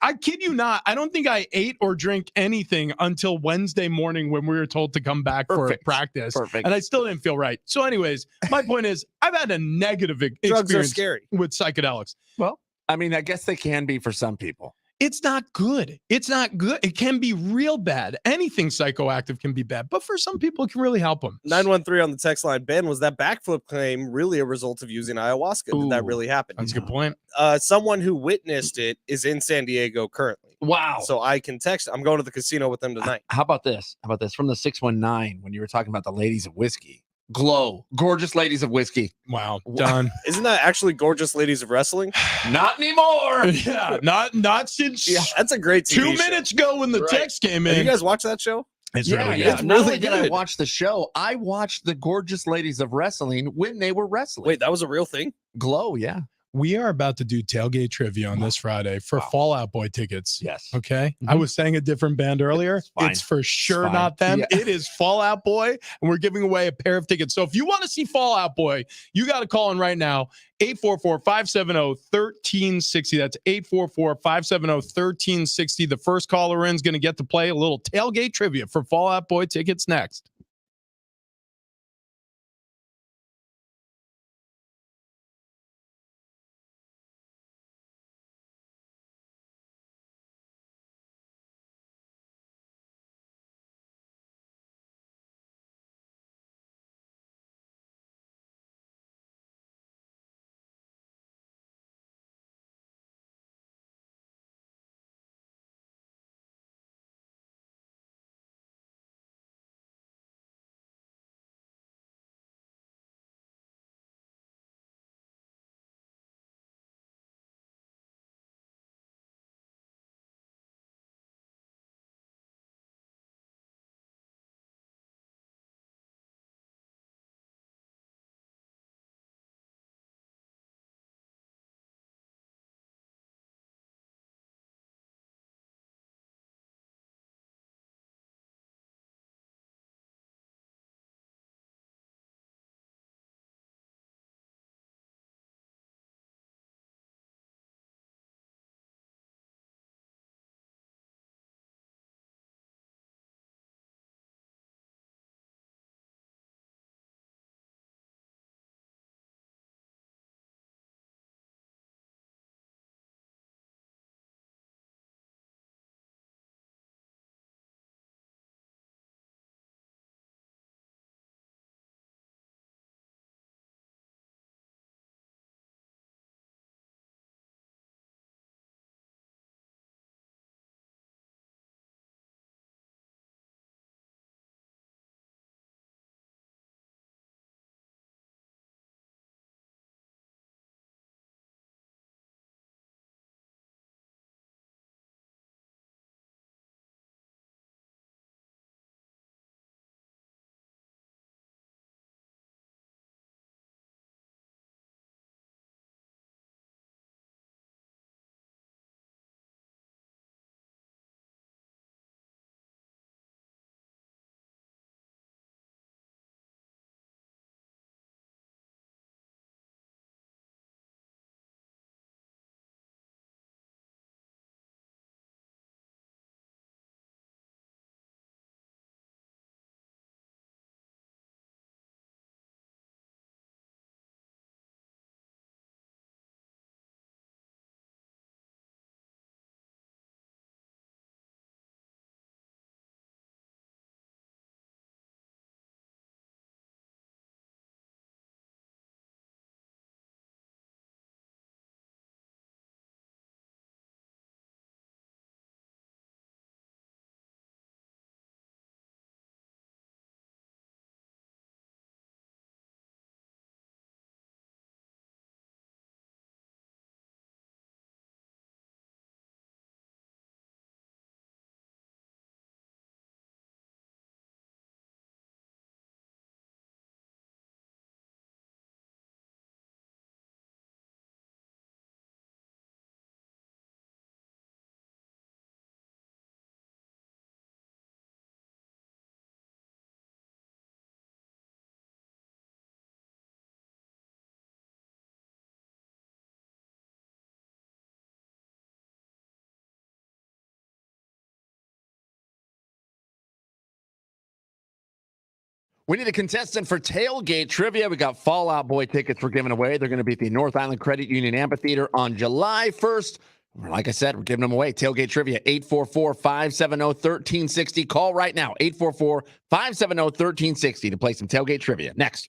Speaker 1: I kid you not, I don't think I ate or drank anything until Wednesday morning when we were told to come back for practice.
Speaker 2: Perfect.
Speaker 1: And I still didn't feel right. So anyways, my point is, I've had a negative
Speaker 3: Drugs are
Speaker 1: experience
Speaker 3: scary
Speaker 1: with psychedelics.
Speaker 2: Well, I mean, I guess they can be for some people.
Speaker 1: It's not good. It's not good. It can be real bad. Anything psychoactive can be bad, but for some people, it can really help them.
Speaker 3: 913 on the text line. Ben, was that backflip claim really a result of using ayahuasca? Did that really happen?
Speaker 1: That's a good point.
Speaker 3: Someone who witnessed it is in San Diego currently.
Speaker 2: Wow.
Speaker 3: So I can text. I'm going to the casino with them tonight.
Speaker 2: How about this? How about this? From the 619, when you were talking about the ladies of whiskey. Glow. Gorgeous ladies of whiskey.
Speaker 1: Wow. Done.
Speaker 3: Isn't that actually Gorgeous Ladies of Wrestling?
Speaker 2: Not anymore.
Speaker 1: Yeah. Not since
Speaker 3: That's a great TV
Speaker 1: 2 minutes ago when the text came in.
Speaker 3: Have you guys watch that show?
Speaker 1: It's
Speaker 2: Yeah,
Speaker 1: really
Speaker 2: yeah.
Speaker 1: good.
Speaker 2: Not only did I watch the show, I watched the Gorgeous Ladies of Wrestling when they were wrestling.
Speaker 3: Wait, that was a real thing?
Speaker 2: Glow, yeah.
Speaker 1: We are about to do tailgate trivia on this Friday for Fall Out Boy tickets.
Speaker 2: Yes.
Speaker 1: Okay. I was saying a different band earlier. It's for sure not them.
Speaker 2: Yeah.
Speaker 1: It is Fall Out Boy, and we're giving away a pair of tickets. So if you want to see Fall Out Boy, you got to call in right now. 844-570-1360. That's 844-570-1360. The first caller in is going to get to play a little tailgate trivia for Fall Out Boy tickets next.
Speaker 2: We need a contestant for tailgate trivia. We got Fall Out Boy tickets we're giving away. They're going to be at the North Island Credit Union Amphitheater on July 1st. Like I said, we're giving them away. Tailgate trivia, 844-570-1360. Call right now, 844-570-1360 to play some tailgate trivia. Next.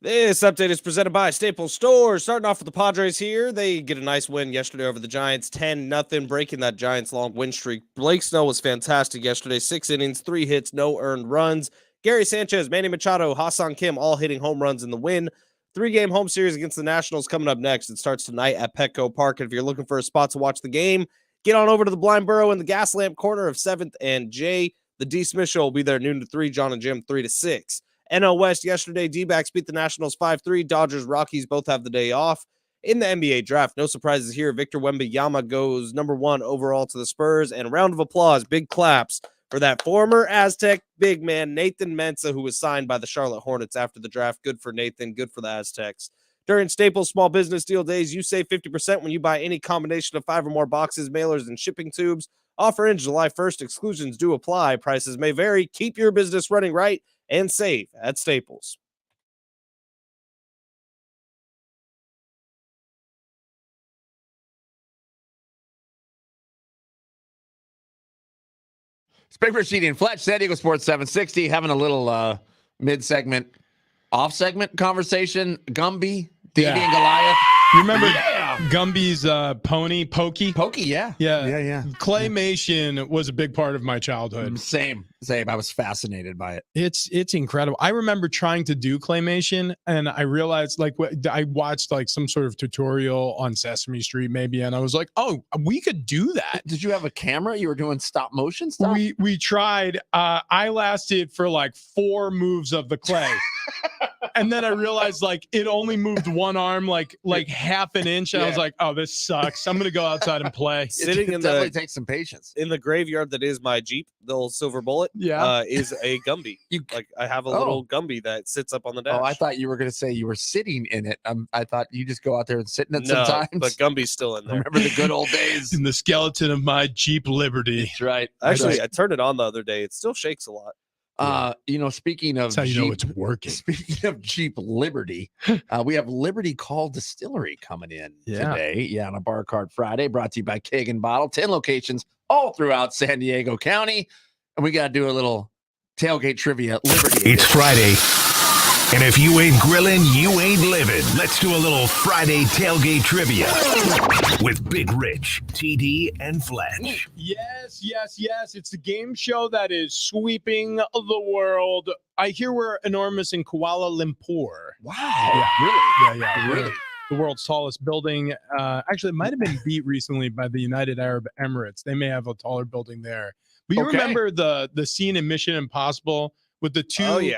Speaker 3: This update is presented by Staples Stores. Starting off with the Padres here. They get a nice win yesterday over the Giants, 10-0, breaking that Giants' long win streak. Blake Snell was fantastic yesterday. 6 innings, 3 hits, no earned runs. Gary Sanchez, Manny Machado, Hassan Kim all hitting home runs in the win. 3-game home series against the Nationals coming up next. It starts tonight at Petco Park. And if you're looking for a spot to watch the game, get on over to the Blind Burrow in the gas lamp corner of 7th and J. The D. Smith Show will be there noon to 3, John and Jim 3 to 6. NL West yesterday, D-backs beat the Nationals 5-3. Dodgers, Rockies both have the day off. In the NBA draft, no surprises here. Victor Wembanyama goes number 1 overall to the Spurs. And a round of applause, big claps for that former Aztec big man, Nathan Mensah, who was signed by the Charlotte Hornets after the draft. Good for Nathan, good for the Aztecs. During Staples Small Business Deal Days, you save 50% when you buy any combination of 5 or more boxes, mailers, and shipping tubes. Offer ends July 1st. Exclusions do apply. Prices may vary. Keep your business running right and save at Staples.
Speaker 2: Springfield Sheedy and Fletch, San Diego Sports 760, having a little mid-segment, off-segment conversation. Gumby, Davey and Goliath.
Speaker 1: You remember Gumby's pony, Pokey?
Speaker 2: Pokey, yeah.
Speaker 1: Yeah. Claymation was a big part of my childhood.
Speaker 2: Same. I was fascinated by it.
Speaker 1: It's incredible. I remember trying to do claymation, and I realized, like, I watched like some sort of tutorial on Sesame Street, maybe, and I was like, oh, we could do that.
Speaker 2: Did you have a camera? You were doing stop motion stuff?
Speaker 1: We tried. I lasted for like 4 moves of the clay. And then I realized, like, it only moved one arm like half an inch. And I was like, oh, this sucks. I'm going to go outside and play.
Speaker 3: Sitting in
Speaker 2: definitely takes some patience.
Speaker 3: In the graveyard that is my Jeep, the old silver bullet, is a Gumby. I have a little Gumby that sits up on the dash.
Speaker 2: Oh, I thought you were going to say you were sitting in it. I thought you just go out there and sit in it sometimes.
Speaker 3: But Gumby's still in there.
Speaker 2: Remember the good old days?
Speaker 1: In the skeleton of my Jeep Liberty.
Speaker 2: That's right.
Speaker 3: Actually, I turned it on the other day. It still shakes a lot.
Speaker 2: Speaking of
Speaker 1: That's how you
Speaker 2: Jeep,
Speaker 1: know it's working.
Speaker 2: Speaking of Jeep Liberty, we have Liberty Call Distillery coming in today. Yeah, on a Bar Card Friday, brought to you by Keg and Bottle. 10 locations all throughout San Diego County. And we got to do a little tailgate trivia at Liberty.
Speaker 7: It's Friday. And if you ain't grilling, you ain't living. Let's do a little Friday tailgate trivia with Big Rich, TD, and Fletch.
Speaker 1: Yes. It's the game show that is sweeping the world. I hear we're enormous in Kuala Lumpur.
Speaker 2: Wow.
Speaker 1: Yeah.
Speaker 2: Yeah. Really?
Speaker 1: The world's tallest building. Actually, it might have been beat recently by the United Arab Emirates. They may have a taller building there. But you remember the scene in Mission Impossible with the two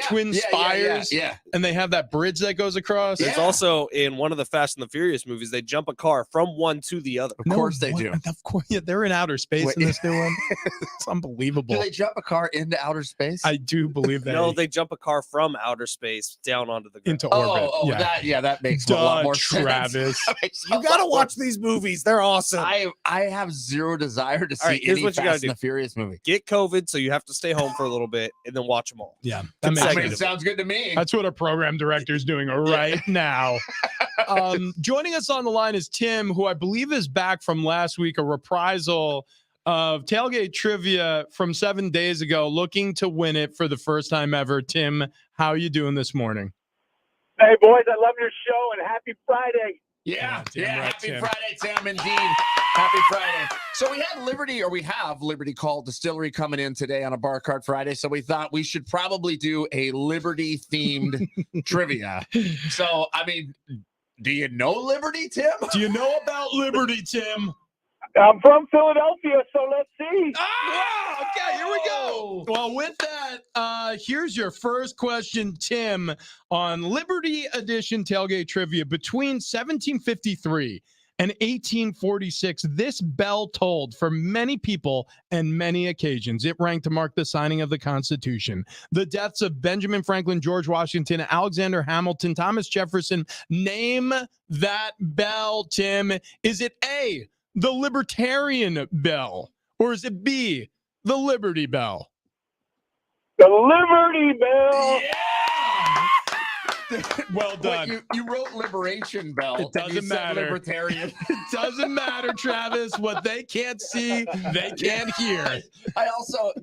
Speaker 1: twin spires?
Speaker 2: Yeah.
Speaker 1: And they have that bridge that goes across?
Speaker 3: There's also in one of the Fast and the Furious movies, they jump a car from one to the other.
Speaker 2: Of course they do.
Speaker 1: Of course, they're in outer space in this new one. It's unbelievable.
Speaker 2: Do they jump a car into outer space?
Speaker 1: I do believe that.
Speaker 3: No, they jump a car from outer space down onto the ground.
Speaker 1: Into orbit.
Speaker 2: That makes a lot more
Speaker 1: Travis.
Speaker 2: sense.
Speaker 3: You gotta watch these movies. They're awesome.
Speaker 2: I have zero desire to see
Speaker 3: right, here's
Speaker 2: any
Speaker 3: what you gotta
Speaker 2: Fast and the Furious movie.
Speaker 3: Get COVID, so you have to stay home for a little bit and then watch them all.
Speaker 1: Yeah.
Speaker 2: Sounds good to me.
Speaker 1: That's what a program director is doing right now. Joining us on the line is Tim, who I believe is back from last week, a reprisal of tailgate trivia from 7 days ago, looking to win it for the first time ever. Tim, how are you doing this morning?
Speaker 8: Hey, boys, I love your show, and happy Friday.
Speaker 2: Yeah.
Speaker 1: Tim, right,
Speaker 2: Happy
Speaker 1: Tim.
Speaker 2: Friday, Tim, indeed. Happy Friday. So we have Liberty Call Distillery coming in today on a Bar Cart Friday. So we thought we should probably do a Liberty-themed trivia. So, I mean, do you know Liberty, Tim?
Speaker 1: Do you know about Liberty, Tim?
Speaker 8: I'm from Philadelphia, so let's see.
Speaker 1: Okay, here we go. Well, with that, here's your first question, Tim, on Liberty Edition Tailgate Trivia. Between 1753 and 1846, this bell tolled for many people and many occasions. It rang to mark the signing of the Constitution, the deaths of Benjamin Franklin, George Washington, Alexander Hamilton, Thomas Jefferson. Name that bell, Tim. Is it A, the Libertarian Bell, or is it B, the Liberty Bell?
Speaker 8: The Liberty Bell.
Speaker 1: Well done.
Speaker 2: Wait, you wrote Liberation Bell.
Speaker 1: It doesn't matter.
Speaker 2: Libertarian.
Speaker 1: It doesn't matter, Travis. What they can't see, they can't hear.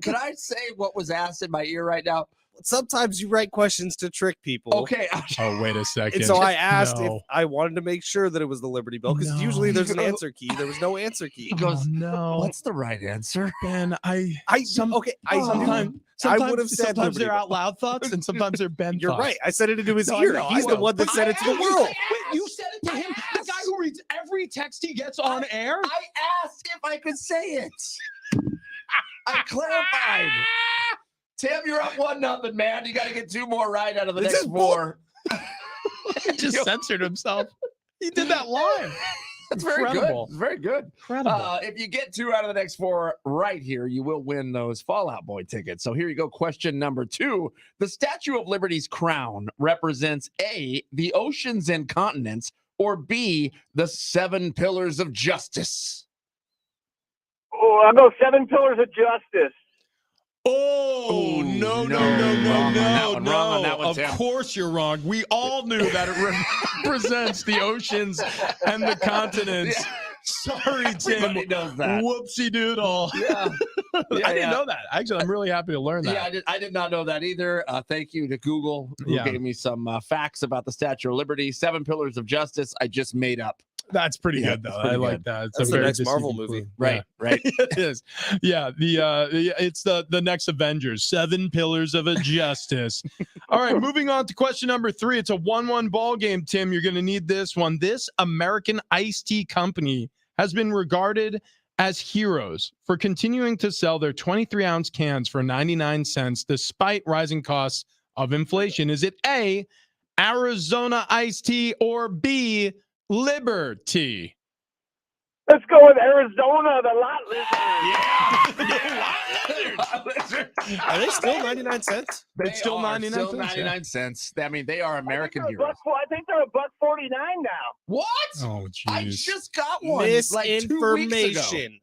Speaker 2: Can I say what was asked in my ear right now?
Speaker 3: Sometimes you write questions to trick people.
Speaker 2: Okay.
Speaker 1: Oh, wait a second.
Speaker 3: And so I asked
Speaker 1: No.
Speaker 3: if I wanted to make sure that it was the Liberty Bell, because
Speaker 1: No.
Speaker 3: usually there's an answer key. There was no answer key.
Speaker 2: He goes,
Speaker 1: no.
Speaker 2: what's the right answer?
Speaker 1: Ben,
Speaker 3: I would have said
Speaker 1: sometimes
Speaker 3: Liberty
Speaker 1: they're
Speaker 3: Bell.
Speaker 1: out loud thoughts and sometimes they're Ben
Speaker 3: You're
Speaker 1: thoughts.
Speaker 3: right. I said it into his
Speaker 1: No,
Speaker 3: ear.
Speaker 1: no,
Speaker 3: He's
Speaker 1: I
Speaker 3: the
Speaker 1: know.
Speaker 3: one that said it to the world.
Speaker 1: Wait, you said it to him? The guy who reads every text he gets on air?
Speaker 2: I asked if I could say it. I clarified. Tim, you're up 1-0, man. You got to get 2 more right out of the next 4.
Speaker 1: He just censored himself. He did that live.
Speaker 2: That's very
Speaker 1: Incredible.
Speaker 2: good. Very good.
Speaker 1: Incredible.
Speaker 2: If you get 2 out of the next 4 right here, you will win those Fall Out Boy tickets. So here you go. Question number 2. The Statue of Liberty's crown represents A, the oceans and continents, or B, the 7 pillars of justice.
Speaker 8: Oh, I'll go 7 Pillars of Justice.
Speaker 1: Oh, no.
Speaker 2: Wrong on that one,
Speaker 1: Of
Speaker 2: Tim.
Speaker 1: course you're wrong. We all knew that it represents the oceans and the continents. Sorry, Tim.
Speaker 2: Everybody knows that.
Speaker 1: Whoopsie doodle.
Speaker 2: Yeah.
Speaker 1: I didn't know that. Actually, I'm really happy to learn that.
Speaker 2: Yeah, I did not know that either. Thank you to Google, who gave me some facts about the Statue of Liberty. 7 pillars of justice, I just made up.
Speaker 1: That's pretty
Speaker 2: Yeah,
Speaker 1: good, though.
Speaker 2: that's pretty
Speaker 1: I like
Speaker 2: good.
Speaker 1: that. It's
Speaker 3: That's
Speaker 1: a
Speaker 3: the
Speaker 1: very
Speaker 3: next Marvel
Speaker 1: deceiving
Speaker 3: movie.
Speaker 1: clue.
Speaker 2: Right.
Speaker 1: It is. Yeah, it's the next Avengers, 7 pillars of a justice. All right, moving on to question number 3. It's a 1-1 ball game, Tim. You're going to need this one. This American iced tea company has been regarded as heroes for continuing to sell their 23-ounce cans for 99 cents despite rising costs of inflation. Is it A, Arizona iced tea, or B, Liberty?
Speaker 8: Let's go with Arizona, the lot lizard.
Speaker 3: Are they still 99 cents?
Speaker 1: It's still 99
Speaker 2: Still
Speaker 1: cents.
Speaker 2: 99 cents. I mean, they are American
Speaker 8: I
Speaker 2: heroes.
Speaker 8: think they're $1.49 now.
Speaker 2: What?
Speaker 1: Oh,
Speaker 2: I
Speaker 1: jeez.
Speaker 2: just got one like 2 weeks ago.
Speaker 3: Misinformation.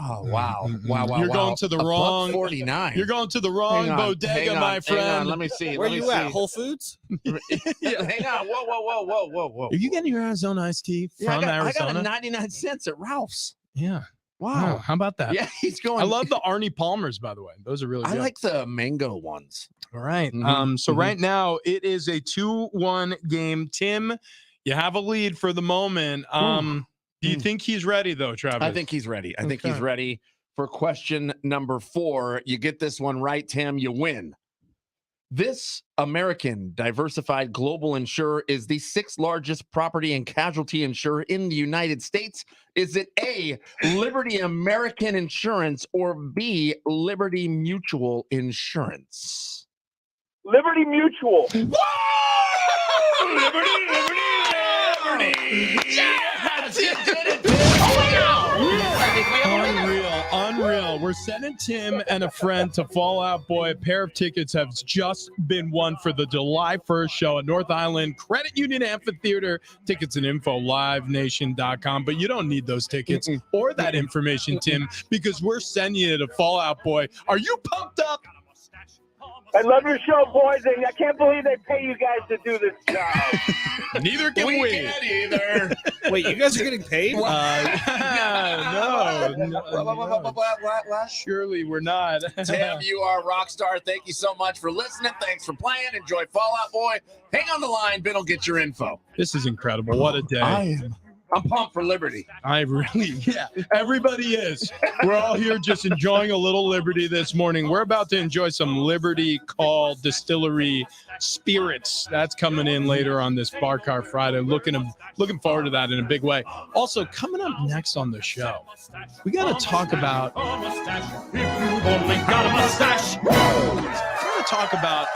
Speaker 2: Oh, wow. Wow.
Speaker 1: You're going to the wrong.
Speaker 2: $1.49.
Speaker 1: You're going to the wrong bodega, my friend.
Speaker 2: Hang on. Let me see.
Speaker 3: Where
Speaker 2: Let me
Speaker 3: you at?
Speaker 2: see.
Speaker 3: Whole Foods?
Speaker 2: Yeah, hang on. Whoa.
Speaker 1: Are you getting your Arizona iced tea
Speaker 2: Yeah,
Speaker 1: from
Speaker 2: I got
Speaker 1: Arizona?
Speaker 2: a 99 cents at Ralph's.
Speaker 1: Yeah.
Speaker 2: Wow.
Speaker 1: How about that?
Speaker 2: Yeah, he's going.
Speaker 1: I love the Arnie Palmers, by the way. Those are really
Speaker 2: I
Speaker 1: good.
Speaker 2: like the mango ones.
Speaker 1: All right.
Speaker 2: Mhm,
Speaker 1: So
Speaker 2: mhm.
Speaker 1: right now it is a 2-1 game. Tim, you have a lead for the moment. Do you think he's ready though, Travis?
Speaker 2: I think he's ready. I think he's
Speaker 1: Okay.
Speaker 2: ready for question number 4. You get this one right, Tim, you win. This American diversified global insurer is the 6th largest property and casualty insurer in the United States. Is it A, Liberty American Insurance, or B, Liberty Mutual Insurance?
Speaker 8: Liberty Mutual.
Speaker 1: Unreal. We're sending Tim and a friend to Fall Out Boy. A pair of tickets have just been won for the July 1st show at North Island Credit Union Amphitheater. Tickets and info, livenation.com. But you don't need those tickets or that information, Tim, because we're sending you to Fall Out Boy. Are you pumped up?
Speaker 8: I love your show, boys, and I can't believe they pay you guys to do this job.
Speaker 1: Neither can we.
Speaker 2: Can't either.
Speaker 3: Wait, you guys are getting paid?
Speaker 1: No.
Speaker 2: What?
Speaker 1: Surely we're not.
Speaker 2: Tim, you are a rock star. Thank you so much for listening. Thanks for playing. Enjoy Fallout Boy. Hang on the line. Ben will get your info.
Speaker 1: This is incredible. What a day.
Speaker 2: I'm pumped for Liberty.
Speaker 1: Everybody is. We're all here just enjoying a little Liberty this morning. We're about to enjoy some Liberty Call Distillery Spirits. That's coming in later on this Bar Car Friday. Looking forward to that in a big way. Also, coming up next on the show, we got to talk about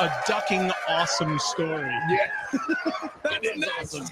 Speaker 1: a ducking awesome story.
Speaker 2: Yeah. That is awesome.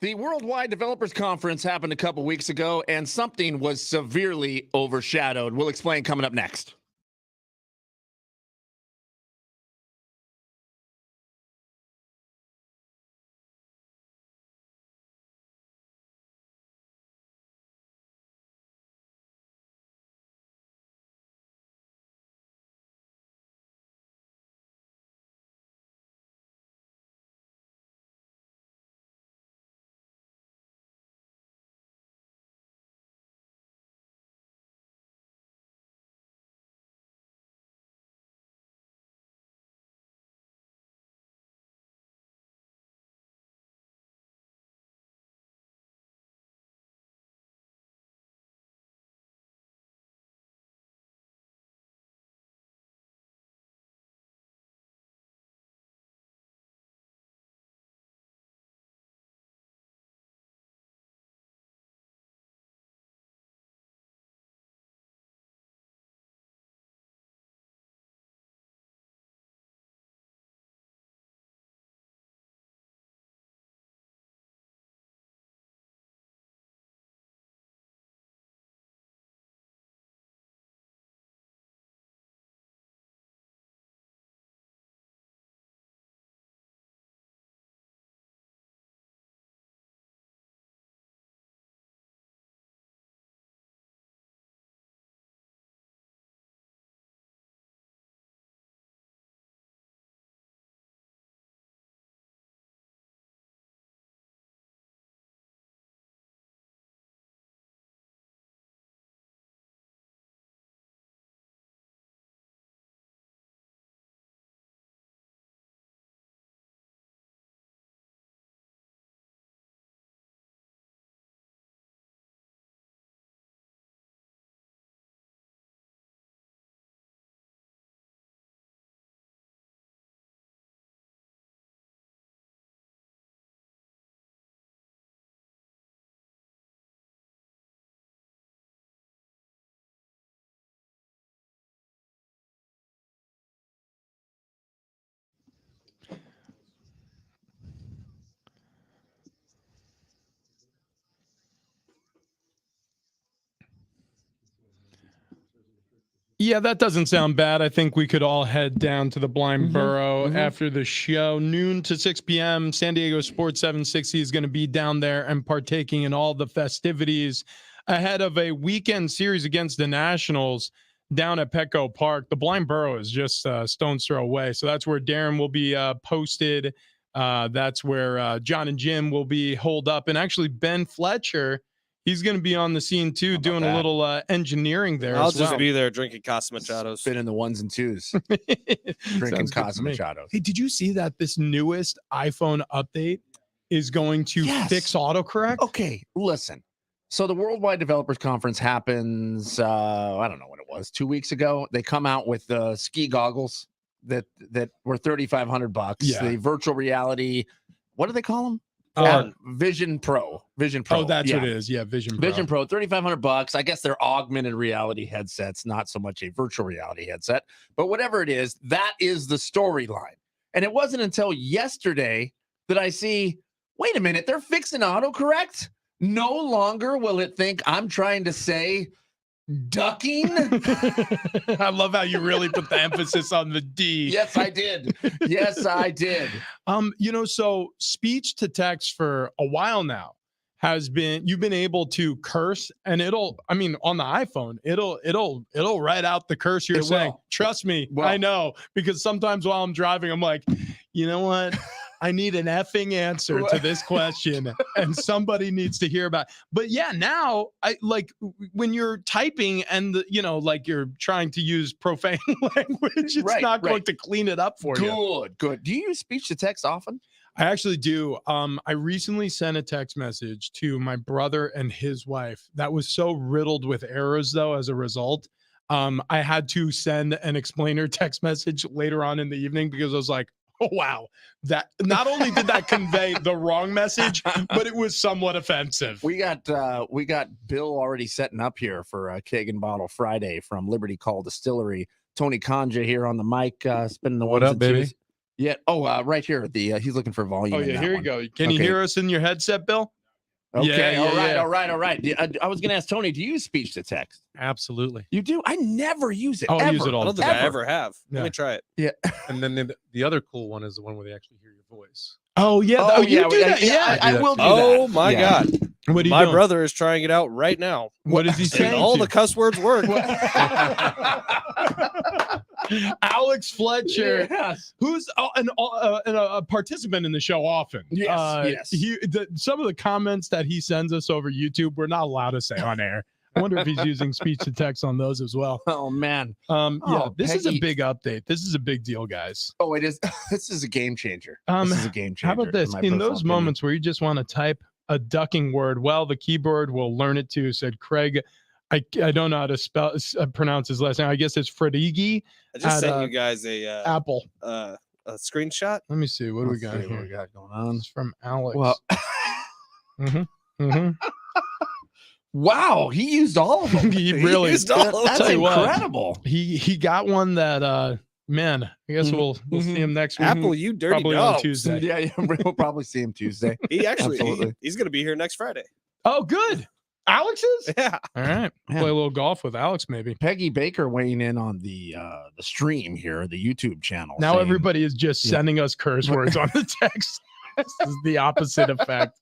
Speaker 2: The Worldwide Developers Conference happened a couple weeks ago, and something was severely overshadowed. We'll explain coming up next.
Speaker 1: Yeah, that doesn't sound bad. I think we could all head down to the Blind Burrow after the show. Noon to 6 p.m. San Diego Sports 760 is going to be down there and partaking in all the festivities ahead of a weekend series against the Nationals down at Petco Park. The Blind Burrow is just a stone's throw away. So that's where Darren will be posted. That's where John and Jim will be holed up. And actually, Ben Fletcher, he's going to be on the scene too, doing a little engineering there.
Speaker 3: I'll
Speaker 1: as
Speaker 3: just
Speaker 1: well.
Speaker 3: be there drinking Casa Machados.
Speaker 2: Spinning the ones and twos, drinking Casa Machados.
Speaker 1: Hey, did you see that this newest iPhone update is going to fix autocorrect?
Speaker 2: Okay, listen. So the Worldwide Developers Conference happens, I don't know what it was, 2 weeks ago. They come out with the ski goggles that were $3,500.
Speaker 1: Yeah.
Speaker 2: The virtual reality, what do they call them? Vision Pro.
Speaker 1: Oh, that's what it is. Yeah, Vision Pro.
Speaker 2: Vision Pro, $3,500. I guess they're augmented reality headsets, not so much a virtual reality headset. But whatever it is, that is the storyline. And it wasn't until yesterday that I see, wait a minute, they're fixing autocorrect? No longer will it think I'm trying to say ducking.
Speaker 1: I love how you really put the emphasis on the D.
Speaker 2: Yes, I did. Yes, I did.
Speaker 1: So speech to text for a while now has been, you've been able to curse, and on the iPhone, it'll write out the curse you're saying. Trust me, I know, because sometimes while I'm driving, I'm like, you know what? I need an effing answer to this question, and somebody needs to hear about it. But yeah, now I like when you're typing and you're trying to use profane language, it's not going to clean it up for you.
Speaker 2: Good. Do you use speech to text often?
Speaker 1: I actually do. I recently sent a text message to my brother and his wife that was so riddled with errors, though, as a result. I had to send an explainer text message later on in the evening because I was like, oh, wow, that not only did that convey the wrong message, but it was somewhat offensive.
Speaker 2: We got Bill already setting up here for a Keg and Bottle Friday from Liberty Call Distillery. Tony Conja here on the mic, spinning the
Speaker 1: what up, baby?
Speaker 2: Twos. Yeah. Oh, right here. He's looking for volume.
Speaker 1: Oh yeah, here you go. Can you hear us in your headset, Bill?
Speaker 2: Okay.
Speaker 1: Yeah,
Speaker 2: all right. I was going to ask Tony, do you use speech to text?
Speaker 9: Absolutely.
Speaker 2: You do? I never use it.
Speaker 1: Oh, I
Speaker 2: ever.
Speaker 1: use it all
Speaker 3: I don't
Speaker 1: the
Speaker 3: think
Speaker 1: time.
Speaker 3: I ever have.
Speaker 1: Yeah.
Speaker 3: Let me try it.
Speaker 2: Yeah.
Speaker 9: And then the other cool one is the one where they actually hear your voice.
Speaker 1: Oh yeah. You do that. Yeah.
Speaker 2: I will do that.
Speaker 3: Oh my God.
Speaker 1: What are you
Speaker 3: My
Speaker 1: doing?
Speaker 3: brother is trying it out right now.
Speaker 1: What is he
Speaker 3: And
Speaker 1: saying?
Speaker 3: all
Speaker 1: to
Speaker 3: the cuss words work.
Speaker 1: Alex Fletcher,
Speaker 2: Yes.
Speaker 1: who's a participant in the show often.
Speaker 2: Yes.
Speaker 1: Some of the comments that he sends us over YouTube, we're not allowed to say on air. I wonder if he's using speech to text on those as well.
Speaker 2: Oh man.
Speaker 1: This is a
Speaker 2: Peggy.
Speaker 1: big update. This is a big deal, guys.
Speaker 2: Oh, it is. This is a game changer. This is a game changer.
Speaker 1: How about this?
Speaker 2: my
Speaker 1: In
Speaker 2: personal
Speaker 1: those
Speaker 2: opinion.
Speaker 1: moments where you just want to type a ducking word, well, the keyboard will learn it too, said Craig. I don't know how to pronounce his last name. I guess it's Fredigi.
Speaker 3: I just
Speaker 1: At,
Speaker 3: sent you guys a
Speaker 1: Apple.
Speaker 3: screenshot.
Speaker 1: Let me see. What do we
Speaker 2: Let's
Speaker 1: got
Speaker 2: see
Speaker 1: here?
Speaker 2: what we got going on.
Speaker 1: It's from Alex.
Speaker 2: Well,
Speaker 1: Mm-hmm.
Speaker 2: wow, he used all of them.
Speaker 1: He really
Speaker 3: used all of them.
Speaker 2: That's
Speaker 1: Tell you what.
Speaker 2: incredible.
Speaker 1: He got one that man. I guess we'll see him next week.
Speaker 3: Apple, you dirty
Speaker 1: Probably
Speaker 3: dog.
Speaker 1: on Tuesday.
Speaker 2: Yeah, we'll probably see him Tuesday.
Speaker 3: He actually
Speaker 2: Absolutely.
Speaker 3: he's going to be here next Friday.
Speaker 1: Oh, good. Alex is?
Speaker 3: Yeah.
Speaker 1: All right.
Speaker 2: Yeah.
Speaker 1: Play a little golf with Alex, maybe.
Speaker 2: Peggy Baker weighing in on the stream here, the YouTube channel.
Speaker 1: Now
Speaker 2: saying,
Speaker 1: everybody is just sending us curse words on the text. This is the opposite effect.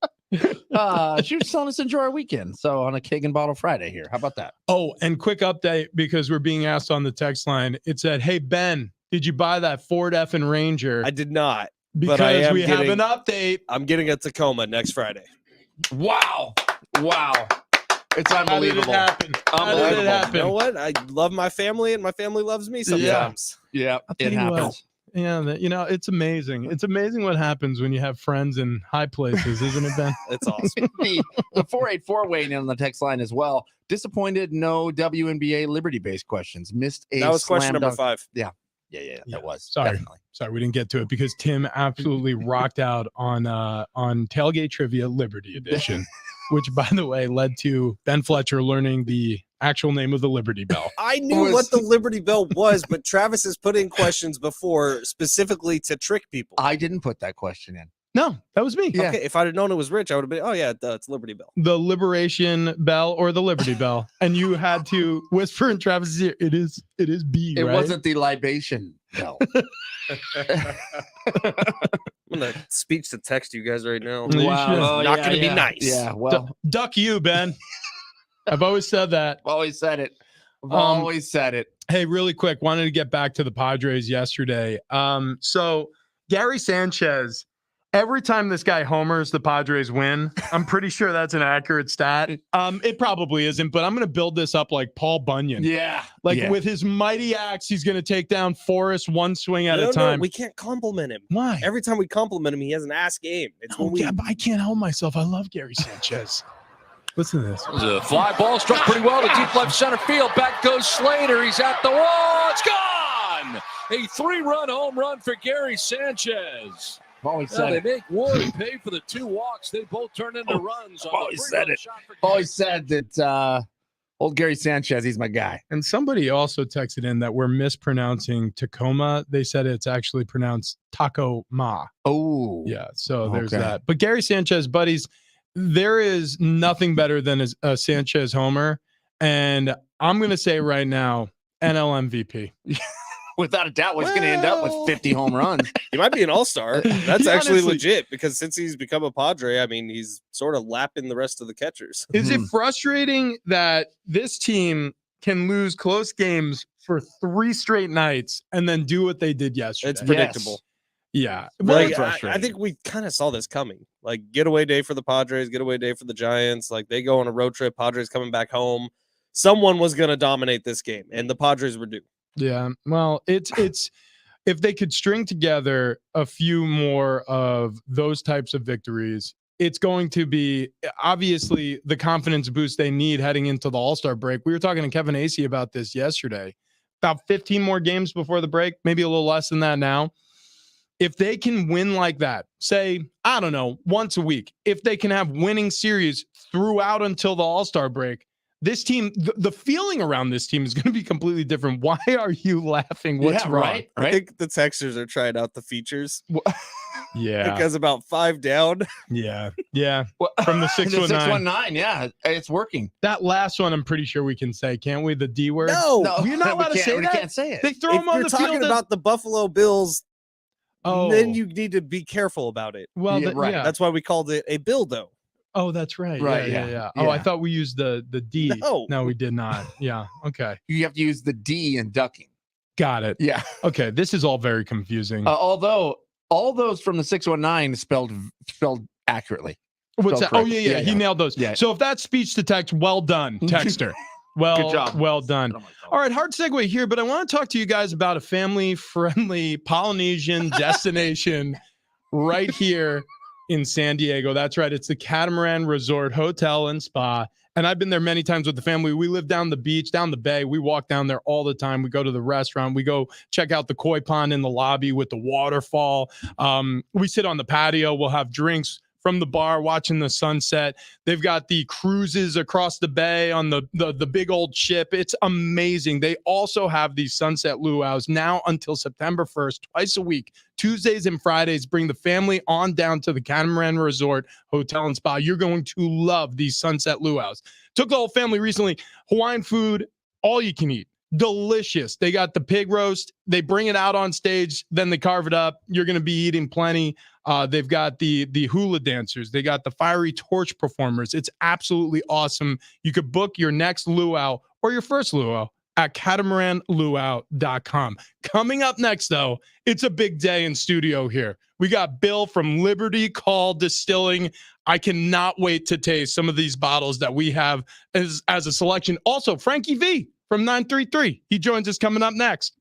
Speaker 2: she was telling us to enjoy our weekend. So on a Keg and Bottle Friday here. How about that?
Speaker 1: Oh, and quick update because we're being asked on the text line. It said, "Hey Ben, did you buy that Ford F&R Ranger?"
Speaker 3: I did not.
Speaker 1: Because
Speaker 3: but I am
Speaker 1: we have
Speaker 3: getting-
Speaker 1: an update.
Speaker 3: I'm getting a Tacoma next Friday.
Speaker 2: Wow. It's
Speaker 1: How did it
Speaker 2: unbelievable.
Speaker 1: happen? How did it
Speaker 2: Unbelievable.
Speaker 1: happen?
Speaker 3: You know what? I love my family, and my family loves me sometimes.
Speaker 2: Yeah,
Speaker 1: I'll tell
Speaker 2: it
Speaker 1: you what.
Speaker 2: happens.
Speaker 1: Yeah, it's amazing. It's amazing what happens when you have friends in high places, isn't it, Ben?
Speaker 3: It's awesome.
Speaker 2: The 484 weighing in on the text line as well. Disappointed, no WNBA Liberty-based questions. Missed a
Speaker 3: That was question
Speaker 2: slam
Speaker 3: number
Speaker 2: dunk.
Speaker 3: 5.
Speaker 2: Yeah,
Speaker 1: Yeah.
Speaker 2: that was.
Speaker 1: Sorry.
Speaker 2: Definitely.
Speaker 1: Sorry, we didn't get to it because Tim absolutely rocked out on Tailgate Trivia Liberty Edition, which, by the way, led to Ben Fletcher learning the actual name of the Liberty Bell.
Speaker 3: I knew what the Liberty Bell was, but Travis has put in questions before specifically to trick people.
Speaker 2: I didn't put that question in.
Speaker 1: No, that was me.
Speaker 2: Yeah.
Speaker 3: Okay, if I'd have known it was Rich, I would have been, oh, yeah, it's Liberty Bell.
Speaker 1: The Liberation Bell or the Liberty Bell. And you had to whisper in Travis's ear, it is B,
Speaker 2: It
Speaker 1: right?
Speaker 2: wasn't the libation bell.
Speaker 3: I'm going to speech to text you guys right now.
Speaker 1: You should.
Speaker 3: Not
Speaker 2: yeah,
Speaker 3: going to be
Speaker 2: yeah.
Speaker 3: nice.
Speaker 2: Yeah, well,
Speaker 1: Duck you, Ben. I've always said that.
Speaker 2: I've always said it. I've always said it.
Speaker 1: Hey, really quick, wanted to get back to the Padres yesterday. So Gary Sanchez, every time this guy homers, the Padres win. I'm pretty sure that's an accurate stat. It probably isn't, but I'm going to build this up like Paul Bunyan.
Speaker 2: Yeah.
Speaker 1: With his mighty axe, he's going to take down Forrest one swing at
Speaker 3: No,
Speaker 1: a time.
Speaker 3: we can't compliment him.
Speaker 1: Why?
Speaker 3: Every time we compliment him, he has an ass game. It's when we.
Speaker 1: Yeah, but I can't help myself. I love Gary Sanchez. Listen to this.
Speaker 4: It was a fly ball struck pretty well to deep left center field. Back goes Slater. He's at the wall. It's gone. A 3-run home run for Gary Sanchez.
Speaker 2: I've always
Speaker 4: Well,
Speaker 2: said
Speaker 4: they
Speaker 2: it.
Speaker 4: make Ward pay for the 2 walks. They both turn into runs. On
Speaker 2: always
Speaker 4: the
Speaker 2: said
Speaker 4: 3-run
Speaker 2: it.
Speaker 4: shot for
Speaker 2: I've always said that old Gary Sanchez, he's my guy.
Speaker 1: And somebody also texted in that we're mispronouncing Tacoma. They said it's actually pronounced Taco Ma.
Speaker 2: Oh.
Speaker 1: Yeah, so there's
Speaker 2: Okay.
Speaker 1: that. But Gary Sanchez, buddies, there is nothing better than a Sanchez homer. And I'm going to say right now, NL MVP.
Speaker 2: Without a doubt, he's going to end up with 50 home runs.
Speaker 3: He might be an all-star. That's
Speaker 1: He
Speaker 3: actually
Speaker 1: honestly-
Speaker 3: legit because since he's become a Padre, I mean, he's sort of lapping the rest of the catchers.
Speaker 1: Is it frustrating that this team can lose close games for 3 straight nights and then do what they did yesterday?
Speaker 3: It's predictable.
Speaker 1: Yeah.
Speaker 2: Very
Speaker 3: Like,
Speaker 2: frustrating.
Speaker 3: I think we kind of saw this coming. Like getaway day for the Padres, getaway day for the Giants. Like they go on a road trip, Padres coming back home. Someone was going to dominate this game, and the Padres were due.
Speaker 1: Yeah. Well, it's if they could string together a few more of those types of victories, it's going to be obviously the confidence boost they need heading into the All-Star break. We were talking to Kevin Acey about this yesterday. About 15 more games before the break, maybe a little less than that now. If they can win like that, say, I don't know, once a week, if they can have winning series throughout until the All-Star break, this team, the feeling around this team is going to be completely different. Why are you laughing? What's wrong?
Speaker 2: Right?
Speaker 3: I think the Texters are trying out the features
Speaker 1: Yeah.
Speaker 3: because about 5 down.
Speaker 1: Yeah. Yeah. From the
Speaker 2: The
Speaker 1: 619.
Speaker 2: 619, yeah, it's working.
Speaker 1: That last one, I'm pretty sure we can say, can't we? The D word?
Speaker 3: No,
Speaker 1: You're not allowed to say
Speaker 2: we
Speaker 1: that?
Speaker 2: can't say it.
Speaker 1: They throw
Speaker 3: if
Speaker 1: him on
Speaker 3: you're
Speaker 1: the
Speaker 3: talking
Speaker 1: field.
Speaker 3: about the Buffalo Bills,
Speaker 1: Oh,
Speaker 3: then you need to be careful about it.
Speaker 1: well,
Speaker 2: Yeah, right.
Speaker 1: yeah.
Speaker 3: That's why we called it a Bildo.
Speaker 1: Oh, that's right.
Speaker 2: Right,
Speaker 1: Yeah.
Speaker 2: yeah,
Speaker 1: Oh, I
Speaker 2: yeah.
Speaker 1: thought we used the D.
Speaker 3: No.
Speaker 1: we did not. Yeah. Okay.
Speaker 2: You have to use the D in ducking.
Speaker 1: Got it.
Speaker 2: Yeah.
Speaker 1: Okay. This is all very confusing.
Speaker 2: Although all those from the 619 spelled accurately.
Speaker 1: What's that?
Speaker 2: spelled
Speaker 1: Oh,
Speaker 2: correct.
Speaker 1: yeah. He nailed those.
Speaker 2: Yeah.
Speaker 1: So if that's speech to text, well done, texter. Well,
Speaker 2: Good job.
Speaker 1: well done. All right, hard segue here, but I want to talk to you guys about a family-friendly Polynesian destination right here in San Diego. That's right. It's the Catamaran Resort Hotel and Spa. And I've been there many times with the family. We live down the beach, down the bay. We walk down there all the time. We go to the restaurant. We go check out the koi pond in the lobby with the waterfall. We sit on the patio. We'll have drinks from the bar, watching the sunset. They've got the cruises across the bay on the big old ship. It's amazing. They also have these sunset luau's now until September 1st, twice a week, Tuesdays and Fridays. Bring the family on down to the Catamaran Resort Hotel and Spa. You're going to love these sunset luau's. Took the whole family recently. Hawaiian food, all you can eat. Delicious. They got the pig roast. They bring it out on stage, then they carve it up. You're going to be eating plenty. They've got the hula dancers. They got the fiery torch performers. It's absolutely awesome. You could book your next luau or your first luau at catamaranluau.com. Coming up next, though, it's a big day in studio here. We got Bill from Liberty Call Distilling. I cannot wait to taste some of these bottles that we have as a selection. Also, Frankie V from 933. He joins us coming up next.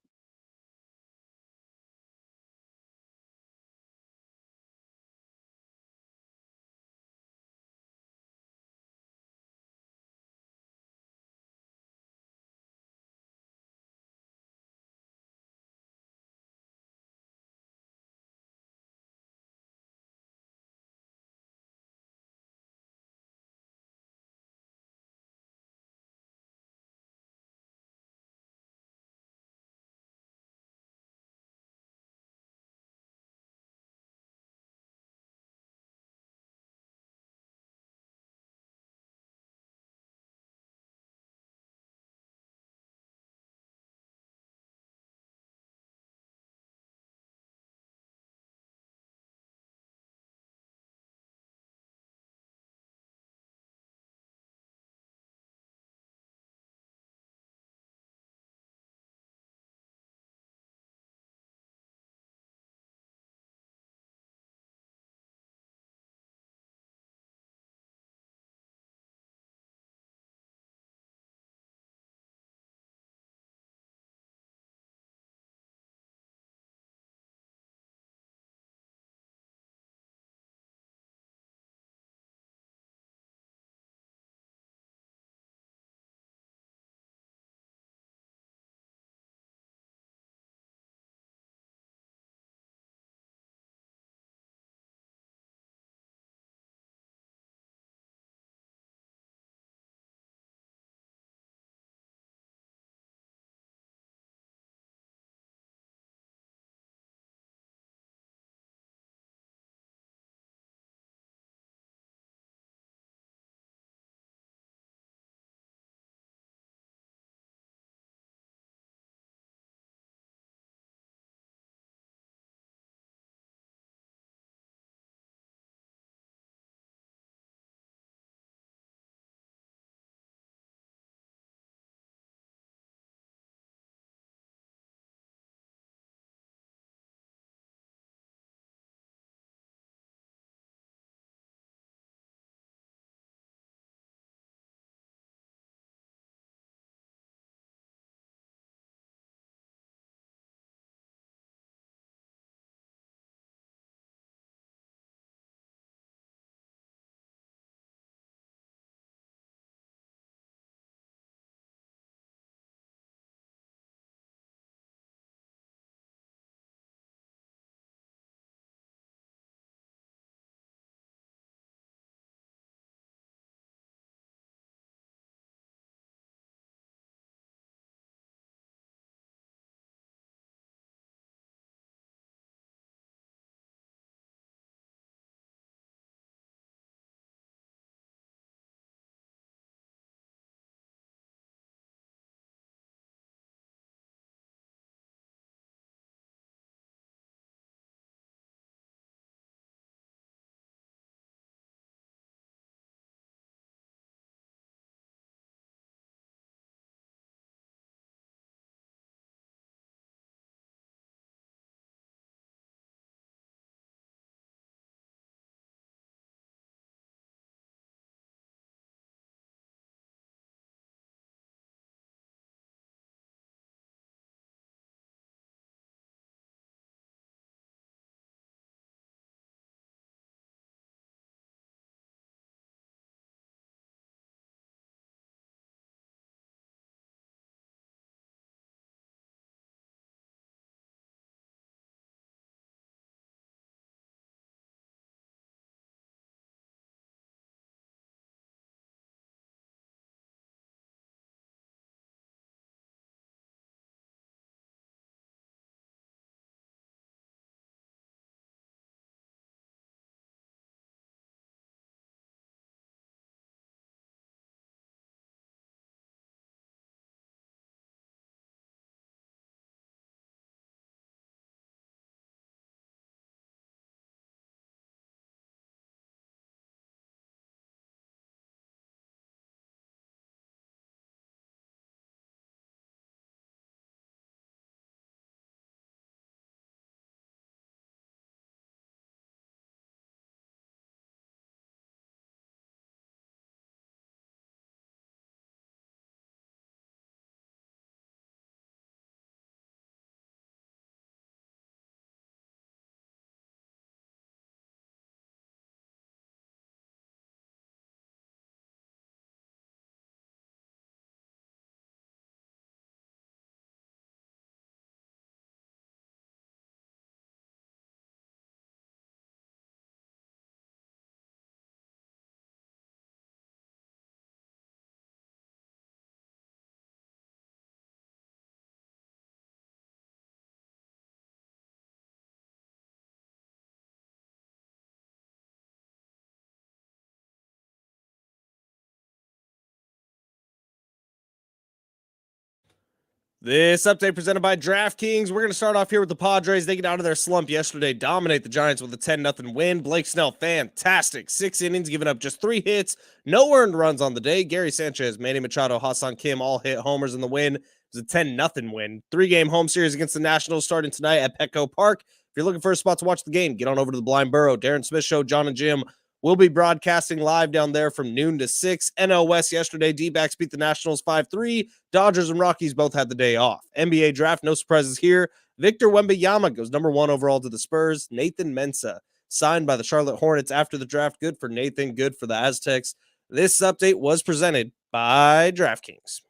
Speaker 3: This update presented by DraftKings. We're going to start off here with the Padres. They get out of their slump yesterday, dominate the Giants with a 10-0 win. Blake Snell, fantastic. 6 innings, giving up just 3 hits. No earned runs on the day. Gary Sanchez, Manny Machado, Hassan Kim all hit homers in the win. It was a 10-0 win. 3-game home series against the Nationals starting tonight at Petco Park. If you're looking for a spot to watch the game, get on over to the Blind Burrow. Darren Smith Show, John and Jim will be broadcasting live down there from noon to 6. NL West yesterday, D-backs beat the Nationals 5-3. Dodgers and Rockies both had the day off. NBA draft, no surprises here. Victor Wembanyama goes number 1 overall to the Spurs. Nathan Mensah signed by the Charlotte Hornets after the draft. Good for Nathan, good for the Aztecs. This update was presented by DraftKings.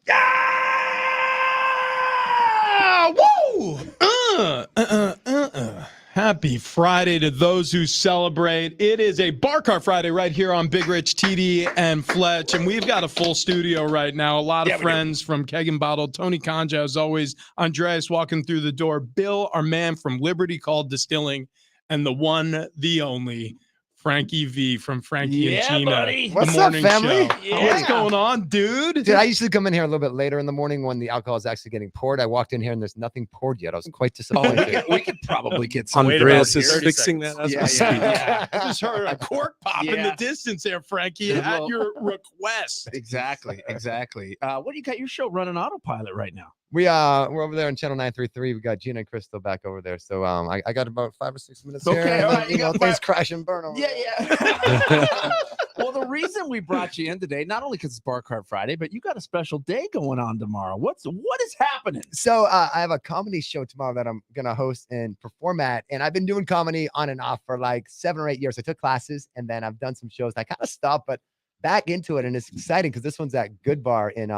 Speaker 1: Yeah! Woo! Happy Friday to those who celebrate. It is a Bar Cart Friday right here on Big Rich, TD, and Fletch. And we've got a full studio right now. A lot of friends from Keg and Bottle. Tony Conja, as always. Andreas walking through the door. Bill, our man from Liberty Called Distilling. And the one, the only, Frankie V from Frankie and Gina.
Speaker 10: Buddy.
Speaker 1: What's
Speaker 10: up, family?
Speaker 1: What's going on, dude?
Speaker 10: Dude, I usually come in here a little bit later in the morning when the alcohol is actually getting poured. I walked in here and there's nothing poured yet. I was quite disappointed.
Speaker 2: We could probably get some.
Speaker 9: Andreas is fixing that as we speak.
Speaker 1: I just heard a cork pop in the distance there, Frankie, at your request.
Speaker 2: Exactly. What do you got your show running autopilot right now?
Speaker 10: We're over there on channel 933. We got Gina and Crystal back over there. So I got about 5 or 6 minutes here.
Speaker 2: Okay,
Speaker 10: And
Speaker 2: all
Speaker 10: then,
Speaker 2: right,
Speaker 10: you
Speaker 2: you
Speaker 10: know,
Speaker 2: got
Speaker 10: things crash and burn over there.
Speaker 2: Yeah. Well, the reason we brought you in today, not only because it's Bar Cart Friday, but you got a special day going on tomorrow. What is happening?
Speaker 10: So I have a comedy show tomorrow that I'm gonna host and perform at, and I've been doing comedy on and off for like 7 or 8 years. I took classes and then I've done some shows. I kind of stopped, but back into it, and it's exciting because this one's at Good Bar in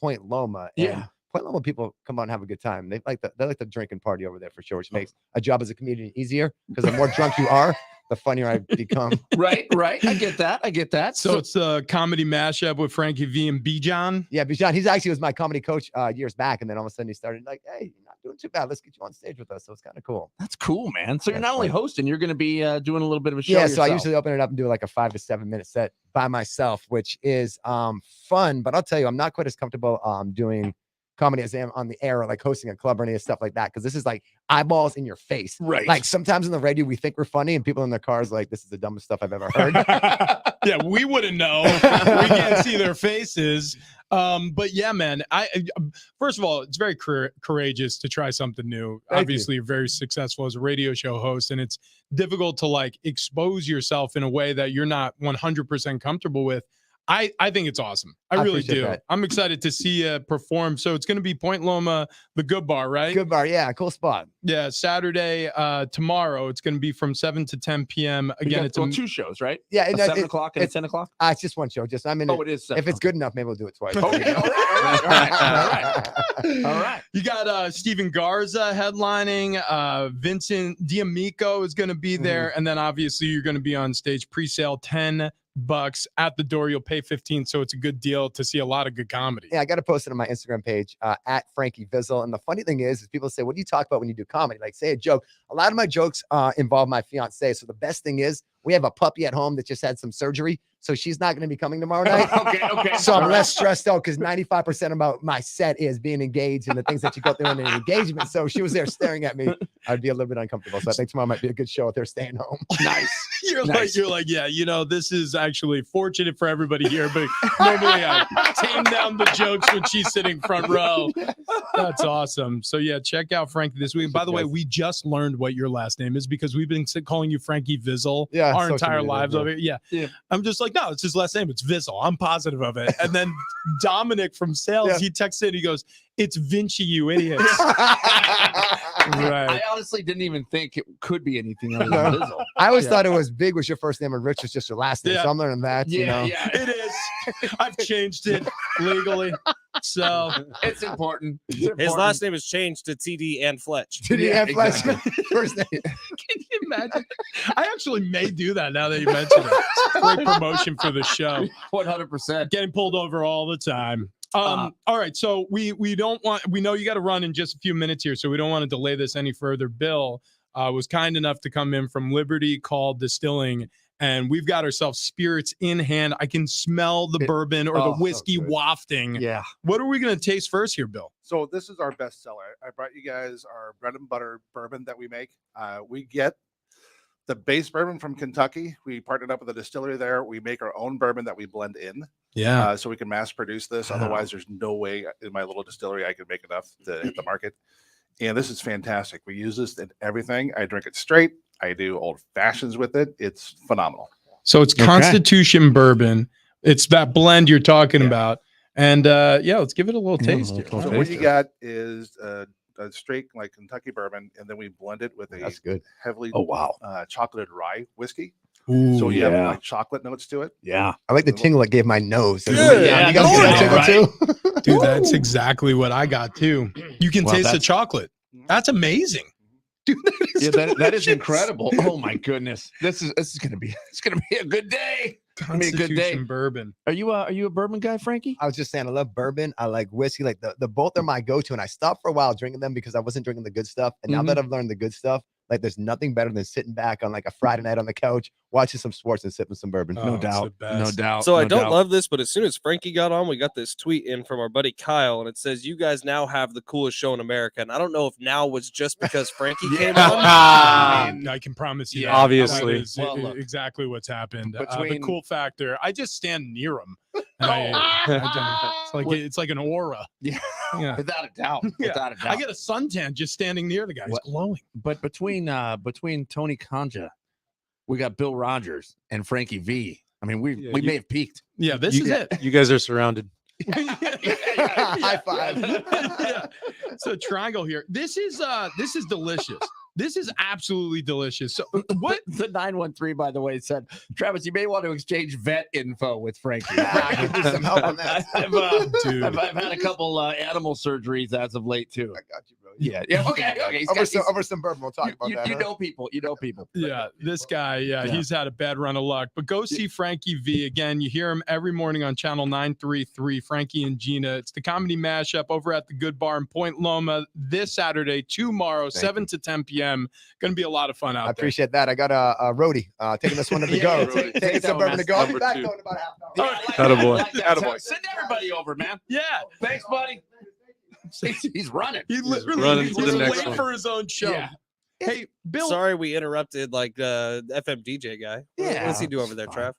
Speaker 10: Point Loma. And Point Loma people come out and have a good time. They like the drink and party over there for sure, which makes a job as a comedian easier because the more drunk you are, the funnier I become.
Speaker 2: Right. I get that.
Speaker 1: So it's a comedy mashup with Frankie V and Bijan.
Speaker 10: Yeah, Bijan. He's actually was my comedy coach years back, and then all of a sudden he started like, "Hey, you're not doing too bad. Let's get you on stage with us." So it's kind of cool.
Speaker 2: That's cool, man. So you're
Speaker 10: That's
Speaker 2: not only
Speaker 10: fun.
Speaker 2: hosting, you're going to be doing a little bit of a show.
Speaker 10: Yeah,
Speaker 2: yourself.
Speaker 10: so I usually open it up and do like a 5 to 7 minute set by myself, which is fun. But I'll tell you, I'm not quite as comfortable doing comedy as I am on the air or like hosting a club or any of stuff like that, because this is like eyeballs in your face.
Speaker 2: Right.
Speaker 10: Like sometimes on the radio we think we're funny and people in their cars like, this is the dumbest stuff I've ever heard.
Speaker 1: Yeah, we wouldn't know. We can't see their faces. But yeah, man, first of all, it's very courageous to try something new.
Speaker 10: Thank
Speaker 1: Obviously, you're very successful as a radio show host, and it's difficult to like expose yourself in a way that you're not 100% comfortable with. I think it's awesome. I really
Speaker 10: appreciate
Speaker 1: do.
Speaker 10: that.
Speaker 1: I'm excited to see you perform. So it's going to be Point Loma, the Good Bar, right?
Speaker 10: Good Bar, yeah, cool spot.
Speaker 1: Yeah, Saturday, tomorrow. It's going to be from 7 to 10 p.m. Again, it's
Speaker 2: 2 shows, right?
Speaker 10: Yeah,
Speaker 2: A 7 o'clock and a 10 o'clock.
Speaker 10: It's just one show. Just I'm in.
Speaker 2: Oh, it is. 7
Speaker 10: If it's good enough, maybe we'll do it twice.
Speaker 2: Okay. All right.
Speaker 1: You got Steven Garza headlining. Vincent D'Amico is going to be there, and then obviously you're going to be on stage. Pre-sale $10 at the door. You'll pay $15, so it's a good deal to see a lot of good comedy.
Speaker 10: Yeah, I got to post it on my Instagram page at Frankie Vizzle. And the funny thing is people say, "What do you talk about when you do comedy?" Like, say a joke. A lot of my jokes involve my fiance. So the best thing is we have a puppy at home that just had some surgery, so she's not going to be coming tomorrow night.
Speaker 2: Okay.
Speaker 10: So I'm less stressed out because 95% about my set is being engaged and the things that you go through in an engagement. So if she was there staring at me, I'd be a little bit uncomfortable. So I think tomorrow might be a good show if they're staying home.
Speaker 2: Nice.
Speaker 1: You're
Speaker 2: Nice.
Speaker 1: like, yeah, this is actually fortunate for everybody here, but normally I tame down the jokes when she's sitting front row. That's awesome. So yeah, check out Frankie this week. By the way, we just learned what your last name is because we've been calling you Frankie Vizzle our
Speaker 10: social
Speaker 1: entire
Speaker 10: media,
Speaker 1: lives over here. Yeah. I'm just like, no, it's his last name. It's Vizzle. I'm positive of it. And then Dominic from sales, he texted in, he goes, "It's Vinci, you idiots." Right.
Speaker 2: I honestly didn't even think it could be anything other than Vizzle.
Speaker 10: I always thought it was Big was your first name and Rich was just your last name.
Speaker 1: Yeah.
Speaker 10: So I'm learning that. you know.
Speaker 1: It is. I've changed it legally. So
Speaker 2: It's important.
Speaker 3: His last name is changed to TD and Fletch.
Speaker 10: Did he have
Speaker 2: exactly.
Speaker 10: first name?
Speaker 2: Can you
Speaker 1: imagine? I actually may do that now that you mentioned it. Great promotion for the show.
Speaker 2: 100%.
Speaker 1: Getting pulled over all the time. All right, so we know you got to run in just a few minutes here, so we don't want to delay this any further. Bill was kind enough to come in from Liberty Call Distilling, and we've got ourselves spirits in hand. I can smell the bourbon or the whiskey wafting.
Speaker 2: Yeah.
Speaker 1: What are we going to taste first here, Bill?
Speaker 11: So this is our best seller. I brought you guys our bread and butter bourbon that we make. We get the base bourbon from Kentucky. We partnered up with a distillery there. We make our own bourbon that we blend in.
Speaker 1: Yeah.
Speaker 11: So we can mass produce this. Otherwise, there's no way in my little distillery I can make enough to hit the market. And this is fantastic. We use this in everything. I drink it straight. I do old fashions with it. It's phenomenal.
Speaker 1: So it's Constitution bourbon. It's that blend you're talking about. And let's give it a little taste. Here.
Speaker 11: So what you got is a straight like Kentucky bourbon, and then we blend it with a heavily chocolated rye whiskey.
Speaker 1: Ooh,
Speaker 11: so you have like chocolate notes to it.
Speaker 2: Yeah.
Speaker 10: I like the tingle it gave my nose.
Speaker 1: Yeah,
Speaker 10: you guys get a tingle too?
Speaker 1: Dude, that's exactly what I got too. You can taste the chocolate. That's amazing. Dude,
Speaker 2: that is incredible. Oh my goodness. This is gonna be a good day.
Speaker 1: Constitution bourbon.
Speaker 2: Are you a bourbon guy, Frankie?
Speaker 10: I was just saying I love bourbon. I like whiskey. Like the both are my go-to. And I stopped for a while drinking them because I wasn't drinking the good stuff. And now that I've learned the good stuff, like there's nothing better than sitting back on like a Friday night on the couch, watching some sports and sipping some bourbon.
Speaker 2: No doubt. No doubt.
Speaker 3: So I
Speaker 2: no
Speaker 3: don't
Speaker 2: doubt.
Speaker 3: love this, but as soon as Frankie got on, we got this tweet in from our buddy Kyle, and it says, "You guys now have the coolest show in America." And I don't know if now was just because Frankie came on.
Speaker 1: I can promise you.
Speaker 9: Yeah, obviously.
Speaker 1: That is exactly what's happened. The cool factor. I just stand near him. It's like an aura.
Speaker 2: Yeah. Without a doubt.
Speaker 1: Yeah.
Speaker 2: Without a doubt.
Speaker 1: I get a suntan just standing near the guy. He's glowing.
Speaker 2: But between Tony Kanja, we got Bill Rogers and Frankie V. I mean, we may have peaked.
Speaker 1: Yeah, this is it.
Speaker 9: You guys are surrounded.
Speaker 10: High five.
Speaker 1: Yeah. So triangle here. This is delicious. This is absolutely delicious. So what
Speaker 2: the 913, by the way, said, Travis, you may want to exchange vet info with Frankie.
Speaker 10: I can do some help on that.
Speaker 2: I've had a couple animal surgeries as of late too.
Speaker 10: I got you, bro.
Speaker 2: Yeah. Okay.
Speaker 10: Over some bourbon, we'll talk about that.
Speaker 2: You know people.
Speaker 1: Yeah, this guy, he's had a bad run of luck. But go see Frankie V again. You hear him every morning on channel 933, Frankie and Gina. It's the comedy mashup over at the Good Bar in Point Loma this Saturday, tomorrow, 7 to 10 p.m. Going to be a lot of fun out there.
Speaker 10: I appreciate that. I got a roadie taking this one to go. Taking some bourbon to go. I'll be back though in about half an hour.
Speaker 9: Attaboy.
Speaker 2: Send everybody over, man.
Speaker 1: Yeah.
Speaker 2: Thanks, buddy. He's running.
Speaker 1: He literally
Speaker 9: running to the next
Speaker 1: wait
Speaker 9: one.
Speaker 1: for his own show.
Speaker 2: Yeah.
Speaker 1: Hey, Bill.
Speaker 3: Sorry we interrupted like the FM DJ guy. What does he do over there, Trav?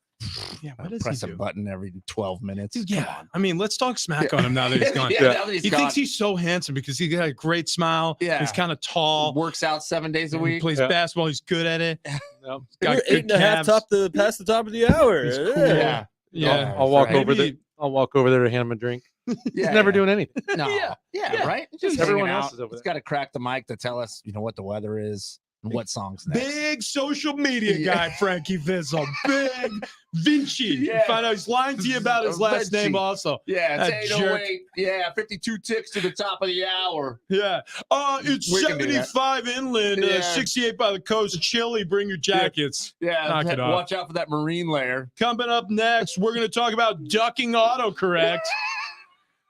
Speaker 1: Yeah, what does
Speaker 2: Press
Speaker 1: he
Speaker 2: a
Speaker 1: do?
Speaker 2: button every 12 minutes.
Speaker 1: Dude, yeah, I mean, let's talk smack on him now that he's gone.
Speaker 2: Now that he's
Speaker 1: He
Speaker 2: gone.
Speaker 1: thinks he's so handsome because he got a great smile.
Speaker 2: Yeah.
Speaker 1: He's kind of tall.
Speaker 2: Works out 7 days a
Speaker 1: He
Speaker 2: week.
Speaker 1: plays basketball. He's good at it.
Speaker 3: We're
Speaker 1: Got
Speaker 3: 8.5 past the top of the hour.
Speaker 1: He's cool.
Speaker 2: Yeah.
Speaker 1: Yeah.
Speaker 9: I'll walk
Speaker 1: Maybe-
Speaker 9: over there. I'll walk over there to hand him a drink.
Speaker 2: Yeah.
Speaker 9: He's never doing anything.
Speaker 2: No.
Speaker 1: Yeah.
Speaker 2: Right?
Speaker 9: Just
Speaker 2: hanging
Speaker 9: everyone
Speaker 2: out.
Speaker 9: else is over
Speaker 2: He's
Speaker 9: there.
Speaker 2: got to crack the mic to tell us, what the weather is and what songs next.
Speaker 1: Big social media guy, Frankie Vizzle. Big Vinci. You
Speaker 2: Yeah.
Speaker 1: find out he's lying to you about his last
Speaker 2: Vinci.
Speaker 1: name also.
Speaker 2: Yeah,
Speaker 1: That
Speaker 2: it's
Speaker 1: jerk.
Speaker 2: 8:08. Yeah, 52 ticks to the top of the hour.
Speaker 1: Yeah. It's
Speaker 2: We can do that.
Speaker 1: 75 inland,
Speaker 2: Yeah.
Speaker 1: 68 by the coast. Chilly. Bring your jackets.
Speaker 2: Yeah,
Speaker 1: Knock it off.
Speaker 2: watch out for that marine layer.
Speaker 1: Coming up next, we're going to talk about ducking autocorrect.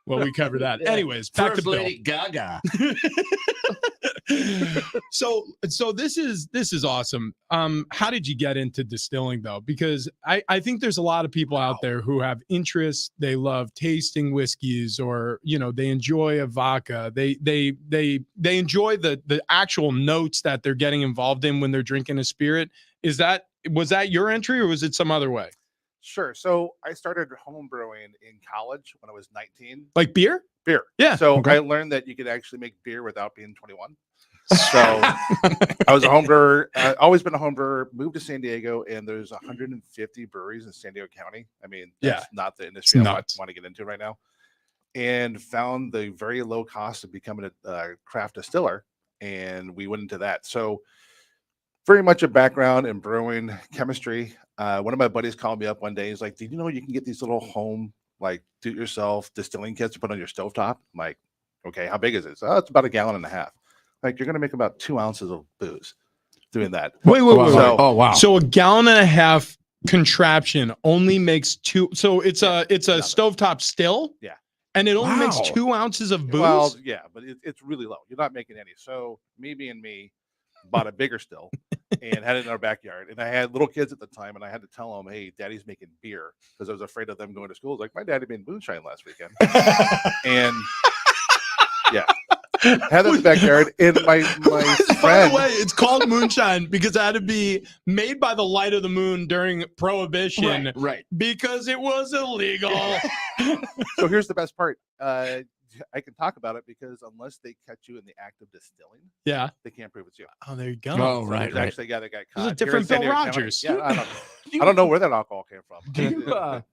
Speaker 1: Well, we covered that. Anyways, back to
Speaker 2: First
Speaker 1: Bill.
Speaker 2: Lady Gaga.
Speaker 1: So this is awesome. How did you get into distilling though? Because I think there's a lot of people out there who have interests. They love tasting whiskeys, or they enjoy a vodka. They enjoy the actual notes that they're getting involved in when they're drinking a spirit. Was that your entry, or was it some other way?
Speaker 11: Sure. So I started home brewing in college when I was 19.
Speaker 1: Like beer?
Speaker 11: Beer.
Speaker 1: Yeah.
Speaker 11: So
Speaker 1: Okay.
Speaker 11: I learned that you could actually make beer without being 21. So I was a home brewer. Always been a home brewer. Moved to San Diego, and there's 150 breweries in San Diego County. I mean, that's not the industry I want to get into right now. And found the very low cost of becoming a craft distiller, and we went into that. So very much a background in brewing, chemistry. One of my buddies called me up one day. He's like, "Did you know you can get these little home, like, do-it-yourself distilling kits to put on your stovetop?" I'm like, "Okay, how big is it?" So, it's about 1.5 gallons. Like, you're going to make about 2 ounces of booze. doing that.
Speaker 1: Wait.
Speaker 11: So-
Speaker 2: Oh wow.
Speaker 1: So a gallon and a half contraption only makes 2. So it's a
Speaker 11: nothing.
Speaker 1: stovetop still.
Speaker 11: Yeah.
Speaker 1: And it only makes
Speaker 2: Wow.
Speaker 1: 2 ounces of booze.
Speaker 11: Well, yeah, but it's really low. You're not making any. So me being me, bought a bigger still and had it in our backyard. And I had little kids at the time, and I had to tell them, "Hey, Daddy's making beer," because I was afraid of them going to school. I was like, my daddy made moonshine last weekend, and yeah, had it in the backyard. And my
Speaker 1: By
Speaker 11: friend,
Speaker 1: the way, it's called moonshine because it had to be made by the light of the moon during Prohibition,
Speaker 2: right.
Speaker 1: because it was illegal.
Speaker 11: so here's the best part. I can talk about it because unless they catch you in the act of distilling,
Speaker 1: Yeah.
Speaker 11: they can't prove it's you.
Speaker 1: Oh, there you go.
Speaker 2: Oh,
Speaker 11: So
Speaker 2: right,
Speaker 11: there's
Speaker 2: right.
Speaker 11: actually a guy that got caught.
Speaker 1: There's a
Speaker 11: here in
Speaker 1: different
Speaker 11: San
Speaker 1: Bill
Speaker 11: Diego County.
Speaker 1: Rogers.
Speaker 11: Yeah, I don't know where that alcohol came from.
Speaker 2: Do you,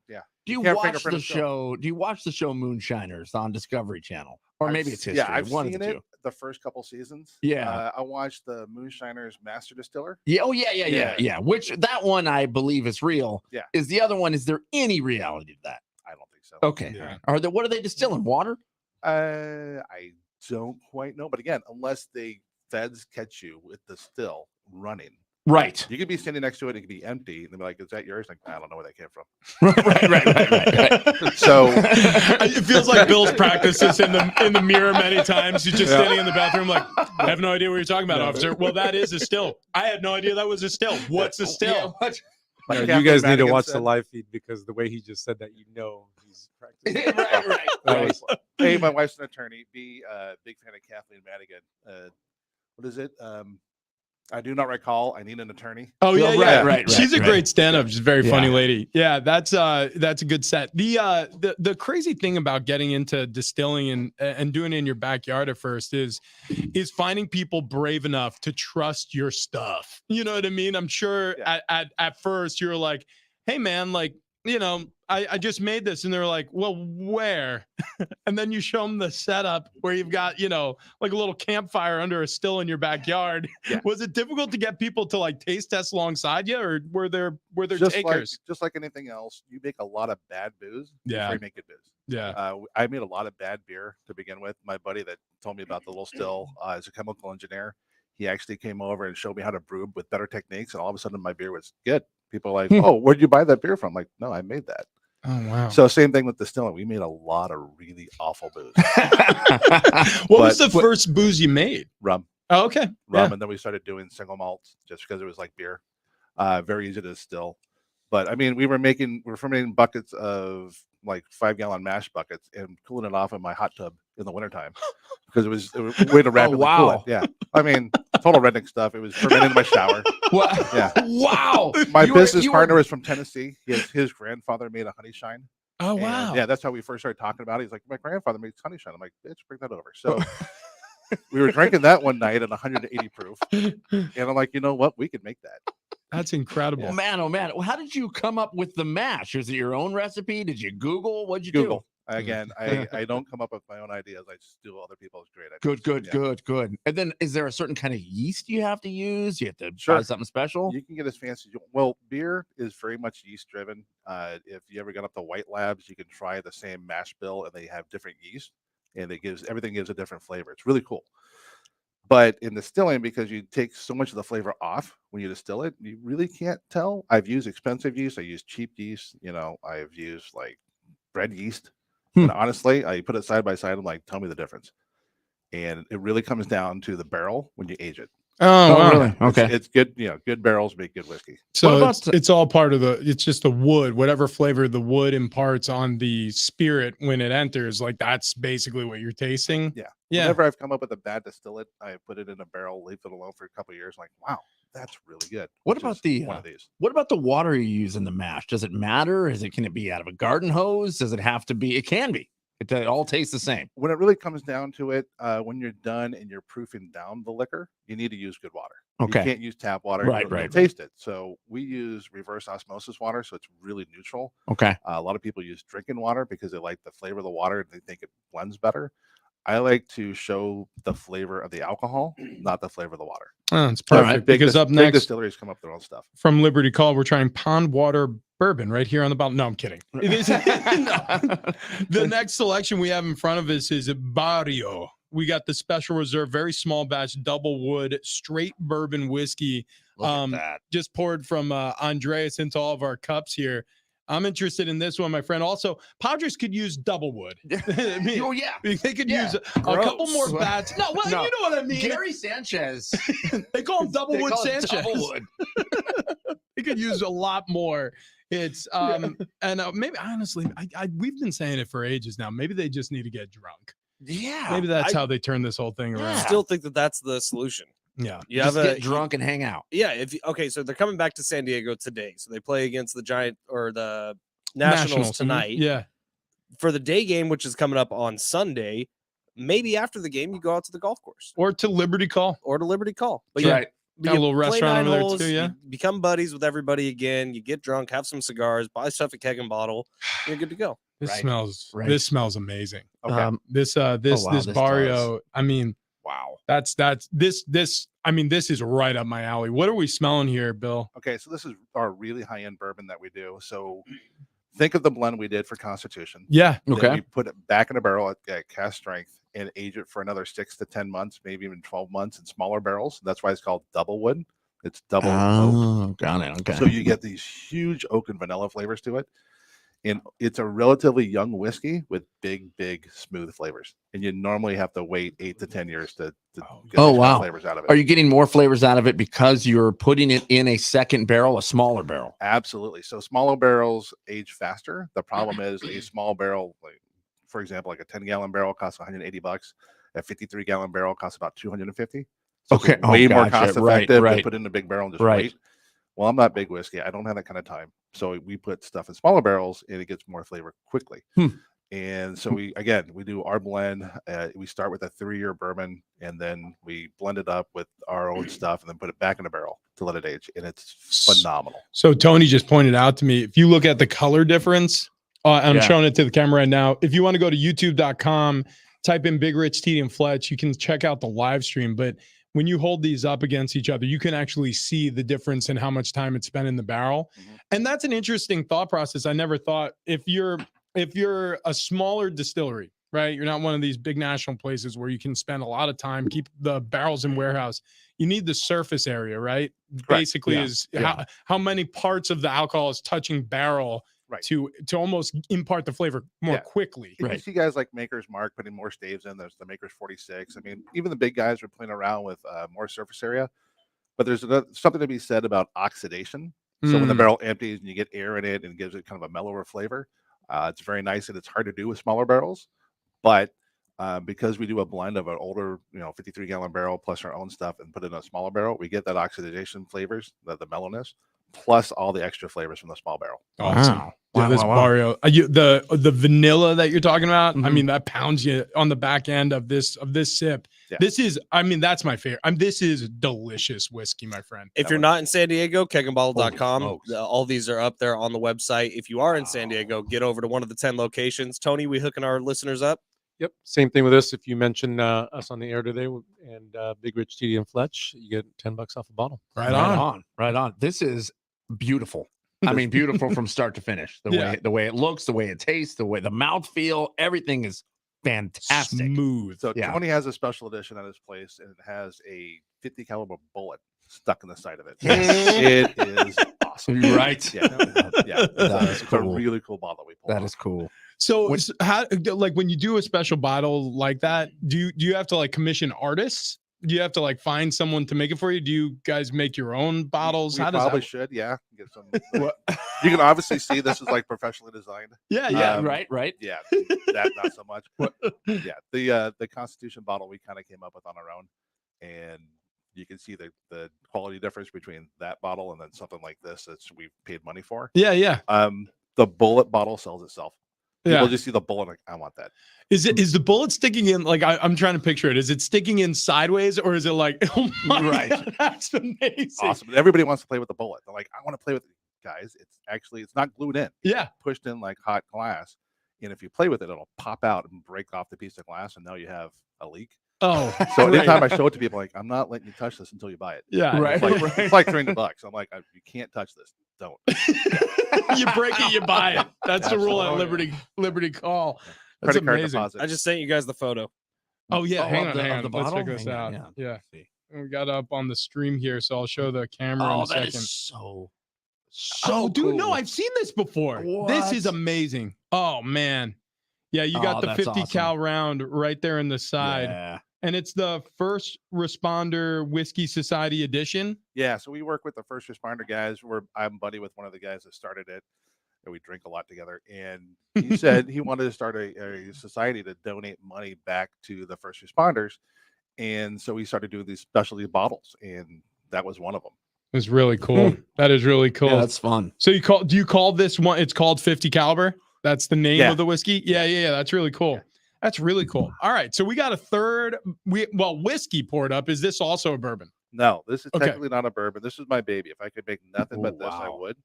Speaker 11: yeah.
Speaker 2: Do you
Speaker 11: can't
Speaker 2: watch
Speaker 11: fingerprint
Speaker 2: the
Speaker 11: a still.
Speaker 2: show? Do you watch the show Moonshiners on Discovery Channel, or maybe it's history?
Speaker 11: Yeah, I've
Speaker 2: one
Speaker 11: seen
Speaker 2: of the
Speaker 11: it
Speaker 2: two.
Speaker 11: the first couple seasons.
Speaker 2: Yeah.
Speaker 11: I watched the Moonshiners Master Distiller.
Speaker 2: Yeah. Oh yeah. Which that one I believe is real.
Speaker 11: Yeah.
Speaker 2: Is the other one? Is there any reality to that?
Speaker 11: I don't think so.
Speaker 2: Okay.
Speaker 1: Yeah.
Speaker 2: Are there? What are they distilling? Water?
Speaker 11: I don't quite know, but again, unless the feds catch you with the still running,
Speaker 2: Right.
Speaker 11: you could be standing next to it. It could be empty, and they'll be like, "Is that yours?" Like, I don't know where that came from.
Speaker 2: right.
Speaker 11: So
Speaker 1: It feels like Bill's practiced this in the mirror many times. He's just standing in the bathroom like, I have no idea what you're talking about, officer. Well, that is a still. I had no idea that was a still. What's a still?
Speaker 11: like
Speaker 9: You
Speaker 11: Captain
Speaker 9: guys need to
Speaker 11: Madigan
Speaker 9: watch
Speaker 11: said,
Speaker 9: the live feed because the way he just said that, he's practicing.
Speaker 2: right.
Speaker 11: A, my wife's an attorney. B, big fan of Kathleen Madigan. What is it? I do not recall. I need an attorney.
Speaker 1: Oh yeah,
Speaker 2: Well,
Speaker 1: yeah.
Speaker 2: right,
Speaker 1: She's a
Speaker 2: right.
Speaker 1: great stand-up. She's a very funny
Speaker 2: Yeah.
Speaker 1: lady. Yeah, that's a good set. The crazy thing about getting into distilling and doing it in your backyard at first is finding people brave enough to trust your stuff. You know what I mean? I'm sure at first you're like, hey man, like, you know, I just made this, and they're like, well, where? And then you show them the setup where you've got, you know, like a little campfire under a still in your backyard.
Speaker 11: Yeah.
Speaker 1: Was it difficult to get people to like taste test alongside you, or were there
Speaker 11: Just
Speaker 1: takers?
Speaker 11: just like anything else, you make a lot of bad booze
Speaker 1: Yeah.
Speaker 11: before you make good booze.
Speaker 1: Yeah.
Speaker 11: I made a lot of bad beer to begin with. My buddy that told me about the little still is a chemical engineer. He actually came over and showed me how to brew with better techniques, and all of a sudden my beer was good. People are like, "Oh, where'd you buy that beer from?" I'm like, no, I made that.
Speaker 1: Oh wow.
Speaker 11: So same thing with distilling. We made a lot of really awful booze.
Speaker 1: What was the first booze you made?
Speaker 11: Rum.
Speaker 1: Oh, okay.
Speaker 11: Rum, and then we started doing single malts just because it was like beer. Very easy to distill. But I mean, we're fermenting buckets of like 5-gallon mash buckets and cooling it off in my hot tub in the wintertime because it was a way to rapidly cool it. Yeah. I mean, total redneck stuff. It was fermented in my shower. Yeah.
Speaker 2: Wow.
Speaker 11: My business partner is from Tennessee. His grandfather made a honey shine.
Speaker 1: Oh
Speaker 11: And,
Speaker 1: wow.
Speaker 11: yeah, that's how we first started talking about it. He's like, my grandfather makes honey shine. I'm like, bitch, bring that over. So we were drinking that one night at 180 proof. And I'm like, you know what? We could make that.
Speaker 1: That's incredible.
Speaker 2: Oh man. Well, how did you come up with the mash? Is it your own recipe? Did you Google? What'd you
Speaker 11: Google.
Speaker 2: do?
Speaker 11: Again, I don't come up with my own ideas. I just do other people's great ideas.
Speaker 2: Good. And then is there a certain kind of yeast you have to use? You have to
Speaker 11: Sure.
Speaker 2: buy something special?
Speaker 11: You can get as fancy as you want. Well, beer is very much yeast driven. If you ever got up to White Labs, you can try the same mash bill and they have different yeast and everything gives a different flavor. It's really cool. But in distilling, because you take so much of the flavor off when you distill it, you really can't tell. I've used expensive yeast. I use cheap yeast. You know, I've used like bread yeast. And honestly, I put it side by side. I'm like, tell me the difference. And it really comes down to the barrel when you age it.
Speaker 1: Oh, wow.
Speaker 2: really? Okay.
Speaker 11: It's good. You know, good barrels make good whiskey.
Speaker 1: So it's all part of it's just the wood, whatever flavor the wood imparts on the spirit when it enters. Like that's basically what you're tasting.
Speaker 11: Yeah.
Speaker 1: Yeah.
Speaker 11: Whenever I've come up with a bad distillate, I put it in a barrel, leave it alone for a couple of years. Like, wow, that's really good.
Speaker 2: What
Speaker 11: which
Speaker 2: about
Speaker 11: is
Speaker 2: the
Speaker 11: one of these?
Speaker 2: What about the water you use in the mash? Does it matter? Can it be out of a garden hose? Does it have to be? It can be. It all tastes the same.
Speaker 11: When it really comes down to it, when you're done and you're proofing down the liquor, you need to use good water.
Speaker 2: Okay.
Speaker 11: You can't use tap water.
Speaker 2: Right,
Speaker 11: You'll
Speaker 2: right.
Speaker 11: taste it. So we use reverse osmosis water, so it's really neutral.
Speaker 2: Okay.
Speaker 11: A lot of people use drinking water because they like the flavor of the water and they think it blends better. I like to show the flavor of the alcohol, not the flavor of the water.
Speaker 1: Oh, it's perfect. Because up
Speaker 11: big
Speaker 1: next
Speaker 11: distilleries come up with their own stuff.
Speaker 1: from Liberty Call, we're trying pond water bourbon right here on the bottom. No, I'm kidding. It is, the next selection we have in front of us is Barrio. we got the special reserve, very small batch, double wood, straight bourbon whiskey.
Speaker 2: Look at that.
Speaker 1: Just poured from Andreas into all of our cups here. I'm interested in this one, my friend. Also, Padres could use double wood. I mean,
Speaker 2: Oh yeah.
Speaker 1: they could use a couple more bats. No, well,
Speaker 2: No.
Speaker 1: you know what I mean.
Speaker 2: Gary Sanchez.
Speaker 1: They call him double
Speaker 2: They
Speaker 1: wood
Speaker 2: call it
Speaker 1: Sanchez.
Speaker 2: double wood.
Speaker 1: They could use a lot more. It's and maybe honestly, we've been saying it for ages now. Maybe they just need to get drunk.
Speaker 2: Yeah.
Speaker 1: Maybe that's how they turn this whole thing
Speaker 3: I
Speaker 1: around.
Speaker 3: still think that that's the solution.
Speaker 1: Yeah.
Speaker 3: You
Speaker 2: Just
Speaker 3: have
Speaker 2: get drunk and hang out.
Speaker 3: Yeah. Okay. So they're coming back to San Diego today. So they play against the the Nationals tonight.
Speaker 1: Yeah.
Speaker 3: For the day game, which is coming up on Sunday, maybe after the game, you go out to the golf course
Speaker 1: Or to Liberty Call.
Speaker 3: or to Liberty Call. But
Speaker 1: That's
Speaker 3: yeah,
Speaker 1: right. Got a little
Speaker 3: play
Speaker 1: restaurant
Speaker 3: 9
Speaker 1: over there
Speaker 3: holes,
Speaker 1: too, yeah.
Speaker 3: you become buddies with everybody again. You get drunk, have some cigars, buy stuff at Keg and Bottle. You're good to go.
Speaker 1: This
Speaker 2: Right.
Speaker 1: smells
Speaker 2: Right.
Speaker 1: this smells amazing.
Speaker 11: Okay.
Speaker 1: This
Speaker 2: wow,
Speaker 1: this
Speaker 2: this
Speaker 1: barrio, I mean,
Speaker 2: Wow.
Speaker 1: that's this I mean, this is right up my alley. What are we smelling here, Bill?
Speaker 11: Okay, so this is our really high-end bourbon that we do. So think of the blend we did for Constitution.
Speaker 1: Yeah.
Speaker 11: Then
Speaker 2: Okay.
Speaker 11: we put it back in a barrel at cast strength and age it for another 6 to 10 months, maybe even 12 months in smaller barrels. That's why it's called double wood. It's double oak.
Speaker 2: Oh, got it. Okay.
Speaker 11: So you get these huge oak and vanilla flavors to it. And it's a relatively young whiskey with big, smooth flavors. And you normally have to wait 8 to 10 years to get
Speaker 2: Oh,
Speaker 11: these kind of
Speaker 2: wow.
Speaker 11: flavors out of it.
Speaker 2: Are you getting more flavors out of it because you're putting it in a second barrel, a smaller barrel?
Speaker 11: Absolutely. So smaller barrels age faster. The problem is a small barrel, like for example, like a 10-gallon barrel costs $180. A 53-gallon barrel costs about $250. So it's
Speaker 2: Okay. Oh,
Speaker 11: way more
Speaker 2: gotcha.
Speaker 11: cost
Speaker 2: Right,
Speaker 11: effective
Speaker 2: right.
Speaker 11: than put in a big barrel and just
Speaker 2: Right.
Speaker 11: wait. Well, I'm not big whiskey. I don't have that kind of time. So we put stuff in smaller barrels and it gets more flavor quickly. And so we do our blend. We start with a 3-year bourbon and then we blend it up with our own stuff and then put it back in a barrel to let it age. And it's phenomenal.
Speaker 1: So Tony just pointed out to me, if you look at the color difference, I'm
Speaker 2: Yeah.
Speaker 1: showing it to the camera right now. If you want to go to youtube.com, type in Big Rich, TD, and Fletch, you can check out the live stream. But when you hold these up against each other, you can actually see the difference in how much time it's spent in the barrel. And that's an interesting thought process. I never thought if you're a smaller distillery, right? You're not one of these big national places where you can spend a lot of time, keep the barrels in warehouse. You need the surface area, right? Basically
Speaker 2: Yeah.
Speaker 1: is
Speaker 2: Yeah.
Speaker 1: how many parts of the alcohol is touching barrel
Speaker 11: Right.
Speaker 1: to almost impart the flavor more
Speaker 11: Yeah.
Speaker 1: quickly.
Speaker 11: You see guys like Maker's Mark putting more staves in. There's the Maker's 46. I mean, even the big guys are playing around with more surface area. But there's something to be said about oxidation. So when the barrel empties and you get air in it and gives it kind of a mellower flavor, it's very nice. And it's hard to do with smaller barrels. But because we do a blend of an older, 53-gallon barrel plus our own stuff and put it in a smaller barrel, we get that oxidation flavors, the mellowness, plus all the extra flavors from the small barrel.
Speaker 1: Awesome.
Speaker 2: Wow.
Speaker 1: Yeah,
Speaker 2: Wow,
Speaker 1: this
Speaker 2: wow, wow.
Speaker 1: Barrio, the vanilla that you're talking about, I
Speaker 2: Mhm.
Speaker 1: mean, that pounds you on the back end of this sip.
Speaker 11: Yeah.
Speaker 1: This is, I mean, that's my favorite. This is delicious whiskey, my friend.
Speaker 3: If you're not in San Diego, kegandbottle.com.
Speaker 2: Holy smokes.
Speaker 3: All these are up there on the website. If you are in San Diego, get over to one of the 10 locations. Tony, we hooking our listeners up?
Speaker 9: Yep. Same thing with this. If you mention us on the air today and Big Rich, TD, and Fletch, you get $10 off a bottle.
Speaker 1: Right on.
Speaker 2: Right on. This is beautiful. I mean, beautiful from start to finish. The way it looks, the way it tastes, the mouthfeel, everything is fantastic.
Speaker 1: Smooth.
Speaker 11: So
Speaker 2: Yeah.
Speaker 11: Tony has a special edition at his place, and it has a 50 caliber bullet stuck in the side of it.
Speaker 2: Yes.
Speaker 11: It is awesome.
Speaker 2: Right.
Speaker 11: Yeah.
Speaker 2: That is
Speaker 11: It's a
Speaker 2: cool.
Speaker 11: really cool bottle we pulled.
Speaker 2: That is cool.
Speaker 1: So how, like when you do a special bottle like that, do you have to like commission artists? Do you have to like find someone to make it for you? Do you guys make your own bottles?
Speaker 11: We
Speaker 1: How does
Speaker 11: probably
Speaker 1: that?
Speaker 11: should, yeah. Get some. You can obviously see this is like professionally designed.
Speaker 1: Yeah, yeah.
Speaker 2: Right.
Speaker 11: Yeah, that not so much. Yeah, the Constitution bottle we kind of came up with on our own, and you can see the quality difference between that bottle and then something like this that we paid money for.
Speaker 1: Yeah, yeah.
Speaker 11: The bullet bottle sells itself. People
Speaker 1: Yeah.
Speaker 11: just see the bullet like, I want that.
Speaker 1: Is the bullet sticking in? Like I'm trying to picture it. Is it sticking in sideways or is it like? Oh my
Speaker 2: Right.
Speaker 1: God, that's amazing.
Speaker 11: Awesome. Everybody wants to play with the bullet. They're like, I want to play with it, guys. It's not glued in.
Speaker 1: Yeah.
Speaker 11: Pushed in like hot glass, and if you play with it, it'll pop out and break off the piece of glass, and now you have a leak.
Speaker 1: Oh,
Speaker 11: So
Speaker 1: great.
Speaker 11: anytime I show it to people, like, I'm not letting you touch this until you buy it.
Speaker 1: Yeah.
Speaker 2: Right.
Speaker 11: It's like $300. I'm like, you can't touch this. Don't.
Speaker 1: You break it, you buy it. That's the rule at
Speaker 11: Absolutely.
Speaker 1: Liberty Call. That's
Speaker 11: Credit card
Speaker 1: amazing.
Speaker 11: deposit.
Speaker 3: I just sent you guys the photo.
Speaker 1: Oh yeah, hang
Speaker 2: of
Speaker 1: on,
Speaker 2: the,
Speaker 1: hang
Speaker 2: of
Speaker 1: on.
Speaker 2: the
Speaker 1: Let's
Speaker 2: bottle.
Speaker 1: check this
Speaker 2: Hang
Speaker 1: out.
Speaker 2: on,
Speaker 1: Yeah,
Speaker 2: let's see.
Speaker 1: we got up on the stream here, so I'll show the camera in
Speaker 2: Oh,
Speaker 1: a
Speaker 2: that
Speaker 1: second.
Speaker 2: is so
Speaker 1: Oh, dude, no,
Speaker 2: cool.
Speaker 1: I've seen this before. This is
Speaker 2: What?
Speaker 1: amazing. Oh man, yeah, you got
Speaker 2: Oh,
Speaker 1: the
Speaker 2: that's
Speaker 1: 50 cal round right there in the side,
Speaker 2: Yeah.
Speaker 1: and it's the First Responder Whiskey Society edition.
Speaker 11: Yeah, so we work with the first responder guys. I'm buddy with one of the guys that started it, and we drink a lot together. And he said he wanted to start a society to donate money back to the first responders, and so we started doing these specialty bottles, and that was one of them.
Speaker 1: It's really cool. That is really cool.
Speaker 2: Yeah, that's fun.
Speaker 1: So do you call this one? It's called 50 caliber. That's the name
Speaker 11: Yeah.
Speaker 1: of the whiskey. Yeah. That's really cool.
Speaker 11: Yeah.
Speaker 1: That's really cool. All right, so we got a third. Whiskey poured up. Is this also a bourbon?
Speaker 11: No, this is
Speaker 1: Okay.
Speaker 11: technically not a bourbon. This is my baby. If I could make nothing but this, I
Speaker 2: Wow.
Speaker 11: would.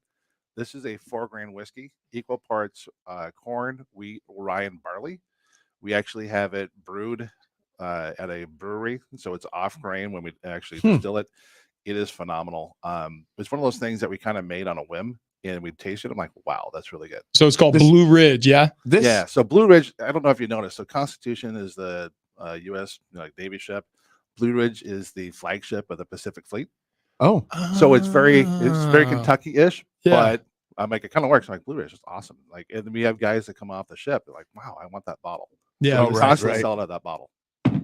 Speaker 11: This is a 4-grain whiskey, equal parts corn, wheat, rye, and barley. We actually have it brewed at a brewery, so it's off grain when we actually distill it. It is phenomenal. It's one of those things that we kind of made on a whim, and we tasted it. I'm like, wow, that's really good.
Speaker 1: So it's called Blue Ridge, yeah?
Speaker 11: Yeah. So Blue Ridge, I don't know if you noticed. So Constitution is the U.S. Navy ship. Blue Ridge is the flagship of the Pacific Fleet.
Speaker 2: Oh,
Speaker 11: So it's very Kentucky-ish,
Speaker 1: Yeah.
Speaker 11: but I'm like, it kind of works. I'm like, Blue Ridge is awesome. Like, and we have guys that come off the ship. They're like, wow, I want that bottle.
Speaker 1: Yeah,
Speaker 11: So we constantly
Speaker 2: right.
Speaker 11: sell out that bottle.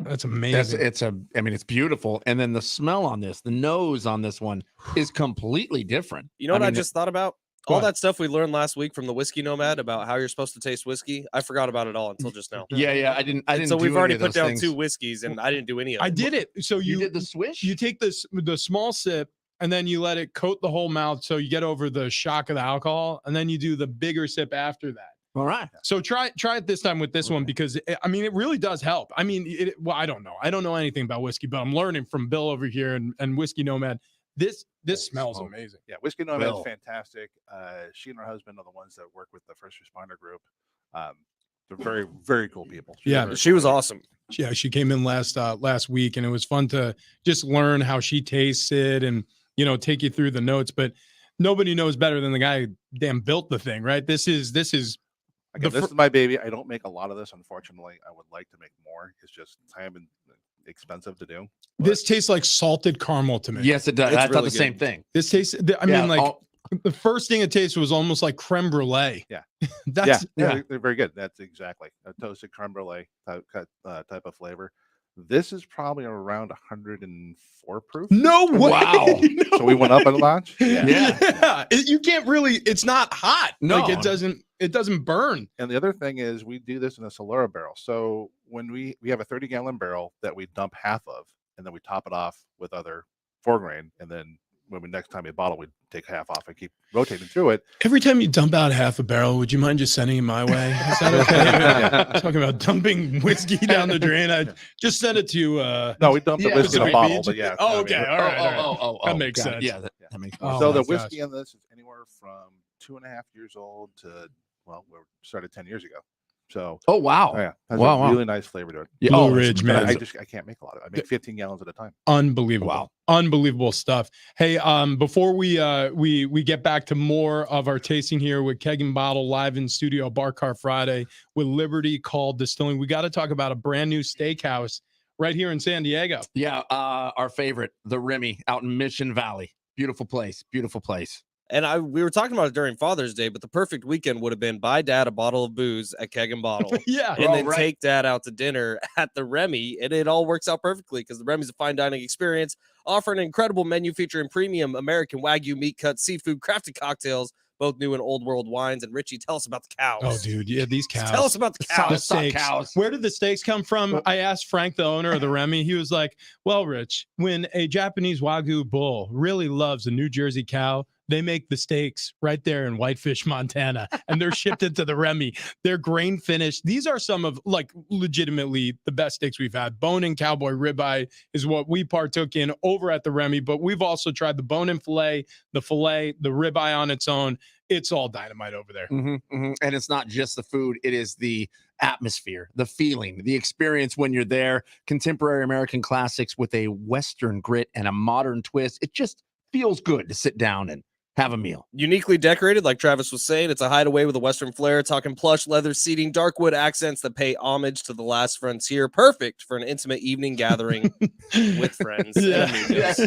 Speaker 1: That's amazing.
Speaker 2: it's beautiful. And then the smell on this, the nose on this one is completely different.
Speaker 3: You know what I
Speaker 2: mean,
Speaker 3: just thought about? All
Speaker 1: What?
Speaker 3: that stuff we learned last week from the Whiskey Nomad about how you're supposed to taste whiskey. I forgot about it all until just now.
Speaker 2: Yeah, I didn't.
Speaker 3: So
Speaker 2: do
Speaker 3: we've
Speaker 2: any
Speaker 3: already
Speaker 2: of
Speaker 3: put
Speaker 2: those
Speaker 3: down
Speaker 2: things.
Speaker 3: 2 whiskeys, and I didn't do any of it.
Speaker 1: I did it. So
Speaker 2: You did the swish.
Speaker 1: you take the small sip and then you let it coat the whole mouth so you get over the shock of the alcohol, and then you do the bigger sip after that.
Speaker 2: All right.
Speaker 1: So try it this time with this one because it really does help. I mean, I don't know. I don't know anything about whiskey, but I'm learning from Bill over here and Whiskey Nomad. This smells amazing.
Speaker 11: Yeah, Whiskey Nomad
Speaker 2: Bill.
Speaker 11: is fantastic. She and her husband are the ones that work with the first responder group. They're very, very cool people.
Speaker 1: Yeah,
Speaker 3: She was awesome.
Speaker 1: Yeah, she came in last week, and it was fun to just learn how she tastes it and take you through the notes. But nobody knows better than the guy who damn built the thing, right? This is
Speaker 11: Again, this is my baby. I don't make a lot of this, unfortunately. I would like to make more. It's just time and expensive to do.
Speaker 1: this tastes like salted caramel to me.
Speaker 2: Yes, it does.
Speaker 3: It's
Speaker 2: I thought
Speaker 3: really
Speaker 2: the same
Speaker 3: good.
Speaker 2: thing.
Speaker 1: This tastes. I
Speaker 2: Yeah,
Speaker 1: mean, like the first thing it tasted was almost like creme brulee.
Speaker 11: Yeah.
Speaker 1: That's
Speaker 11: They're very good. That's exactly a toasted creme brulee type of flavor. This is probably around 104 proof.
Speaker 1: No way.
Speaker 2: Wow.
Speaker 1: No
Speaker 11: So we went up a
Speaker 1: way.
Speaker 11: notch.
Speaker 1: Yeah. You can't really. It's not hot.
Speaker 2: No.
Speaker 1: Like it doesn't burn.
Speaker 11: And the other thing is we do this in a Solera barrel. So when we have a 30-gallon barrel that we dump half of, and then we top it off with other 4-grain, and then when we next time we bottle, we take half off and keep rotating through it.
Speaker 1: Every time you dump out half a barrel, would you mind just sending it my way? Is that okay? Talking about dumping whiskey down the drain. I just send it to.
Speaker 11: No, we dump the whiskey in a
Speaker 1: Pacific
Speaker 11: bottle,
Speaker 1: Beach.
Speaker 11: but yeah.
Speaker 1: Oh,
Speaker 11: I mean,
Speaker 1: okay. All right. That makes
Speaker 2: got it.
Speaker 1: sense.
Speaker 2: Yeah, that makes
Speaker 1: Oh,
Speaker 11: so
Speaker 1: my
Speaker 11: the whiskey
Speaker 1: gosh.
Speaker 11: in this is anywhere from 2.5 years old to, well, we started 10 years ago. So
Speaker 2: Oh wow.
Speaker 11: yeah, has
Speaker 2: Wow,
Speaker 11: a
Speaker 2: wow.
Speaker 11: really nice flavor to it.
Speaker 2: Yeah,
Speaker 1: Blue
Speaker 2: it's
Speaker 1: Ridge, man.
Speaker 11: I can't make a lot of it. I make 15 gallons at a time.
Speaker 1: Unbelievable.
Speaker 2: Wow.
Speaker 1: Unbelievable stuff. Hey, before we get back to more of our tasting here with Keg and Bottle live in studio Bar Car Friday with Liberty Call Distilling, we got to talk about a brand new steakhouse right here in San Diego.
Speaker 2: Yeah, our favorite, the Remy out in Mission Valley. Beautiful place. Beautiful place.
Speaker 3: And we were talking about it during Father's Day, but the perfect weekend would have been buy dad a bottle of booze at Keg and Bottle.
Speaker 1: Yeah.
Speaker 3: And then take dad out to dinner at the Remy, and it all works out perfectly because the Remy's a fine dining experience, offering an incredible menu featuring premium American Wagyu meat cuts, seafood, crafted cocktails, both new and old world wines. And Richie, tell us about the cows.
Speaker 1: Oh, dude. Yeah, these cows.
Speaker 3: Tell us about the
Speaker 1: The
Speaker 3: cows.
Speaker 1: steaks. Where did the steaks come from? I asked Frank, the owner of the Remy. He was like, well, Rich, when a Japanese Wagyu bull really loves a New Jersey cow, they make the steaks right there in Whitefish, Montana, and they're shipped into the Remy. They're grain finished. These are some of, like, legitimately the best steaks we've had. Bone-in cowboy ribeye is what we partook in over at the Remy, but we've also tried the bone-in filet, the ribeye on its own. It's all dynamite over there.
Speaker 2: And it's not just the food, it is the atmosphere, the feeling, the experience when you're there. Contemporary American classics with a Western grit and a modern twist. It just feels good to sit down and have a meal.
Speaker 3: Uniquely decorated, like Travis was saying, it's a hideaway with a Western flair, talking plush leather seating, dark wood accents that pay homage to the last frontier. Perfect for an intimate evening gathering with friends.
Speaker 1: Yeah.
Speaker 3: And amigos.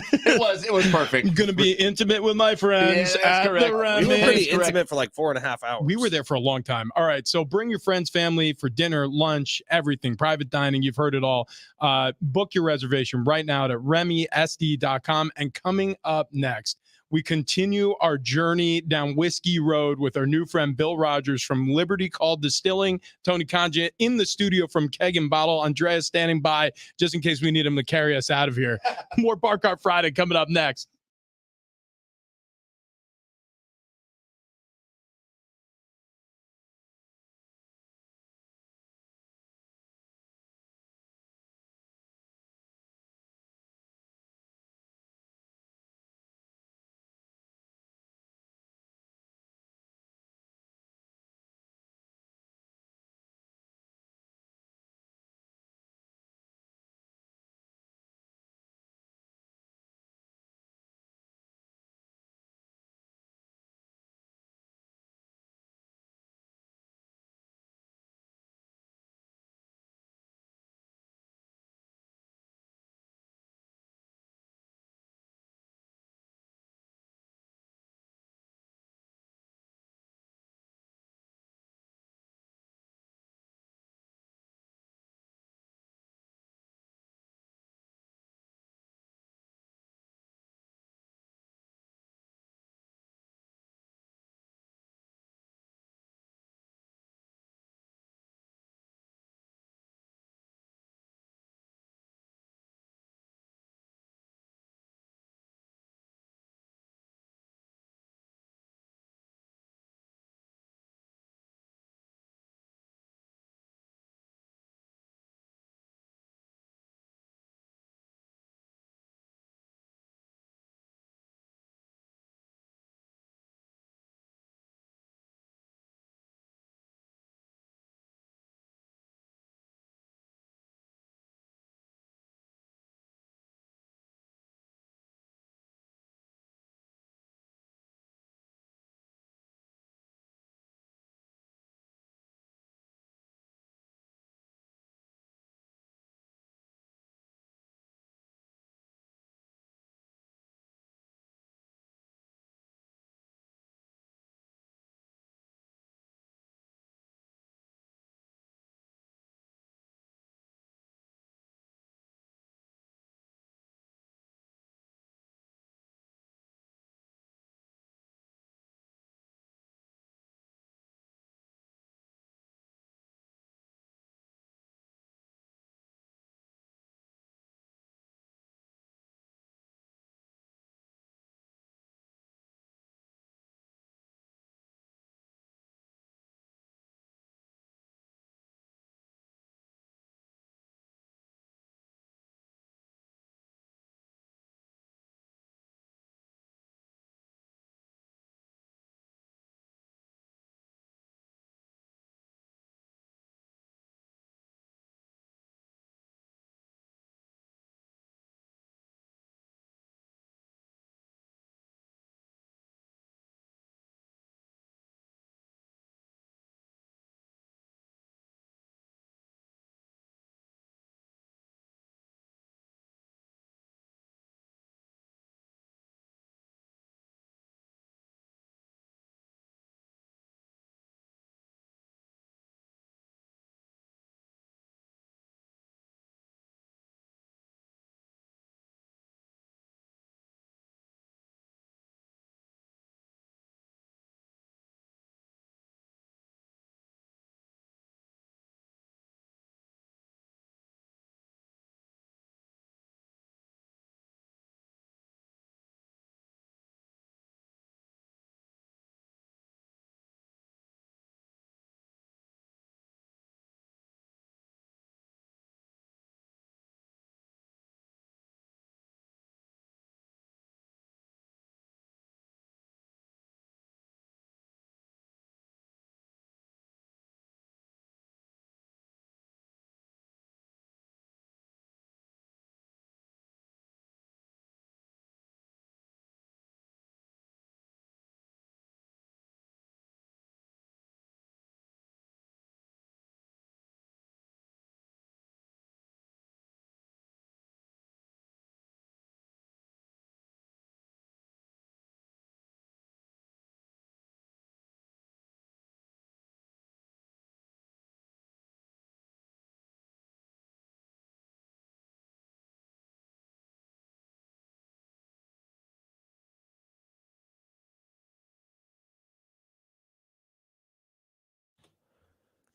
Speaker 2: It was perfect.
Speaker 1: I'm gonna be intimate with my friends
Speaker 2: Yeah, that's
Speaker 1: at
Speaker 2: correct.
Speaker 1: the
Speaker 3: We
Speaker 1: Remy.
Speaker 3: were pretty
Speaker 2: correct.
Speaker 3: intimate for like 4.5 hours.
Speaker 1: We were there for a long time. All right. So bring your friends, family for dinner, lunch, everything, private dining. You've heard it all. Book your reservation right now at remysd.com. And coming up next, we continue our journey down Whiskey Road with our new friend, Bill Rogers from Liberty Call Distilling, Tony Conja in the studio from Keg and Bottle, Andrea standing by just in case we need him to carry us out of here. More Bar Cart Friday coming up next.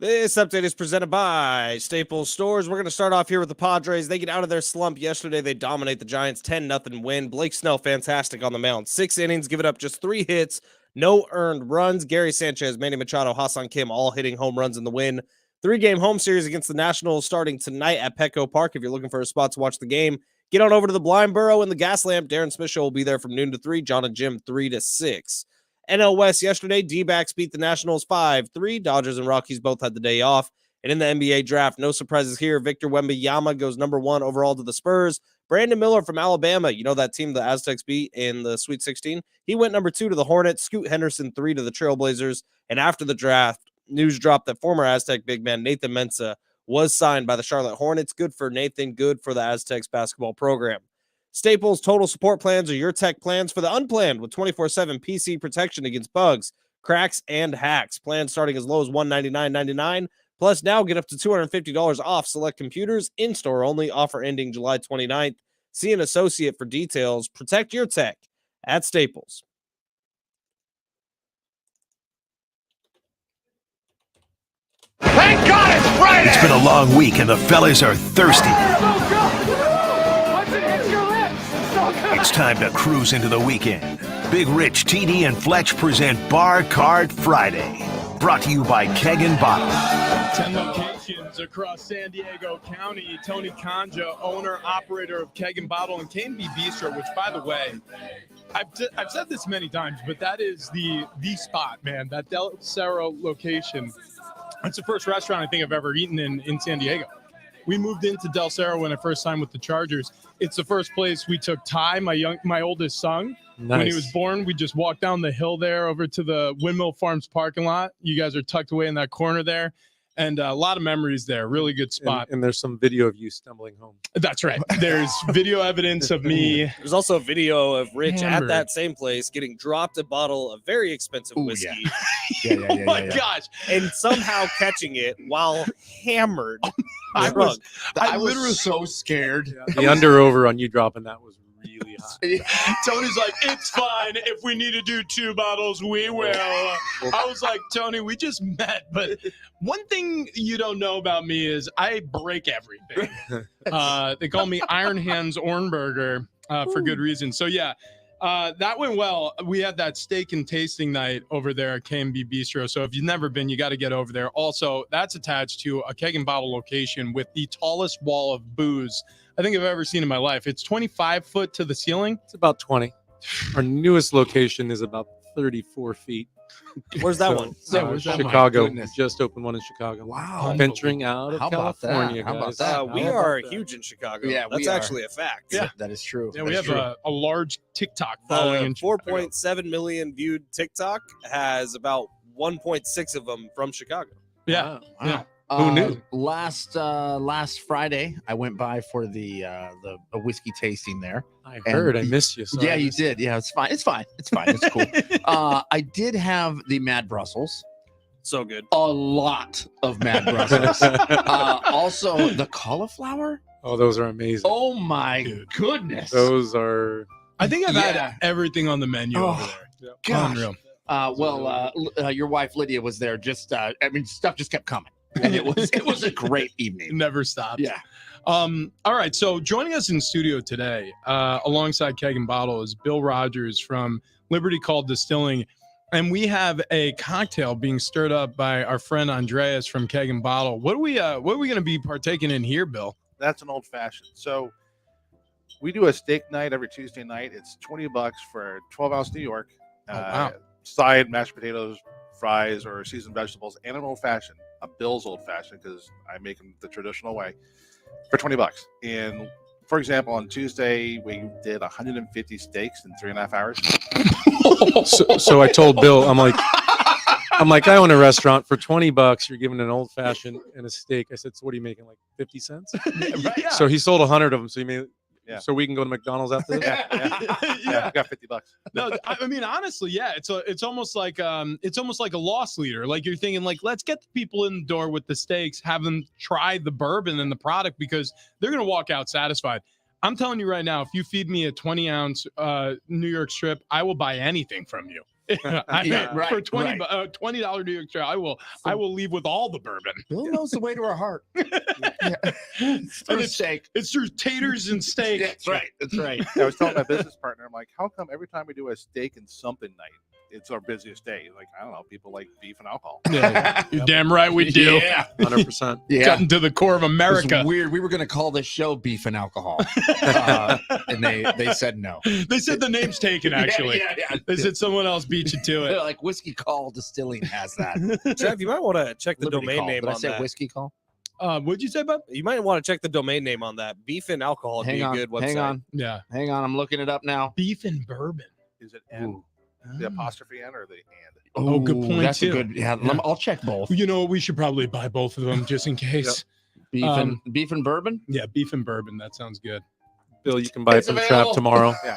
Speaker 3: This update is presented by Staples Stores. We're going to start off here with the Padres. They get out of their slump yesterday. They dominate the Giants 10-0 win. Blake Snell, fantastic on the mound. 6 innings, give it up just 3 hits, no earned runs. Gary Sanchez, Manny Machado, Hassan Kim all hitting home runs in the win. 3-game home series against the Nationals starting tonight at Petco Park. If you're looking for a spot to watch the game, get on over to the Blind Burrow and the Gas Lamp. Darren Smith Show will be there from noon to 3. John and Jim 3 to 6. NL West yesterday, D-backs beat the Nationals 5-3. Dodgers and Rockies both had the day off. And in the NBA draft, no surprises here. Victor Wembanyama goes number 1 overall to the Spurs. Brandon Miller from Alabama, you know that team the Aztecs beat in the Sweet 16? He went number 2 to the Hornets. Scoot Henderson 3 to the Trailblazers. And after the draft, news dropped that former Aztec big man Nathan Mensah was signed by the Charlotte Hornets. Good for Nathan, good for the Aztecs basketball program. Staples Total Support Plans are your tech plans for the unplanned with 24/7 PC protection against bugs, cracks, and hacks. Plans starting as low as $199.99. Plus, now get up to $250 off select computers, in-store only. Offer ending July 29th. See an associate for details. Protect your tech at Staples.
Speaker 7: Thank God it's Friday! It's been a long week and the fellas are thirsty. It's time to cruise into the weekend. Big Rich, TD, and Fletch present Bar Card Friday. Brought to you by Keg and Bottle.
Speaker 1: 10 locations across San Diego County. Tony Conja, owner, operator of Keg and Bottle and K&B Bistro, which, by the way, I've said this many times, but that is the spot, man. That Del Cerro location. That's the first restaurant I think I've ever eaten in San Diego. We moved into Del Cerro when I first signed with the Chargers. It's the first place we took Ty, my oldest son. Nice. When he was born, we just walked down the hill there over to the Windmill Farms parking lot. You guys are tucked away in that corner there. And a lot of memories there. Really good spot.
Speaker 9: And there's some video of you stumbling home.
Speaker 1: That's right. There's video evidence of me.
Speaker 3: There's also a video of Rich at that same place getting dropped a bottle of very expensive whiskey.
Speaker 10: Yeah.
Speaker 1: Oh my gosh.
Speaker 3: And somehow catching it while hammered.
Speaker 10: I was literally so scared.
Speaker 9: Yeah, the under-over on you dropping that was really high.
Speaker 1: Tony's like, it's fine. If we need to do 2 bottles, we will. I was like, Tony, we just met. But one thing you don't know about me is I break everything. They call me Iron Hands Ornberger for good reason. So, yeah, that went well. We had that steak and tasting night over there at K&B Bistro. So if you've never been, you got to get over there. Also, that's attached to a Keg and Bottle location with the tallest wall of booze I think I've ever seen in my life. It's 25 foot to the ceiling.
Speaker 9: It's about 20. Our newest location is about 34 feet.
Speaker 3: Where's that one?
Speaker 9: Chicago. Just opened one in Chicago.
Speaker 10: Wow.
Speaker 9: Venturing out of
Speaker 10: That?
Speaker 9: California.
Speaker 10: How about
Speaker 9: guys.
Speaker 10: that?
Speaker 3: We are huge in Chicago.
Speaker 10: Yeah,
Speaker 3: that's actually a fact.
Speaker 1: Yeah.
Speaker 10: That is true.
Speaker 1: Yeah, we have a large TikTok following. In
Speaker 3: 4.7 million viewed TikTok has about 1.6 of them from Chicago.
Speaker 1: Yeah.
Speaker 10: Wow.
Speaker 1: Yeah.
Speaker 9: Who knew?
Speaker 10: Last Friday, I went by for the whiskey tasting there.
Speaker 9: I heard. I missed you.
Speaker 10: Yeah, you did. Yeah, it's fine. It's fine. It's fine. It's cool. I did have the Mad Brussels.
Speaker 3: So good.
Speaker 10: A lot of Mad Brussels. Also, the cauliflower.
Speaker 9: Oh, those are amazing.
Speaker 10: Oh my goodness.
Speaker 9: Those are.
Speaker 1: I think I've had everything on the menu over there.
Speaker 10: Gosh.
Speaker 1: Unreal.
Speaker 10: Your wife Lydia was there. Just, stuff just kept coming, and it was a great evening.
Speaker 1: Never stopped.
Speaker 10: Yeah.
Speaker 1: All right. So joining us in studio today, alongside Keg and Bottle, is Bill Rogers from Liberty Call Distilling, and we have a cocktail being stirred up by our friend Andreas from Keg and Bottle. What are we going to be partaking in here, Bill?
Speaker 11: That's an old fashioned. So we do a steak night every Tuesday night. It's $20 for 12-ounce New York.
Speaker 1: Wow.
Speaker 11: Side mashed potatoes, fries, or seasoned vegetables, and an old fashioned, a Bill's old fashioned, because I make them the traditional way, for $20. And for example, on Tuesday we did 150 steaks in 3.5 hours.
Speaker 9: So I told Bill, I'm like, I own a restaurant for $20. You're giving an old fashioned and a steak. I said, so what are you making? Like 50 cents?
Speaker 1: Yeah.
Speaker 9: So he sold 100 of them. So he made.
Speaker 11: Yeah.
Speaker 9: So we can go to McDonald's after this.
Speaker 11: Yeah, I got $50.
Speaker 1: No, I mean honestly, yeah, it's almost like a loss leader. Like you're thinking, like, let's get the people in the door with the steaks, have them try the bourbon and the product because they're gonna walk out satisfied. I'm telling you right now, if you feed me a 20-ounce New York strip, I will buy anything from you. For $20 New York Trail, I will leave with all the bourbon.
Speaker 2: Bill knows the way to our heart.
Speaker 1: It's through steak. It's through taters and steak.
Speaker 2: That's right. That's right.
Speaker 11: I was telling my business partner, I'm like, how come every time we do a steak and something night, it's our busiest day? Like, I don't know, people like beef and alcohol.
Speaker 1: Yeah, you're damn right we do.
Speaker 2: Yeah,
Speaker 9: 100%.
Speaker 2: Yeah,
Speaker 1: Cutting to the core of America.
Speaker 2: It was weird. We were going to call this show "Beef and Alcohol," and they said no.
Speaker 1: They said the name's taken. Actually,
Speaker 2: yeah.
Speaker 1: They said someone else beat you to
Speaker 2: They're
Speaker 1: it.
Speaker 2: like Whiskey Call Distilling has that.
Speaker 3: Trev, you might want to check the
Speaker 2: Liberty
Speaker 3: domain
Speaker 2: Call.
Speaker 3: name
Speaker 2: Did I
Speaker 3: on
Speaker 2: say
Speaker 3: that.
Speaker 2: Whiskey Call?
Speaker 1: What'd you say, bud?
Speaker 3: You might want to check the domain name on that. Beef and Alcohol would be a good website.
Speaker 2: Hang on. I'm looking it up now.
Speaker 1: Beef and bourbon.
Speaker 11: Is it N? The apostrophe N or the and?
Speaker 1: Oh, good point.
Speaker 2: That's
Speaker 1: too.
Speaker 2: a good. Yeah, I'll check both.
Speaker 1: You know, we should probably buy both of them just in case.
Speaker 2: Beef and bourbon.
Speaker 1: Yeah, beef and bourbon. That sounds good.
Speaker 9: Bill, you can buy it from Trav tomorrow.
Speaker 11: Yeah.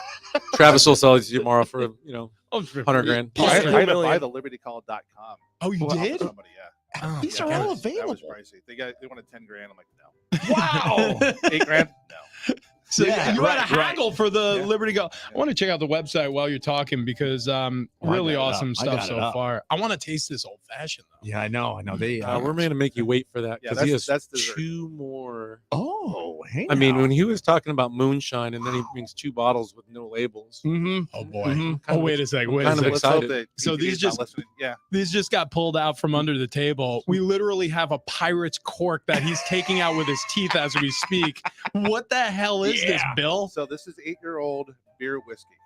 Speaker 9: Travis will sell it to you tomorrow for $100,000.
Speaker 11: I had to buy the libertycall.com.
Speaker 1: Oh, you did?
Speaker 11: Somebody, yeah.
Speaker 2: These are all available.
Speaker 11: That was pricey. They wanted $10,000. I'm like, no.
Speaker 2: Wow.
Speaker 11: $8,000? No.
Speaker 1: So
Speaker 2: Yeah,
Speaker 1: you had a
Speaker 2: right.
Speaker 1: haggle for the Liberty Call. I want to check out the website while you're talking because really awesome stuff so far. I want to taste this old fashioned though.
Speaker 2: Yeah, I know. They
Speaker 9: we're going to make you wait for that
Speaker 11: Yeah,
Speaker 9: because he has
Speaker 11: that's dessert.
Speaker 9: 2 more.
Speaker 2: Oh, hey.
Speaker 9: I mean, when he was talking about moonshine and then he brings 2 bottles with no labels.
Speaker 2: Mm-hmm.
Speaker 1: Oh boy.
Speaker 2: Mm-hmm.
Speaker 1: Oh, wait a second. Wait a
Speaker 9: kind of
Speaker 1: second.
Speaker 9: excited.
Speaker 1: So these just got pulled out from under the table. We literally have a pirate's cork that he's taking out with his teeth as we speak. What the hell is this, Bill?
Speaker 11: So this is 8-year-old beer whiskey,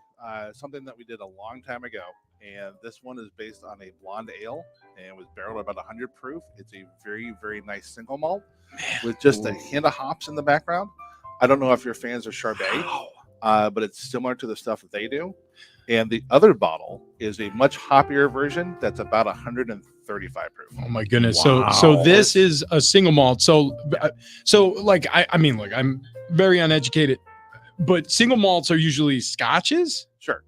Speaker 11: something that we did a long time ago. And this one is based on a blonde ale and was barreled about 100 proof. It's a very, very nice single malt with just a hint of hops in the background. I don't know if you're fans of Chardonnay, but it's similar to the stuff that they do. And the other bottle is a much hoppier version that's about 135 proof.
Speaker 1: Oh my goodness. So this is a single malt. So like I mean, look, I'm very uneducated, but single malts are usually scotches.
Speaker 11: Sure.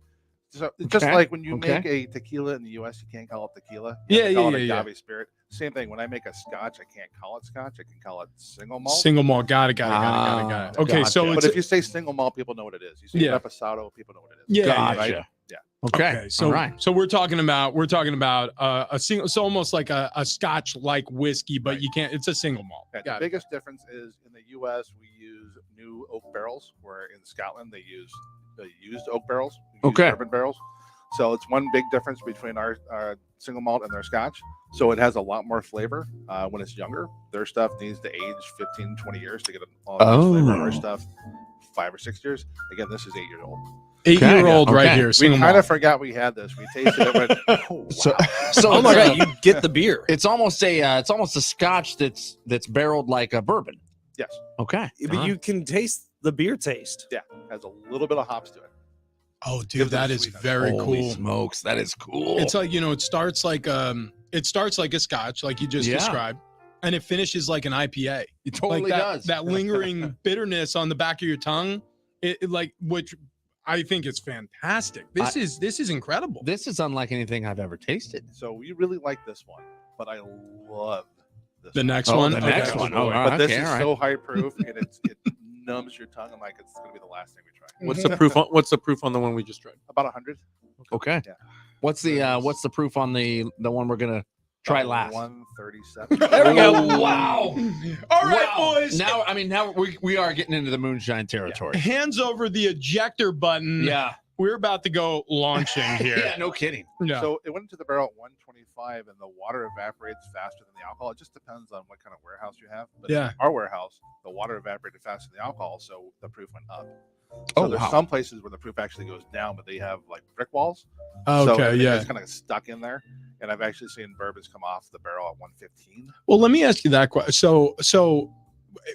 Speaker 11: So just like when you make a tequila in the U.S., you can't call it tequila.
Speaker 1: Yeah.
Speaker 11: Agave spirit. Same thing. When I make a scotch, I can't call it scotch. I can call it single malt.
Speaker 1: Single malt. Got it. Okay.
Speaker 2: Gotcha.
Speaker 1: So
Speaker 11: but if you say single malt, people know what it is. You say reposado, people know what it is.
Speaker 1: Yeah.
Speaker 2: Gotcha.
Speaker 11: Right? Yeah.
Speaker 2: Okay.
Speaker 1: So we're talking about a single, so almost like a scotch like whiskey, but you can't. It's a single malt.
Speaker 11: Yeah, the biggest difference is in the U.S. we use new oak barrels, where in Scotland they use used oak barrels. We use bourbon barrels. So it's one big difference between our single malt and their scotch. So it has a lot more flavor when it's younger. Their stuff needs to age 15, 20 years to get all the flavor. Our stuff 5 or 6 years. Again, this is 8-year-old.
Speaker 1: 8-year-old right here.
Speaker 11: We kind of forgot we had this. We tasted it. Went, oh, wow.
Speaker 2: So
Speaker 3: oh my god, you get the beer.
Speaker 2: It's almost a scotch that's barreled like a bourbon.
Speaker 11: Yes.
Speaker 2: Okay.
Speaker 3: But you can taste the beer taste.
Speaker 11: Yeah, has a little bit of hops to it.
Speaker 1: Oh, dude, that is very
Speaker 2: Holy
Speaker 1: cool.
Speaker 2: smokes, that is cool.
Speaker 1: It's like, it starts like a scotch, like you just described, and it finishes like an IPA.
Speaker 2: It totally does.
Speaker 1: That lingering bitterness on the back of your tongue, which I think is fantastic. This is incredible.
Speaker 2: This is unlike anything I've ever tasted.
Speaker 11: So we really like this one, but I love this
Speaker 1: the
Speaker 11: one.
Speaker 1: next one.
Speaker 2: The next one. Oh,
Speaker 11: but this is so high proof, and it numbs your tongue. I'm like, it's going to be the last thing we try.
Speaker 9: What's the proof on the one we just tried?
Speaker 11: About 100.
Speaker 2: Okay.
Speaker 11: Yeah.
Speaker 2: What's the proof on the one we're gonna try last?
Speaker 11: 137.
Speaker 2: There we go. Wow.
Speaker 1: All right, boys.
Speaker 2: Now we are getting into the moonshine territory.
Speaker 1: Hands over the ejector button.
Speaker 2: Yeah.
Speaker 1: We're about to go launching here.
Speaker 2: Yeah, no kidding.
Speaker 1: Yeah.
Speaker 11: So it went into the barrel at 125, and the water evaporates faster than the alcohol. It just depends on what kind of warehouse you have. But in our warehouse, the water evaporated faster than the alcohol, so the proof went up. So there's some places where the proof actually goes down, but they have like brick walls.
Speaker 1: Okay,
Speaker 11: It's kind of stuck in there. And I've actually seen bourbons come off the barrel at 115.
Speaker 1: Well, let me ask you that question. So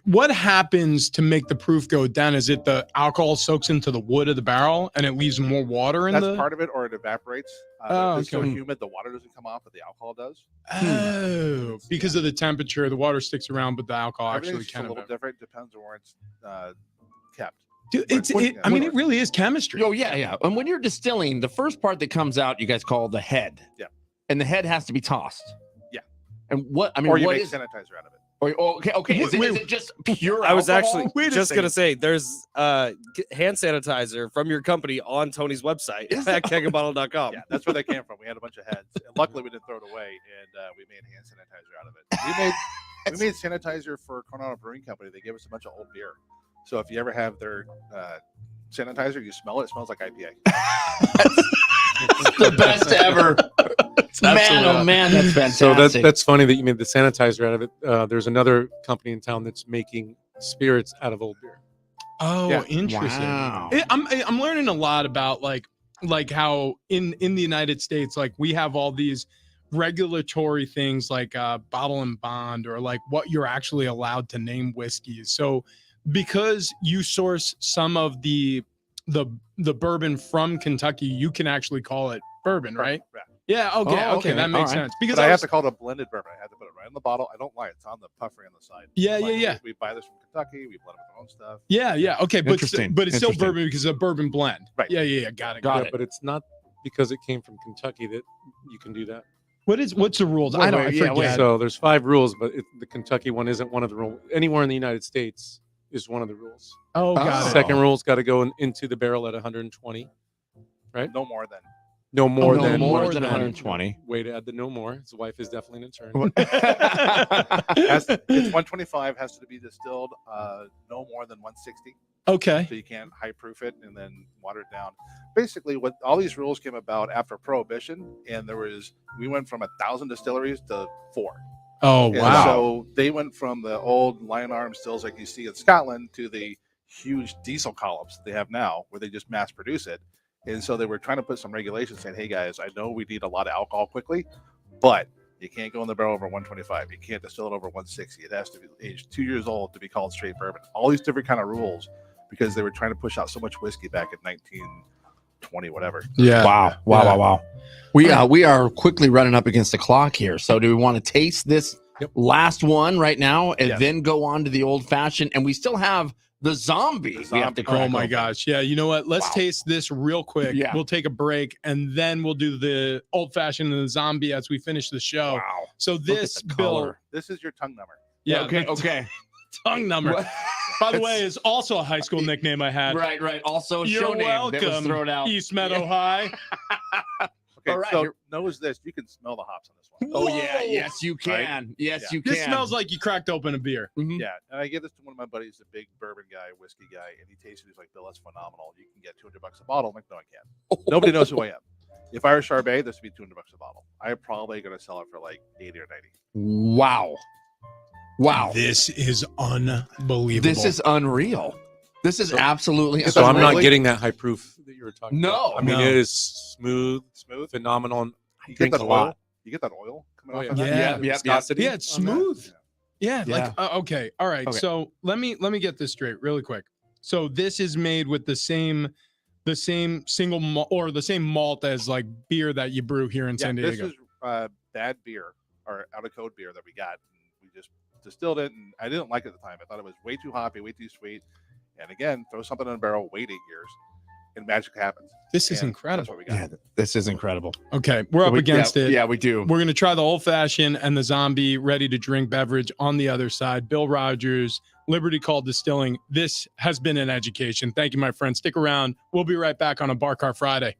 Speaker 1: what happens to make the proof go down? Is it the alcohol soaks into the wood of the barrel and it leaves more water in
Speaker 11: That's part of it, or it evaporates. It's so humid, the water doesn't come off, but the alcohol does.
Speaker 1: Oh, because of the temperature, the water sticks around, but the alcohol actually
Speaker 11: kind of a little different. Depends on where it's kept.
Speaker 1: Dude, it really is chemistry.
Speaker 2: Oh yeah. And when you're distilling, the first part that comes out, you guys call the head.
Speaker 11: Yeah.
Speaker 2: And the head has to be tossed.
Speaker 11: Yeah.
Speaker 2: And what I mean,
Speaker 11: or you
Speaker 2: what
Speaker 11: make
Speaker 2: is
Speaker 11: sanitizer out of it.
Speaker 2: okay? Is it just pure?
Speaker 3: I was
Speaker 2: alcohol?
Speaker 3: actually just gonna say there's hand sanitizer from your company on Tony's website at keggandbottle.com.
Speaker 11: Yeah, that's where they came from. We had a bunch of heads, and luckily we didn't throw it away, and we made hand sanitizer out of it. We made sanitizer for Coronado Brewing Company. They gave us a bunch of old beer. So if you ever have their sanitizer, you smell it. It smells like IPA.
Speaker 2: It's the best ever. Man, oh man, that's fantastic.
Speaker 9: So that's funny that you made the sanitizer out of it. There's another company in town that's making spirits out of old beer.
Speaker 1: Oh,
Speaker 11: Yeah.
Speaker 1: interesting.
Speaker 2: Wow.
Speaker 1: I'm learning a lot about like how in the United States, like we have all these regulatory things like bottle and bond, or like what you're actually allowed to name whiskeys. So because you source some of the bourbon from Kentucky, you can actually call it bourbon, right?
Speaker 11: Right.
Speaker 1: Yeah. Okay.
Speaker 2: Oh,
Speaker 1: Okay.
Speaker 2: okay.
Speaker 1: That makes
Speaker 2: All right.
Speaker 1: sense. Because
Speaker 11: But I have to call it a blended bourbon. I have to put it right on the bottle. I don't lie. It's on the puffery on the side.
Speaker 1: Yeah,
Speaker 11: Like,
Speaker 1: yeah.
Speaker 11: We buy this from Kentucky. We blend it with our own stuff.
Speaker 1: Yeah. Okay. But
Speaker 2: Interesting.
Speaker 1: but it's still
Speaker 2: Interesting.
Speaker 1: bourbon because it's a bourbon blend.
Speaker 11: Right.
Speaker 1: Yeah. Got it.
Speaker 2: Got
Speaker 9: Yeah,
Speaker 2: it.
Speaker 9: but it's not because it came from Kentucky that you can do that.
Speaker 1: What's the rules?
Speaker 2: Wait,
Speaker 1: I
Speaker 2: wait, yeah,
Speaker 1: forget.
Speaker 2: wait.
Speaker 9: So there's 5 rules, but the Kentucky one isn't one of the rules. Anywhere in the United States is one of the rules.
Speaker 1: Oh, got
Speaker 2: Oh.
Speaker 1: it.
Speaker 9: Second rule's got to go into the barrel at 120.
Speaker 11: No more than.
Speaker 9: No more
Speaker 1: no
Speaker 9: than
Speaker 1: more
Speaker 2: than
Speaker 1: than
Speaker 2: 120.
Speaker 9: Way to add the no more. His wife is definitely an attorney.
Speaker 11: It's 125. Has to be distilled no more than 160.
Speaker 1: Okay.
Speaker 11: So you can't high proof it and then water it down. Basically, what all these rules came about after Prohibition, and we went from 1,000 distilleries to 4.
Speaker 1: Oh,
Speaker 11: And
Speaker 1: wow.
Speaker 11: so they went from the old lion arm stills like you see in Scotland to the huge diesel columns they have now, where they just mass produce it. And so they were trying to put some regulations saying, "Hey guys, I know we need a lot of alcohol quickly, but you can't go in the barrel over 125. You can't distill it over 160. It has to be aged 2 years old to be called straight bourbon." All these different kind of rules because they were trying to push out so much whiskey back in 1920, whatever.
Speaker 1: Yeah.
Speaker 2: Wow. We are quickly running up against the clock here. So do we want to taste this last one right now and
Speaker 11: Yes.
Speaker 2: then go on to the old fashioned? And we still have the zombie. We have to crack
Speaker 1: Oh my
Speaker 2: open.
Speaker 1: gosh. Yeah. You know what? Let's
Speaker 2: Wow.
Speaker 1: taste this real quick.
Speaker 2: Yeah.
Speaker 1: We'll take a break and then we'll do the old fashioned and the zombie as we finish the show.
Speaker 2: Wow.
Speaker 1: So
Speaker 2: Look at
Speaker 1: this
Speaker 2: the
Speaker 1: Bill,
Speaker 2: color.
Speaker 11: This is your tongue number.
Speaker 1: yeah,
Speaker 2: Okay.
Speaker 1: the
Speaker 2: Okay.
Speaker 1: tongue number.
Speaker 2: What?
Speaker 1: By the way, is also a high school nickname I had.
Speaker 2: Right. Also, a
Speaker 1: You're
Speaker 2: show name that was
Speaker 1: welcome,
Speaker 2: thrown out.
Speaker 1: East Meadow High.
Speaker 11: Okay,
Speaker 2: All right,
Speaker 11: so
Speaker 2: here-
Speaker 11: knows this. You can smell the hops on this one.
Speaker 2: Oh yeah.
Speaker 1: Whoa.
Speaker 2: Yes, you
Speaker 11: Right?
Speaker 2: can. Yes,
Speaker 11: Yeah.
Speaker 2: you can.
Speaker 1: This smells like you cracked open a beer.
Speaker 2: Mhm.
Speaker 11: Yeah, and I gave this to one of my buddies, a big bourbon guy, whiskey guy, and he tasted it. He's like, "Bill, that's phenomenal. You can get $200 a bottle." I'm like, "No, I can't. Nobody knows who I am. If I were Charbet, this would be $200 a bottle. I'm probably going to sell it for like 80 or 90."
Speaker 2: Wow.
Speaker 1: This is unbelievable.
Speaker 2: This is unreal. This is absolutely.
Speaker 9: So I'm not
Speaker 11: Really?
Speaker 9: getting that high proof that you were talking
Speaker 2: No.
Speaker 9: about. I mean,
Speaker 1: No.
Speaker 9: it is smooth,
Speaker 11: Smooth.
Speaker 9: phenomenal. And I
Speaker 11: You get
Speaker 9: drink
Speaker 11: that
Speaker 9: a
Speaker 11: oil.
Speaker 9: lot.
Speaker 11: You get that oil coming
Speaker 9: Oh,
Speaker 11: off
Speaker 9: yeah.
Speaker 11: of that.
Speaker 1: Yeah.
Speaker 9: Viscosity
Speaker 1: Yeah, it's
Speaker 9: on that.
Speaker 1: smooth. Yeah,
Speaker 2: Yeah.
Speaker 1: like okay. All right.
Speaker 2: Okay.
Speaker 1: So let me get this straight really quick. So this is made with the same single malt or the same malt as like beer that you brew here in San
Speaker 11: This
Speaker 1: Diego.
Speaker 11: is bad beer or out of code beer that we got. And we just distilled it, and I didn't like it at the time. I thought it was way too hoppy, way too sweet. And again, throw something in a barrel, wait 8 years, and magic happens.
Speaker 1: This is
Speaker 11: And
Speaker 1: incredible.
Speaker 11: That's what we got.
Speaker 2: Yeah, this is incredible.
Speaker 1: Okay, we're up against it.
Speaker 2: Yeah, we do.
Speaker 1: We're going to try the old fashioned and the zombie ready to drink beverage on the other side. Bill Rogers, Liberty Call Distilling. This has been an education. Thank you, my friend. Stick around. We'll be right back on a Bar Car Friday.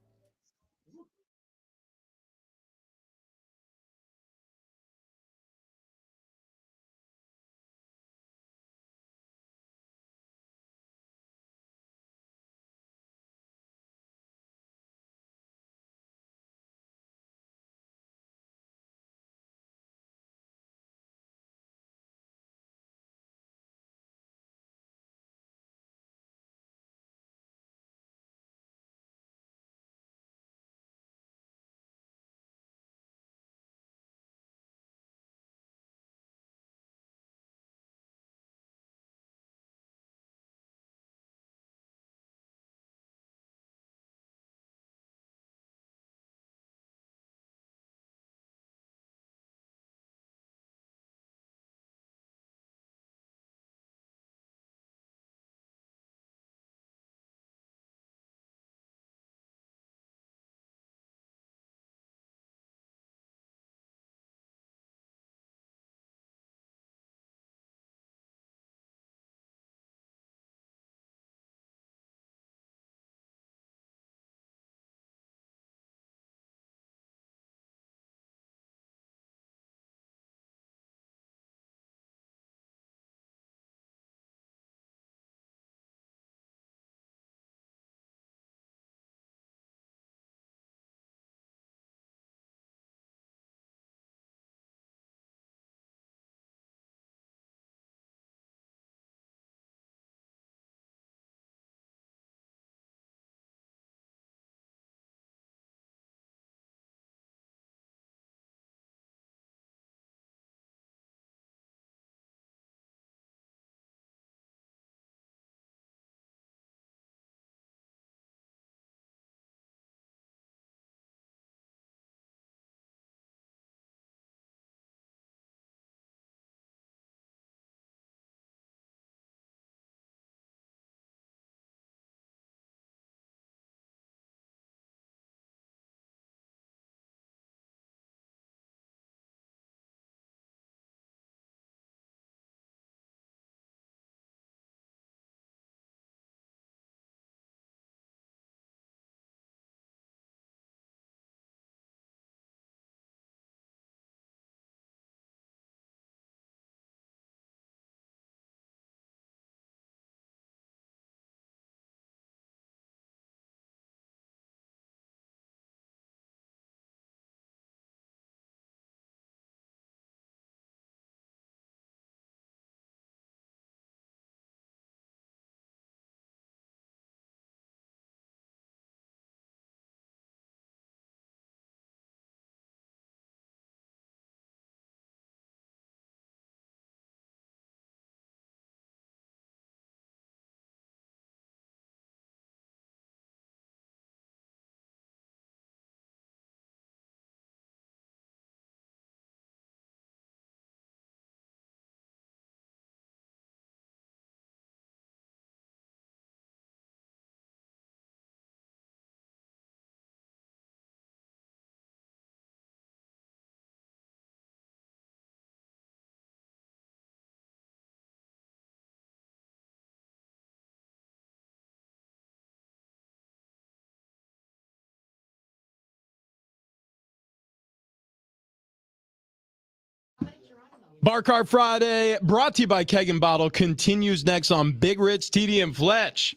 Speaker 1: Bar Cart Friday, brought to you by Keg and Bottle, continues next on Big Rich, TD, and Fletch.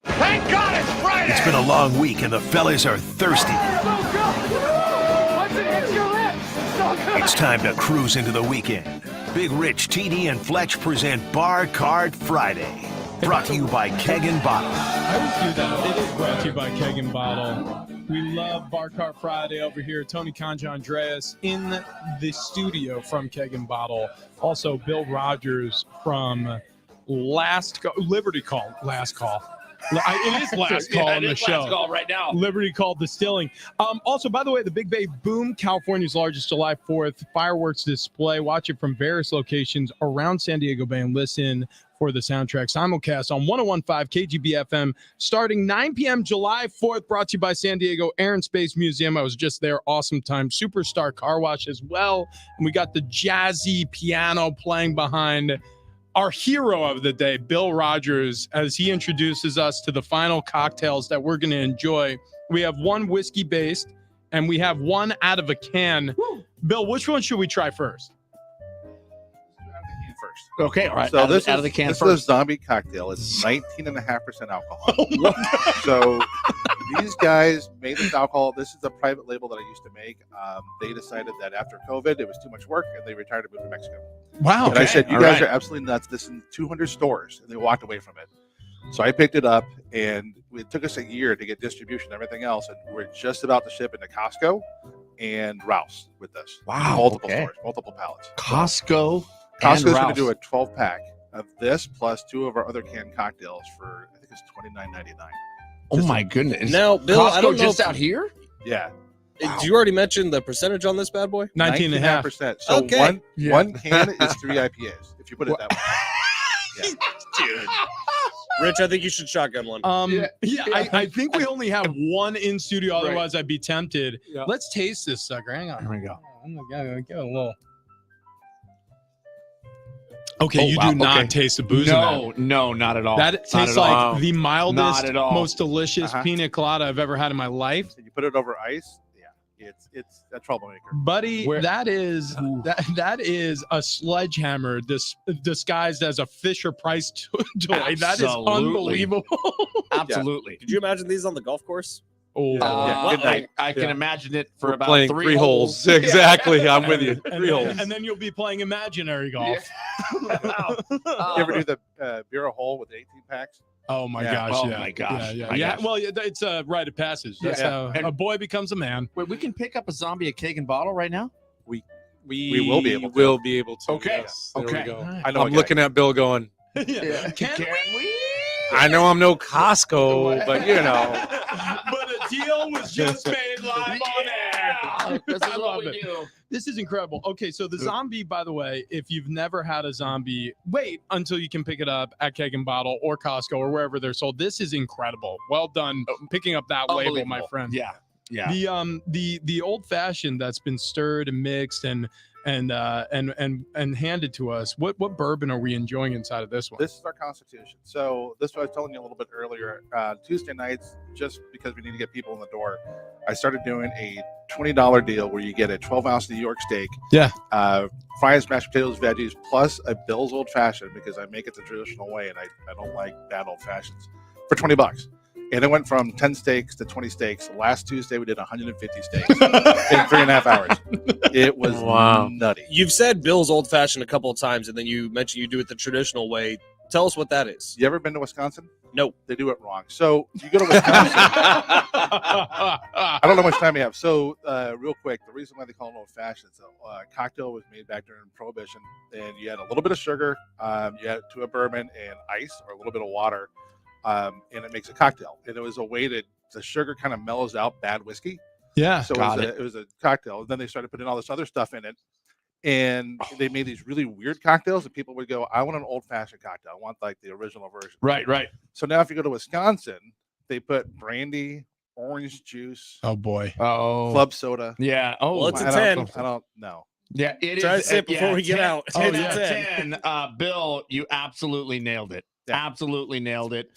Speaker 7: Thank God it's Friday! It's been a long week and the fellas are thirsty.
Speaker 8: Once it hits your lips, it's so good.
Speaker 7: It's time to cruise into the weekend. Big Rich, TD, and Fletch present Bar Card Friday. Brought to you by Keg and Bottle.
Speaker 1: I would do that. It is brought to you by Keg and Bottle. We love Bar Cart Friday over here. Tony Conja Andreas in the studio from Keg and Bottle. Also, Bill Rogers from Liberty Call. Last Call. It is last call on the show.
Speaker 4: Last call right now.
Speaker 1: Liberty Call Distilling. Also, by the way, the Big Bay Boom, California's largest July 4th fireworks display. Watch it from various locations around San Diego Bay and listen for the soundtrack simulcast on 101.5 KGB FM starting 9 p.m. July 4th. Brought to you by San Diego Air and Space Museum. I was just there. Awesome time. Superstar Car Wash as well. And we got the jazzy piano playing behind our hero of the day, Bill Rogers, as he introduces us to the final cocktails that we're going to enjoy. We have one whiskey-based, and we have one out of a can. Woo. Bill, which one should we try first?
Speaker 11: First.
Speaker 2: Okay, all right.
Speaker 11: So
Speaker 2: out
Speaker 11: this
Speaker 2: of the can
Speaker 11: this
Speaker 2: first.
Speaker 11: is a zombie cocktail. It's 19.5% alcohol. So these guys made this alcohol. This is a private label that I used to make. They decided that after COVID, it was too much work, and they retired to move to Mexico.
Speaker 1: Wow.
Speaker 11: And I said, you guys are absolutely nuts. This is in 200 stores, and they walked away from it. So I picked it up, and it took us a year to get distribution and everything else, and we're just about to ship into Costco and Rouse with this.
Speaker 2: Wow.
Speaker 11: Multiple stores, multiple pallets.
Speaker 2: Costco's
Speaker 11: Costco's going to do a 12-pack of this plus two of our other canned cocktails for, I think it's $29.99.
Speaker 2: Oh my goodness!
Speaker 3: Now, Bill,
Speaker 2: Costco
Speaker 3: I don't know
Speaker 2: just
Speaker 3: if-
Speaker 2: out here.
Speaker 11: Yeah.
Speaker 3: Wow. Did you already mention the percentage on this bad boy?
Speaker 1: 19.5%.
Speaker 11: So
Speaker 3: Okay.
Speaker 11: one can is 3 IPAs, if you put it that way. Yeah.
Speaker 3: Dude. Rich, I think you should shotgun one.
Speaker 1: I think we only have one in studio. Otherwise, I'd be tempted.
Speaker 9: Yeah.
Speaker 1: Let's taste this sucker. Hang on.
Speaker 2: Here we go.
Speaker 1: I'm gonna get a little. Okay,
Speaker 2: Oh,
Speaker 1: you
Speaker 2: wow,
Speaker 1: do not
Speaker 2: okay.
Speaker 1: taste the booze in that.
Speaker 2: No, not at all.
Speaker 1: That
Speaker 2: Not
Speaker 1: tastes
Speaker 2: at all.
Speaker 1: like the mildest,
Speaker 2: Not at all.
Speaker 1: most delicious pina colada I've ever had in my life.
Speaker 11: So you put it over ice. Yeah, it's a troublemaker.
Speaker 1: Buddy, that is a sledgehammer disguised as a Fisher Price toy. That is
Speaker 2: Absolutely.
Speaker 1: unbelievable.
Speaker 2: Absolutely.
Speaker 3: Could you imagine these on the golf course?
Speaker 1: Oh,
Speaker 2: Well,
Speaker 11: good night.
Speaker 2: I can imagine it for
Speaker 9: We're
Speaker 2: about
Speaker 9: playing
Speaker 2: three
Speaker 9: holes.
Speaker 2: holes.
Speaker 9: Exactly. I'm with you.
Speaker 1: and,
Speaker 9: Three
Speaker 1: then,
Speaker 9: holes.
Speaker 1: and then you'll be playing imaginary golf.
Speaker 11: You ever do the beer hole with 18 packs?
Speaker 1: Oh my
Speaker 11: Yeah.
Speaker 1: gosh!
Speaker 2: Oh
Speaker 1: yeah.
Speaker 2: my gosh.
Speaker 1: Yeah.
Speaker 2: My gosh.
Speaker 1: Well, it's a rite of passage. That's
Speaker 2: Yeah.
Speaker 1: how a boy becomes a man.
Speaker 2: Wait, we can pick up a zombie at Keg and Bottle right now?
Speaker 9: We
Speaker 11: will be able to.
Speaker 9: Will be able to.
Speaker 2: Okay.
Speaker 9: Yes. There
Speaker 2: Okay.
Speaker 9: we go.
Speaker 11: I know.
Speaker 9: I'm looking at Bill going,
Speaker 1: Yeah. Can we?
Speaker 9: I know I'm no Costco, but you know.
Speaker 1: But a deal was just made live on air.
Speaker 2: This is
Speaker 1: I
Speaker 2: what
Speaker 1: love
Speaker 2: we
Speaker 1: it.
Speaker 2: do.
Speaker 1: This is incredible. Okay, so the zombie, by the way, if you've never had a zombie, wait until you can pick it up at Keg and Bottle or Costco or wherever they're sold. This is incredible. Well done picking up that label, my friend.
Speaker 2: Yeah. Yeah.
Speaker 1: The old fashioned that's been stirred and mixed and handed to us. What bourbon are we enjoying inside of this one?
Speaker 11: This is our Constitution. So this is what I was telling you a little bit earlier. Tuesday nights, just because we need to get people in the door, I started doing a $20 deal where you get a 12-ounce New York steak, fries, mashed potatoes, veggies, plus a Bill's Old Fashioned, because I make it the traditional way and I don't like bad old fashions, for $20. And it went from 10 steaks to 20 steaks. Last Tuesday, we did 150 steaks in 3.5 hours. It was nutty.
Speaker 3: You've said Bill's Old Fashioned a couple of times, and then you mentioned you do it the traditional way. Tell us what that is.
Speaker 11: You ever been to Wisconsin?
Speaker 3: Nope.
Speaker 11: They do it wrong. So you go to Wisconsin. I don't know how much time you have. So real quick, the reason why they call it old fashioned is a cocktail was made back during Prohibition, and you had a little bit of sugar, you had to a bourbon and ice or a little bit of water, and it makes a cocktail. And it was a way that the sugar kind of mellows out bad whiskey.
Speaker 1: Yeah.
Speaker 11: So it was a cocktail. And then they started putting all this other stuff in it. And they made these really weird cocktails, and people would go, I want an old-fashioned cocktail. I want like the original version.
Speaker 1: Right.
Speaker 11: So now if you go to Wisconsin, they put brandy, orange juice,
Speaker 1: Oh boy.
Speaker 11: club soda.
Speaker 2: Yeah. Oh,
Speaker 3: Well, it's a
Speaker 11: I
Speaker 3: 10.
Speaker 11: don't know.
Speaker 2: Yeah, it is.
Speaker 3: Try to say it before we get
Speaker 2: 10
Speaker 3: out.
Speaker 2: 10
Speaker 3: Oh,
Speaker 2: out of
Speaker 3: yeah.
Speaker 2: 10. Bill, you absolutely nailed it.
Speaker 11: Yeah.
Speaker 2: Absolutely nailed it.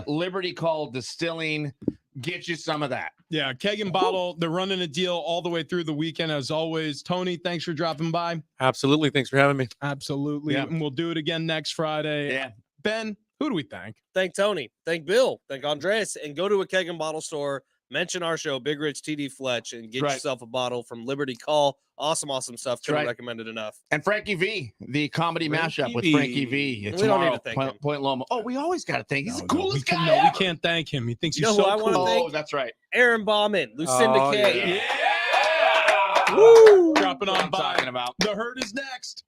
Speaker 2: Liberty Call Distilling. Get you some of that.
Speaker 1: Yeah, Keg and Bottle, they're running a deal all the way through the weekend as always. Tony, thanks for dropping by.
Speaker 9: Absolutely. Thanks for having me.
Speaker 1: Absolutely.
Speaker 2: Yeah.
Speaker 1: And we'll do it again next Friday.
Speaker 2: Yeah.
Speaker 1: Ben, who do we thank?
Speaker 3: Thank Tony. Thank Bill. Thank Andres. And go to a Keg and Bottle store. Mention our show, Big Rich TD Fletch, and get
Speaker 2: Right.
Speaker 3: yourself a bottle from Liberty Call. Awesome stuff. Couldn't
Speaker 2: right.
Speaker 3: recommend it enough.
Speaker 2: And Frankie V, the comedy
Speaker 1: Frankie
Speaker 2: mashup with
Speaker 1: V.
Speaker 2: Frankie V.
Speaker 3: We don't
Speaker 2: tomorrow,
Speaker 3: need to thank
Speaker 2: Point,
Speaker 3: him.
Speaker 2: Point Loma. Oh, we always got to thank. He's the
Speaker 1: We,
Speaker 2: coolest guy.
Speaker 1: no, we
Speaker 2: ever.
Speaker 1: can't thank him. He thinks
Speaker 3: You
Speaker 1: he's
Speaker 3: know who
Speaker 1: so
Speaker 3: I wanna
Speaker 1: cool.
Speaker 3: thank?
Speaker 2: Oh, that's right.
Speaker 3: Aaron Bauman, Lucinda
Speaker 9: Oh,
Speaker 3: K.
Speaker 1: Yeah. Woo! Dropping
Speaker 2: What
Speaker 1: on
Speaker 2: I'm
Speaker 1: by.
Speaker 2: talking about.
Speaker 1: The Herd is next.